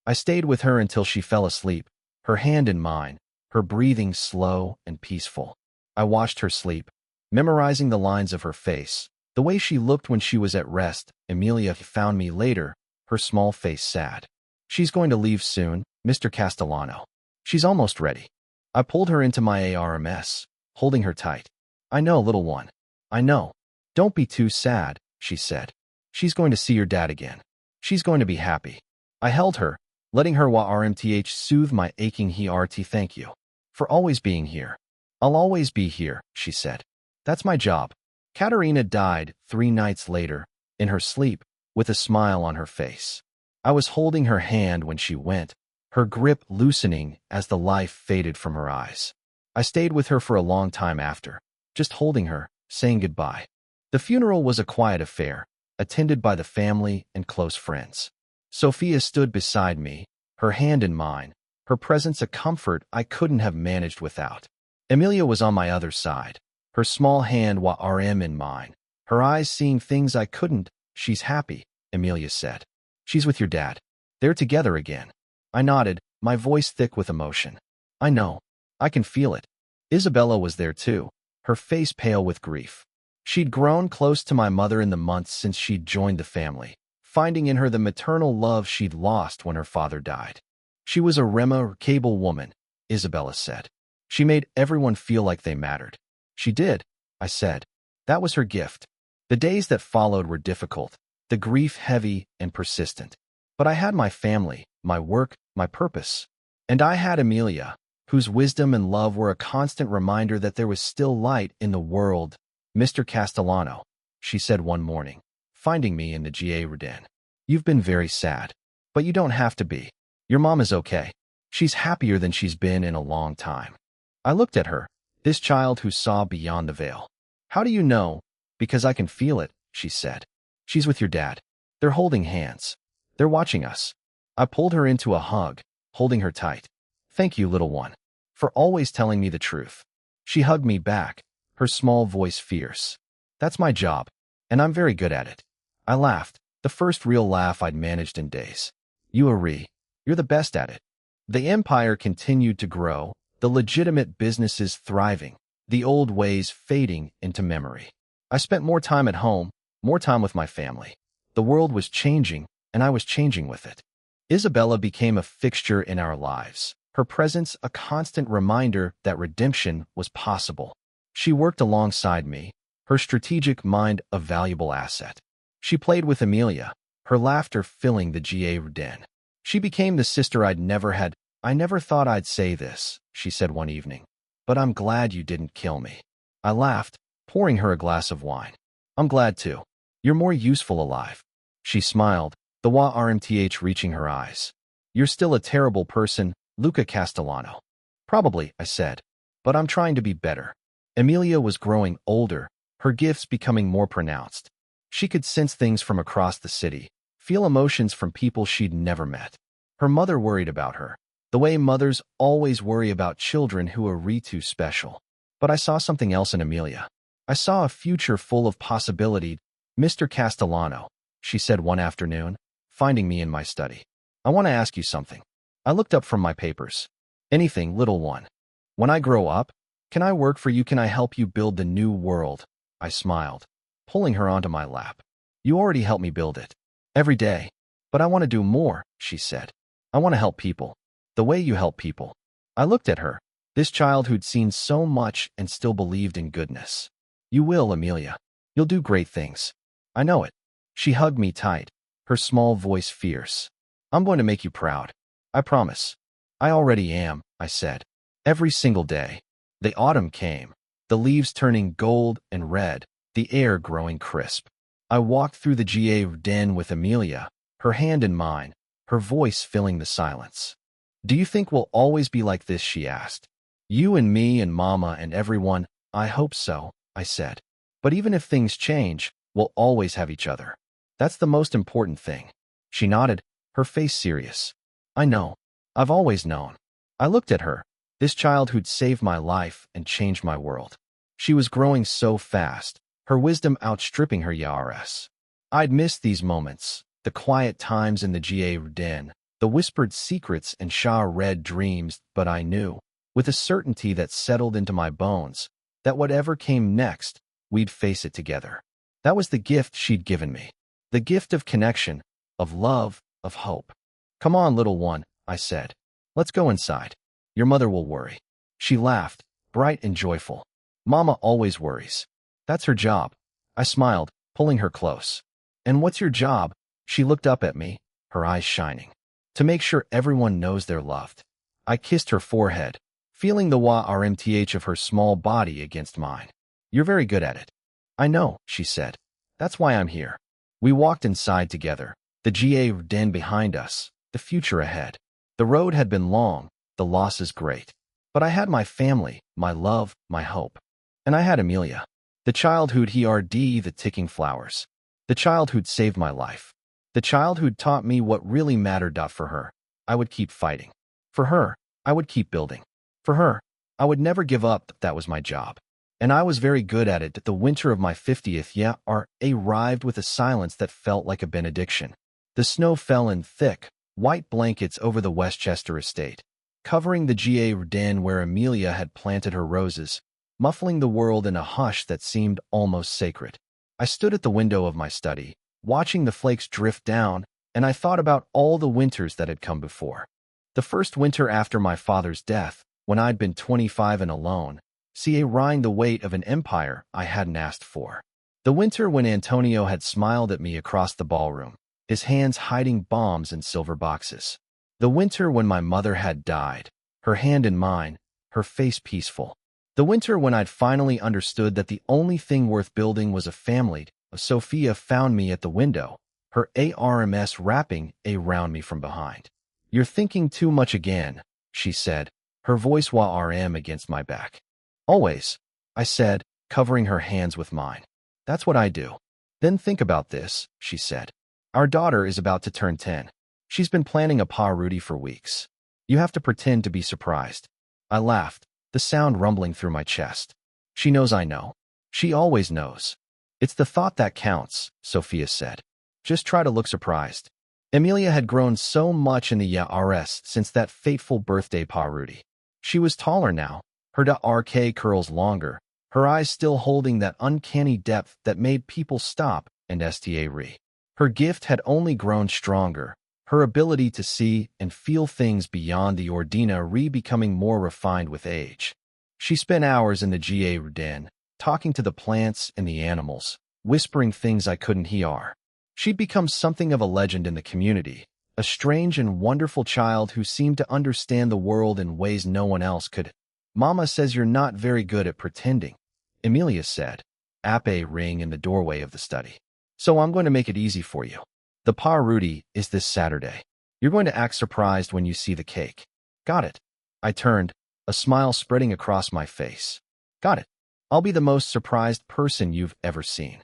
I stayed with her until she fell asleep, her hand in mine, her breathing slow and peaceful. I watched her sleep, memorizing the lines of her face, the way she looked when she was at rest. Emilia found me later, her small face sad. She's going to leave soon, Mr. Castellano. She's almost ready. I pulled her into my arms, holding her tight. I know, little one. I know. Don't be too sad, she said. She's going to see your dad again. She's going to be happy. I held her, letting her warmth soothe my aching heart. Thank you for always being here. I'll always be here, she said. That's my job. Katerina died 3 nights later, in her sleep, with a smile on her face. I was holding her hand when she went, her grip loosening as the life faded from her eyes. I stayed with her for a long time after, just holding her, saying goodbye. The funeral was a quiet affair, attended by the family and close friends. Sophia stood beside me, her hand in mine, her presence a comfort I couldn't have managed without. Emilia was on my other side, her small hand in mine, her eyes seeing things I couldn't. She's happy, Emilia said. She's with your dad. They're together again. I nodded, my voice thick with emotion. I know. I can feel it. Isabella was there too, her face pale with grief. She'd grown close to my mother in the months since she'd joined the family, finding in her the maternal love she'd lost when her father died. She was a remarkable woman, Isabella said. She made everyone feel like they mattered. She did, I said. That was her gift. The days that followed were difficult, the grief heavy and persistent. But I had my family, my work, my purpose. And I had Emilia, whose wisdom and love were a constant reminder that there was still light in the world. Mr. Castellano, she said one morning, finding me in the garden. You've been very sad. But you don't have to be. Your mom is okay. She's happier than she's been in a long time. I looked at her, this child who saw beyond the veil. How do you know? Because I can feel it, she said. She's with your dad. They're holding hands. They're watching us. I pulled her into a hug, holding her tight. Thank you, little one, for always telling me the truth. She hugged me back, her small voice fierce. That's my job, and I'm very good at it. I laughed, the first real laugh I'd managed in days. You agree. You're the best at it. The empire continued to grow, the legitimate businesses thriving, the old ways fading into memory. I spent more time at home, more time with my family. The world was changing, and I was changing with it. Isabella became a fixture in our lives, her presence a constant reminder that redemption was possible. She worked alongside me, her strategic mind a valuable asset. She played with Amelia, her laughter filling the GA den. She became the sister I'd never had. I never thought I'd say this, she said one evening, but I'm glad you didn't kill me. I laughed, pouring her a glass of wine. I'm glad too. You're more useful alive. She smiled, the RMTH reaching her eyes. You're still a terrible person, Luca Castellano. Probably, I said, but I'm trying to be better. Amelia was growing older, her gifts becoming more pronounced. She could sense things from across the city, feel emotions from people she'd never met. Her mother worried about her, the way mothers always worry about children who are too special. But I saw something else in Amelia. I saw a future full of possibility. Mr. Castellano, she said one afternoon, finding me in my study. I want to ask you something. I looked up from my papers. Anything, little one. When I grow up, can I work for you? Can I help you build the new world? I smiled, pulling her onto my lap. You already help me build it. Every day. But I want to do more, she said. I want to help people. The way you help people. I looked at her, this child who'd seen so much and still believed in goodness. You will, Amelia. You'll do great things. I know it. She hugged me tight, her small voice fierce. I'm going to make you proud. I promise. I already am, I said. Every single day. The autumn came, the leaves turning gold and red, the air growing crisp. I walked through the GA den with Amelia, her hand in mine, her voice filling the silence. Do you think we'll always be like this? She asked. You and me and Mama and everyone. I hope so, I said. But even if things change, we'll always have each other. That's the most important thing. She nodded, her face serious. I know. I've always known. I looked at her, this child who'd saved my life and changed my world. She was growing so fast, her wisdom outstripping her YRS. I'd missed these moments, the quiet times in the GA den, the whispered secrets and Shah-read dreams, but I knew, with a certainty that settled into my bones, that whatever came next, we'd face it together. That was the gift she'd given me. The gift of connection, of love, of hope. Come on, little one, I said. Let's go inside. Your mother will worry. She laughed, bright and joyful. Mama always worries. That's her job. I smiled, pulling her close. And what's your job? She looked up at me, her eyes shining. To make sure everyone knows they're loved. I kissed her forehead, feeling the RMTH of her small body against mine. You're very good at it. I know, she said. That's why I'm here. We walked inside together, the GA den behind us, the future ahead. The road had been long, the losses great. But I had my family, my love, my hope. And I had Amelia, the child who'd heard the ticking flowers, the child who'd saved my life, the child who'd taught me what really mattered. For her, I would keep fighting. For her, I would keep building. For her, I would never give up. That was my job. And I was very good at it. The winter of my 50th year arrived with a silence that felt like a benediction. The snow fell in thick, white blankets over the Westchester estate, covering the GA den where Amelia had planted her roses, muffling the world in a hush that seemed almost sacred. I stood at the window of my study, watching the flakes drift down, and I thought about all the winters that had come before. The first winter after my father's death, when I'd been 25 and alone, carrying the weight of an empire I hadn't asked for. The winter when Antonio had smiled at me across the ballroom, his hands hiding bombs in silver boxes. The winter when my mother had died, her hand in mine, her face peaceful. The winter when I'd finally understood that the only thing worth building was a family. Sophia found me at the window, her ARMS wrapping around me from behind. You're thinking too much again, she said, her voice RM against my back. Always, I said, covering her hands with mine. That's what I do. Then think about this, she said. Our daughter is about to turn 10. She's been planning a party for weeks. You have to pretend to be surprised. I laughed, the sound rumbling through my chest. She knows I know. She always knows. It's the thought that counts, Sophia said. Just try to look surprised. Emilia had grown so much in the RS since that fateful birthday party. She was taller now, her RK curls longer, her eyes still holding that uncanny depth that made people stop and sta. Her gift had only grown stronger, her ability to see and feel things beyond the ordinary becoming more refined with age. She spent hours in the den, talking to the plants and the animals, whispering things I couldn't hear. She'd become something of a legend in the community, a strange and wonderful child who seemed to understand the world in ways no one else could. Mama says you're not very good at pretending, Emilia said, a ring in the doorway of the study. So I'm going to make it easy for you. The party is this Saturday. You're going to act surprised when you see the cake. Got it? I turned, a smile spreading across my face. Got it. I'll be the most surprised person you've ever seen.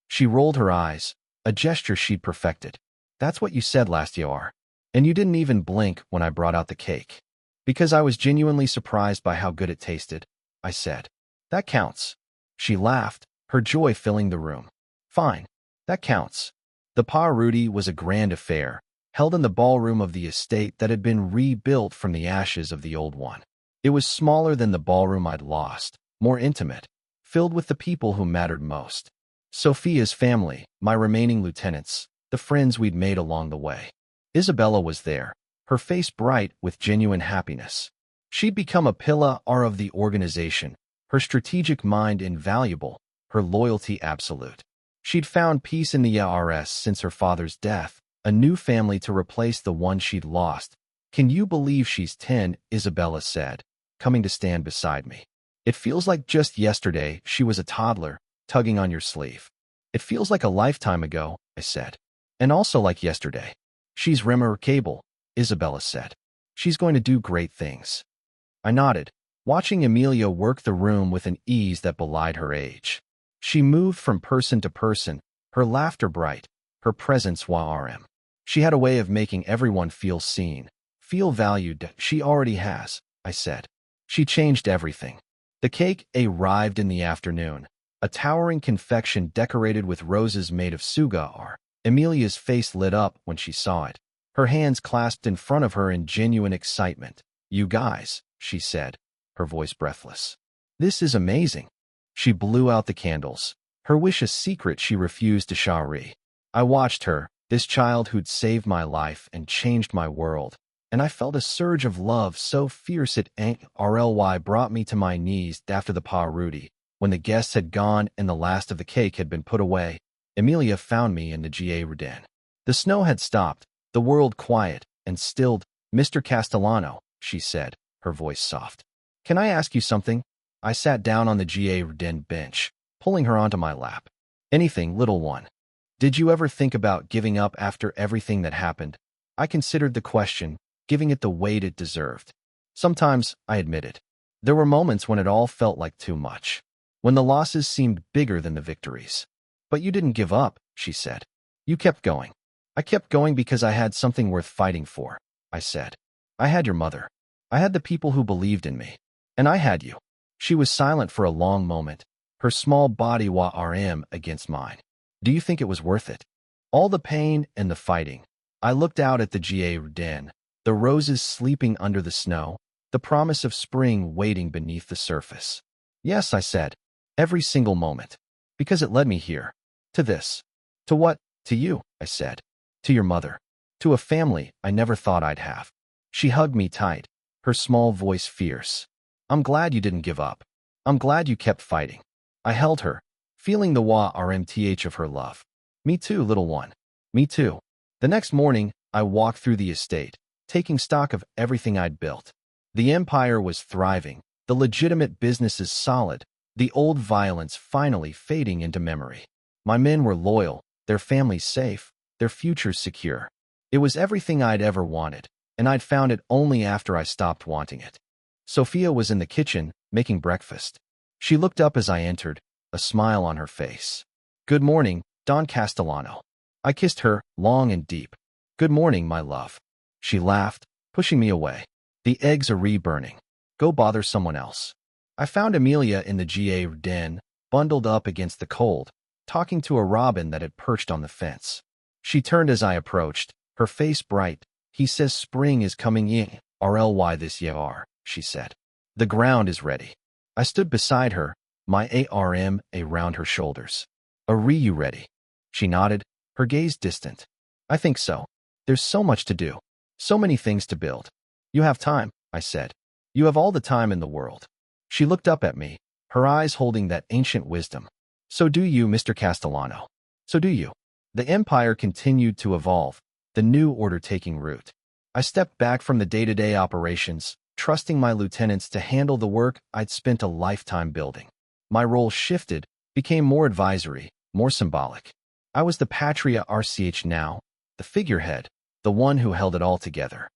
She rolled her eyes, a gesture she'd perfected. That's what you said last year. And you didn't even blink when I brought out the cake. Because I was genuinely surprised by how good it tasted, I said. That counts. She laughed, her joy filling the room. Fine. That counts. The party was a grand affair, held in the ballroom of the estate that had been rebuilt from the ashes of the old one. It was smaller than the ballroom I'd lost, more intimate, filled with the people who mattered most. Sophia's family, my remaining lieutenants, the friends we'd made along the way. Isabella was there, her face bright with genuine happiness. She'd become a pillar of the organization, her strategic mind invaluable, her loyalty absolute. She'd found peace in the RS since her father's death, a new family to replace the one she'd lost. Can you believe she's 10, Isabella said, coming to stand beside me. It feels like just yesterday she was a toddler, tugging on your sleeve. It feels like a lifetime ago, I said. And also like yesterday. She's remarkable, Isabella said. She's going to do great things. I nodded, watching Emilia work the room with an ease that belied her age. She moved from person to person, her laughter bright, her presence warm. She had a way of making everyone feel seen, feel valued. She already has, I said. She changed everything. The cake arrived in the afternoon, a towering confection decorated with roses made of sugar. Emilia's face lit up when she saw it, her hands clasped in front of her in genuine excitement. You guys, she said, her voice breathless. This is amazing. She blew out the candles, her wish a secret she refused to share. I watched her, this child who'd saved my life and changed my world, and I felt a surge of love so fierce it brought me to my knees after the party. When the guests had gone and the last of the cake had been put away, Emilia found me in the den. The snow had stopped, the world quiet and stilled. Mr. Castellano, she said, her voice soft. Can I ask you something? I sat down on the den bench, pulling her onto my lap. Anything, little one. Did you ever think about giving up after everything that happened? I considered the question, giving it the weight it deserved. Sometimes, I admitted. There were moments when it all felt like too much, when the losses seemed bigger than the victories. But you didn't give up, she said. You kept going. I kept going because I had something worth fighting for, I said. I had your mother. I had the people who believed in me. And I had you. She was silent for a long moment, her small body against mine. Do you think it was worth it? All the pain and the fighting. I looked out at the den, the roses sleeping under the snow, the promise of spring waiting beneath the surface. Yes, I said. Every single moment. Because it led me here. To this. To what? To you, I said. To your mother. To a family I never thought I'd have. She hugged me tight, her small voice fierce. I'm glad you didn't give up. I'm glad you kept fighting. I held her, feeling the warmth of her love. Me too, little one. Me too. The next morning, I walked through the estate, taking stock of everything I'd built. The empire was thriving, the legitimate businesses solid, the old violence finally fading into memory. My men were loyal, their families safe, their futures secure. It was everything I'd ever wanted, and I'd found it only after I stopped wanting it. Sophia was in the kitchen, making breakfast. She looked up as I entered, a smile on her face. Good morning, Don Castellano. I kissed her, long and deep. Good morning, my love. She laughed, pushing me away. The eggs are re-burning. Go bother someone else. I found Amelia in the GA den, bundled up against the cold, talking to a robin that had perched on the fence. She turned as I approached, her face bright. He says spring is coming in, RLY this year, she said. The ground is ready. I stood beside her, my ARM around her shoulders. Are you ready? She nodded, her gaze distant. I think so. There's so much to do. So many things to build. You have time, I said. You have all the time in the world. She looked up at me, her eyes holding that ancient wisdom. So do you, Mr. Castellano. So do you. The empire continued to evolve, the new order taking root. I stepped back from the day-to-day operations, trusting my lieutenants to handle the work I'd spent a lifetime building. My role shifted, became more advisory, more symbolic. I was the Patria RCH now, the figurehead, the one who held it all together.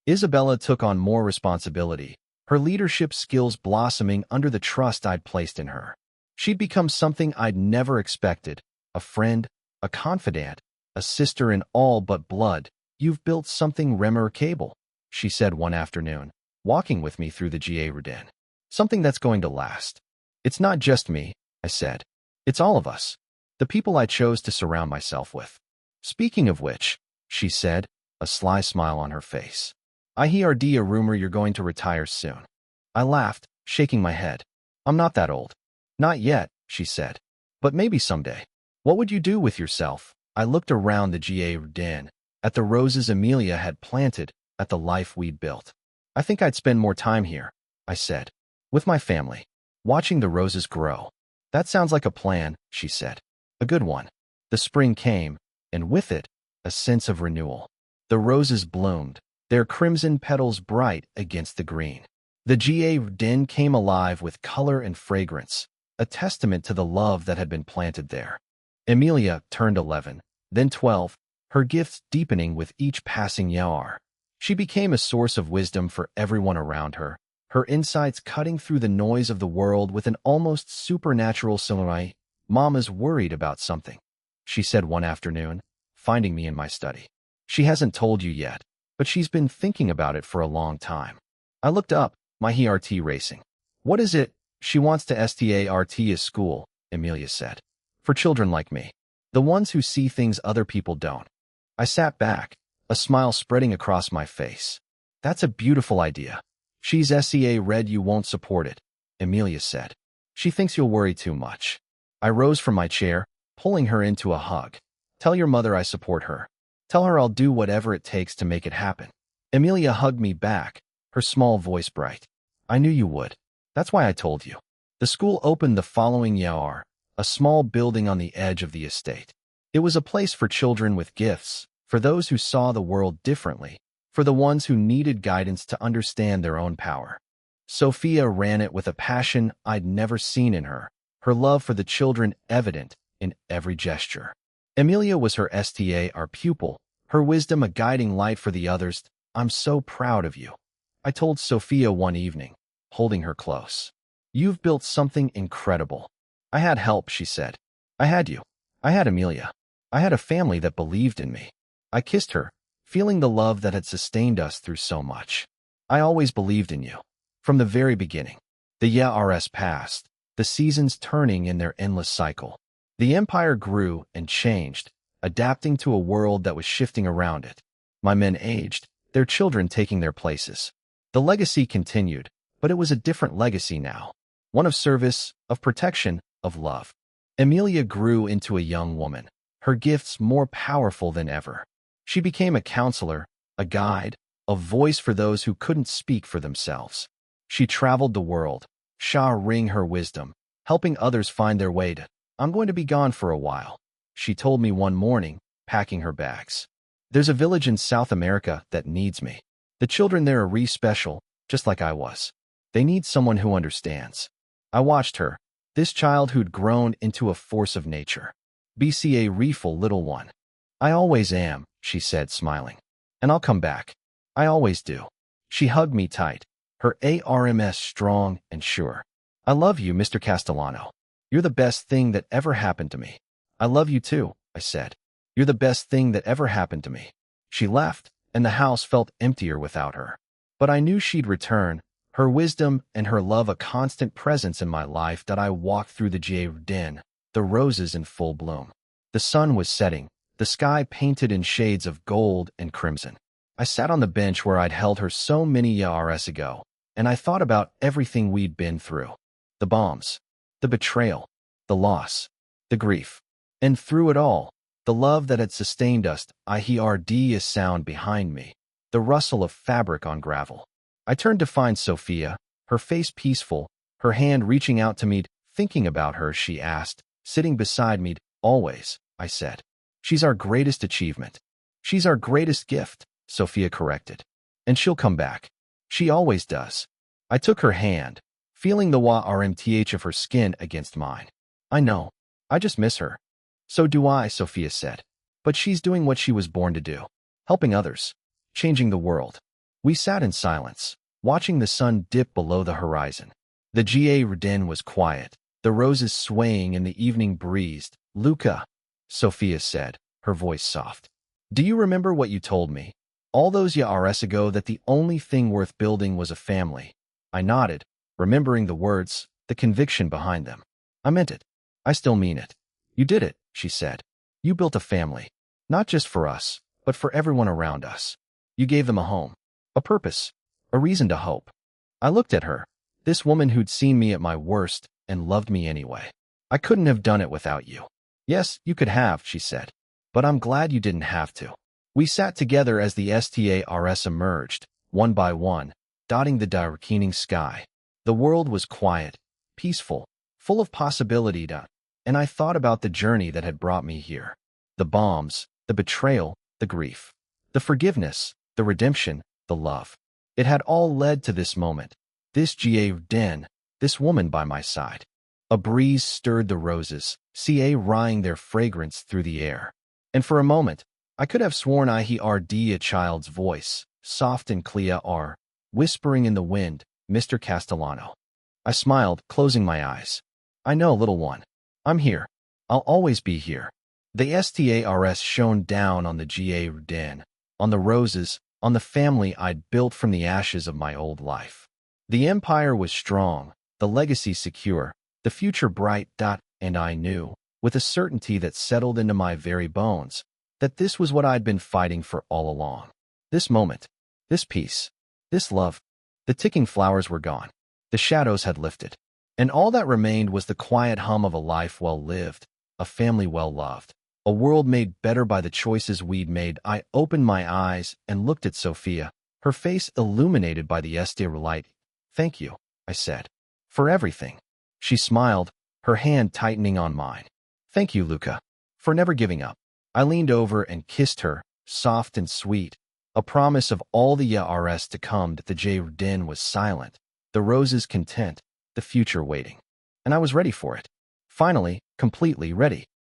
Isabella took on more responsibility, her leadership skills blossoming under the trust I'd placed in her. She'd become something I'd never expected, a friend, a confidant, a sister in all but blood. You've built something remarkable, she said one afternoon, walking with me through the GA den. Something that's going to last. It's not just me, I said. It's all of us. The people I chose to surround myself with. Speaking of which, she said, a sly smile on her face. I heard a rumor you're going to retire soon. I laughed, shaking my head. I'm not that old. Not yet, she said. But maybe someday. What would you do with yourself? I looked around the GA den, at the roses Amelia had planted, at the life we'd built. I think I'd spend more time here, I said. With my family. Watching the roses grow. That sounds like a plan, she said. A good one. The spring came, and with it, a sense of renewal. The roses bloomed, their crimson petals bright against the green. The GA den came alive with color and fragrance, a testament to the love that had been planted there. Amelia turned 11, then 12, her gifts deepening with each passing year. She became a source of wisdom for everyone around her, her insights cutting through the noise of the world with an almost supernatural similarity. Mama's worried about something, she said one afternoon, finding me in my study. She hasn't told you yet, but she's been thinking about it for a long time. I looked up, my heart racing. What is it? She wants to start a school, Amelia said. For children like me. The ones who see things other people don't. I sat back, a smile spreading across my face. That's a beautiful idea. She's read you won't support it, Amelia said. She thinks you'll worry too much. I rose from my chair, pulling her into a hug. Tell your mother I support her. Tell her I'll do whatever it takes to make it happen. Amelia hugged me back, her small voice bright. I knew you would. That's why I told you. The school opened the following year, a small building on the edge of the estate. It was a place for children with gifts, for those who saw the world differently, for the ones who needed guidance to understand their own power. Sophia ran it with a passion I'd never seen in her love for the children evident in every gesture. Amelia was her our pupil, her wisdom a guiding light for the others. I'm so proud of you, I told Sophia one evening, holding her close. You've built something incredible. I had help, she said. I had you. I had Amelia. I had a family that believed in me. I kissed her, feeling the love that had sustained us through so much. I always believed in you. From the very beginning. The years passed, the seasons turning in their endless cycle. The empire grew and changed, adapting to a world that was shifting around it. My men aged, their children taking their places. The legacy continued, but it was a different legacy now. One of service, of protection, of love. Amelia grew into a young woman, her gifts more powerful than ever. She became a counselor, a guide, a voice for those who couldn't speak for themselves. She traveled the world, sharing her wisdom, helping others find their way to. I'm going to be gone for a while, she told me one morning, packing her bags. There's a village in South America that needs me. The children there are special, just like I was. They need someone who understands. I watched her, this child who'd grown into a force of nature. BCA reeful little one. I always am, she said, smiling. And I'll come back. I always do. She hugged me tight, her arms strong and sure. I love you, Mr. Castellano. You're the best thing that ever happened to me. I love you too, I said. You're the best thing that ever happened to me. She left, and the house felt emptier without her. But I knew she'd return, her wisdom and her love a constant presence in my life that I walked through the jardin, the roses in full bloom. The sun was setting, the sky painted in shades of gold and crimson. I sat on the bench where I'd held her so many years ago, and I thought about everything we'd been through. The bombs, the betrayal, the loss, the grief. And through it all, the love that had sustained us. I heard a sound behind me, the rustle of fabric on gravel. I turned to find Sophia, her face peaceful, her hand reaching out to me. Thinking about her, she asked, sitting beside me. Always, I said. She's our greatest achievement. She's our greatest gift, Sophia corrected. And she'll come back. She always does. I took her hand, feeling the warmth of her skin against mine. I know. I just miss her. So do I, Sophia said. But she's doing what she was born to do. Helping others. Changing the world. We sat in silence, watching the sun dip below the horizon. The jardin was quiet, the roses swaying in the evening breeze. Luca, Sophia said, her voice soft. Do you remember what you told me? All those years ago that the only thing worth building was a family. I nodded, remembering the words, the conviction behind them. I meant it. I still mean it. You did it, she said. You built a family. Not just for us, but for everyone around us. You gave them a home, a purpose, a reason to hope. I looked at her, this woman who'd seen me at my worst and loved me anyway. I couldn't have done it without you. Yes, you could have, she said. But I'm glad you didn't have to. We sat together as the stars emerged, one by one, dotting the darkening sky. The world was quiet, peaceful, full of possibility, and I thought about the journey that had brought me here. The bombs, the betrayal, the grief, the forgiveness, the redemption, the love. It had all led to this moment, this jardin, this woman by my side. A breeze stirred the roses, raying their fragrance through the air. And for a moment, I could have sworn I heard a child's voice, soft and clear, whispering in the wind, Mr. Castellano. I smiled, closing my eyes. I know, little one. I'm here. I'll always be here. The stars shone down on the jardin, on the roses, on the family I'd built from the ashes of my old life. The empire was strong, the legacy secure, the future bright, and I knew, with a certainty that settled into my very bones, that this was what I'd been fighting for all along. This moment, this peace, this love. The ticking flowers were gone. The shadows had lifted. And all that remained was the quiet hum of a life well lived, a family well loved, a world made better by the choices we'd made. I opened my eyes and looked at Sophia, her face illuminated by the light. Thank you, I said, for everything. She smiled, her hand tightening on mine. Thank you, Luca, for never giving up. I leaned over and kissed her, soft and sweet, a promise of all the years to come. The jardin was silent, the roses content, the future waiting. And I was ready for it. Finally, completely ready.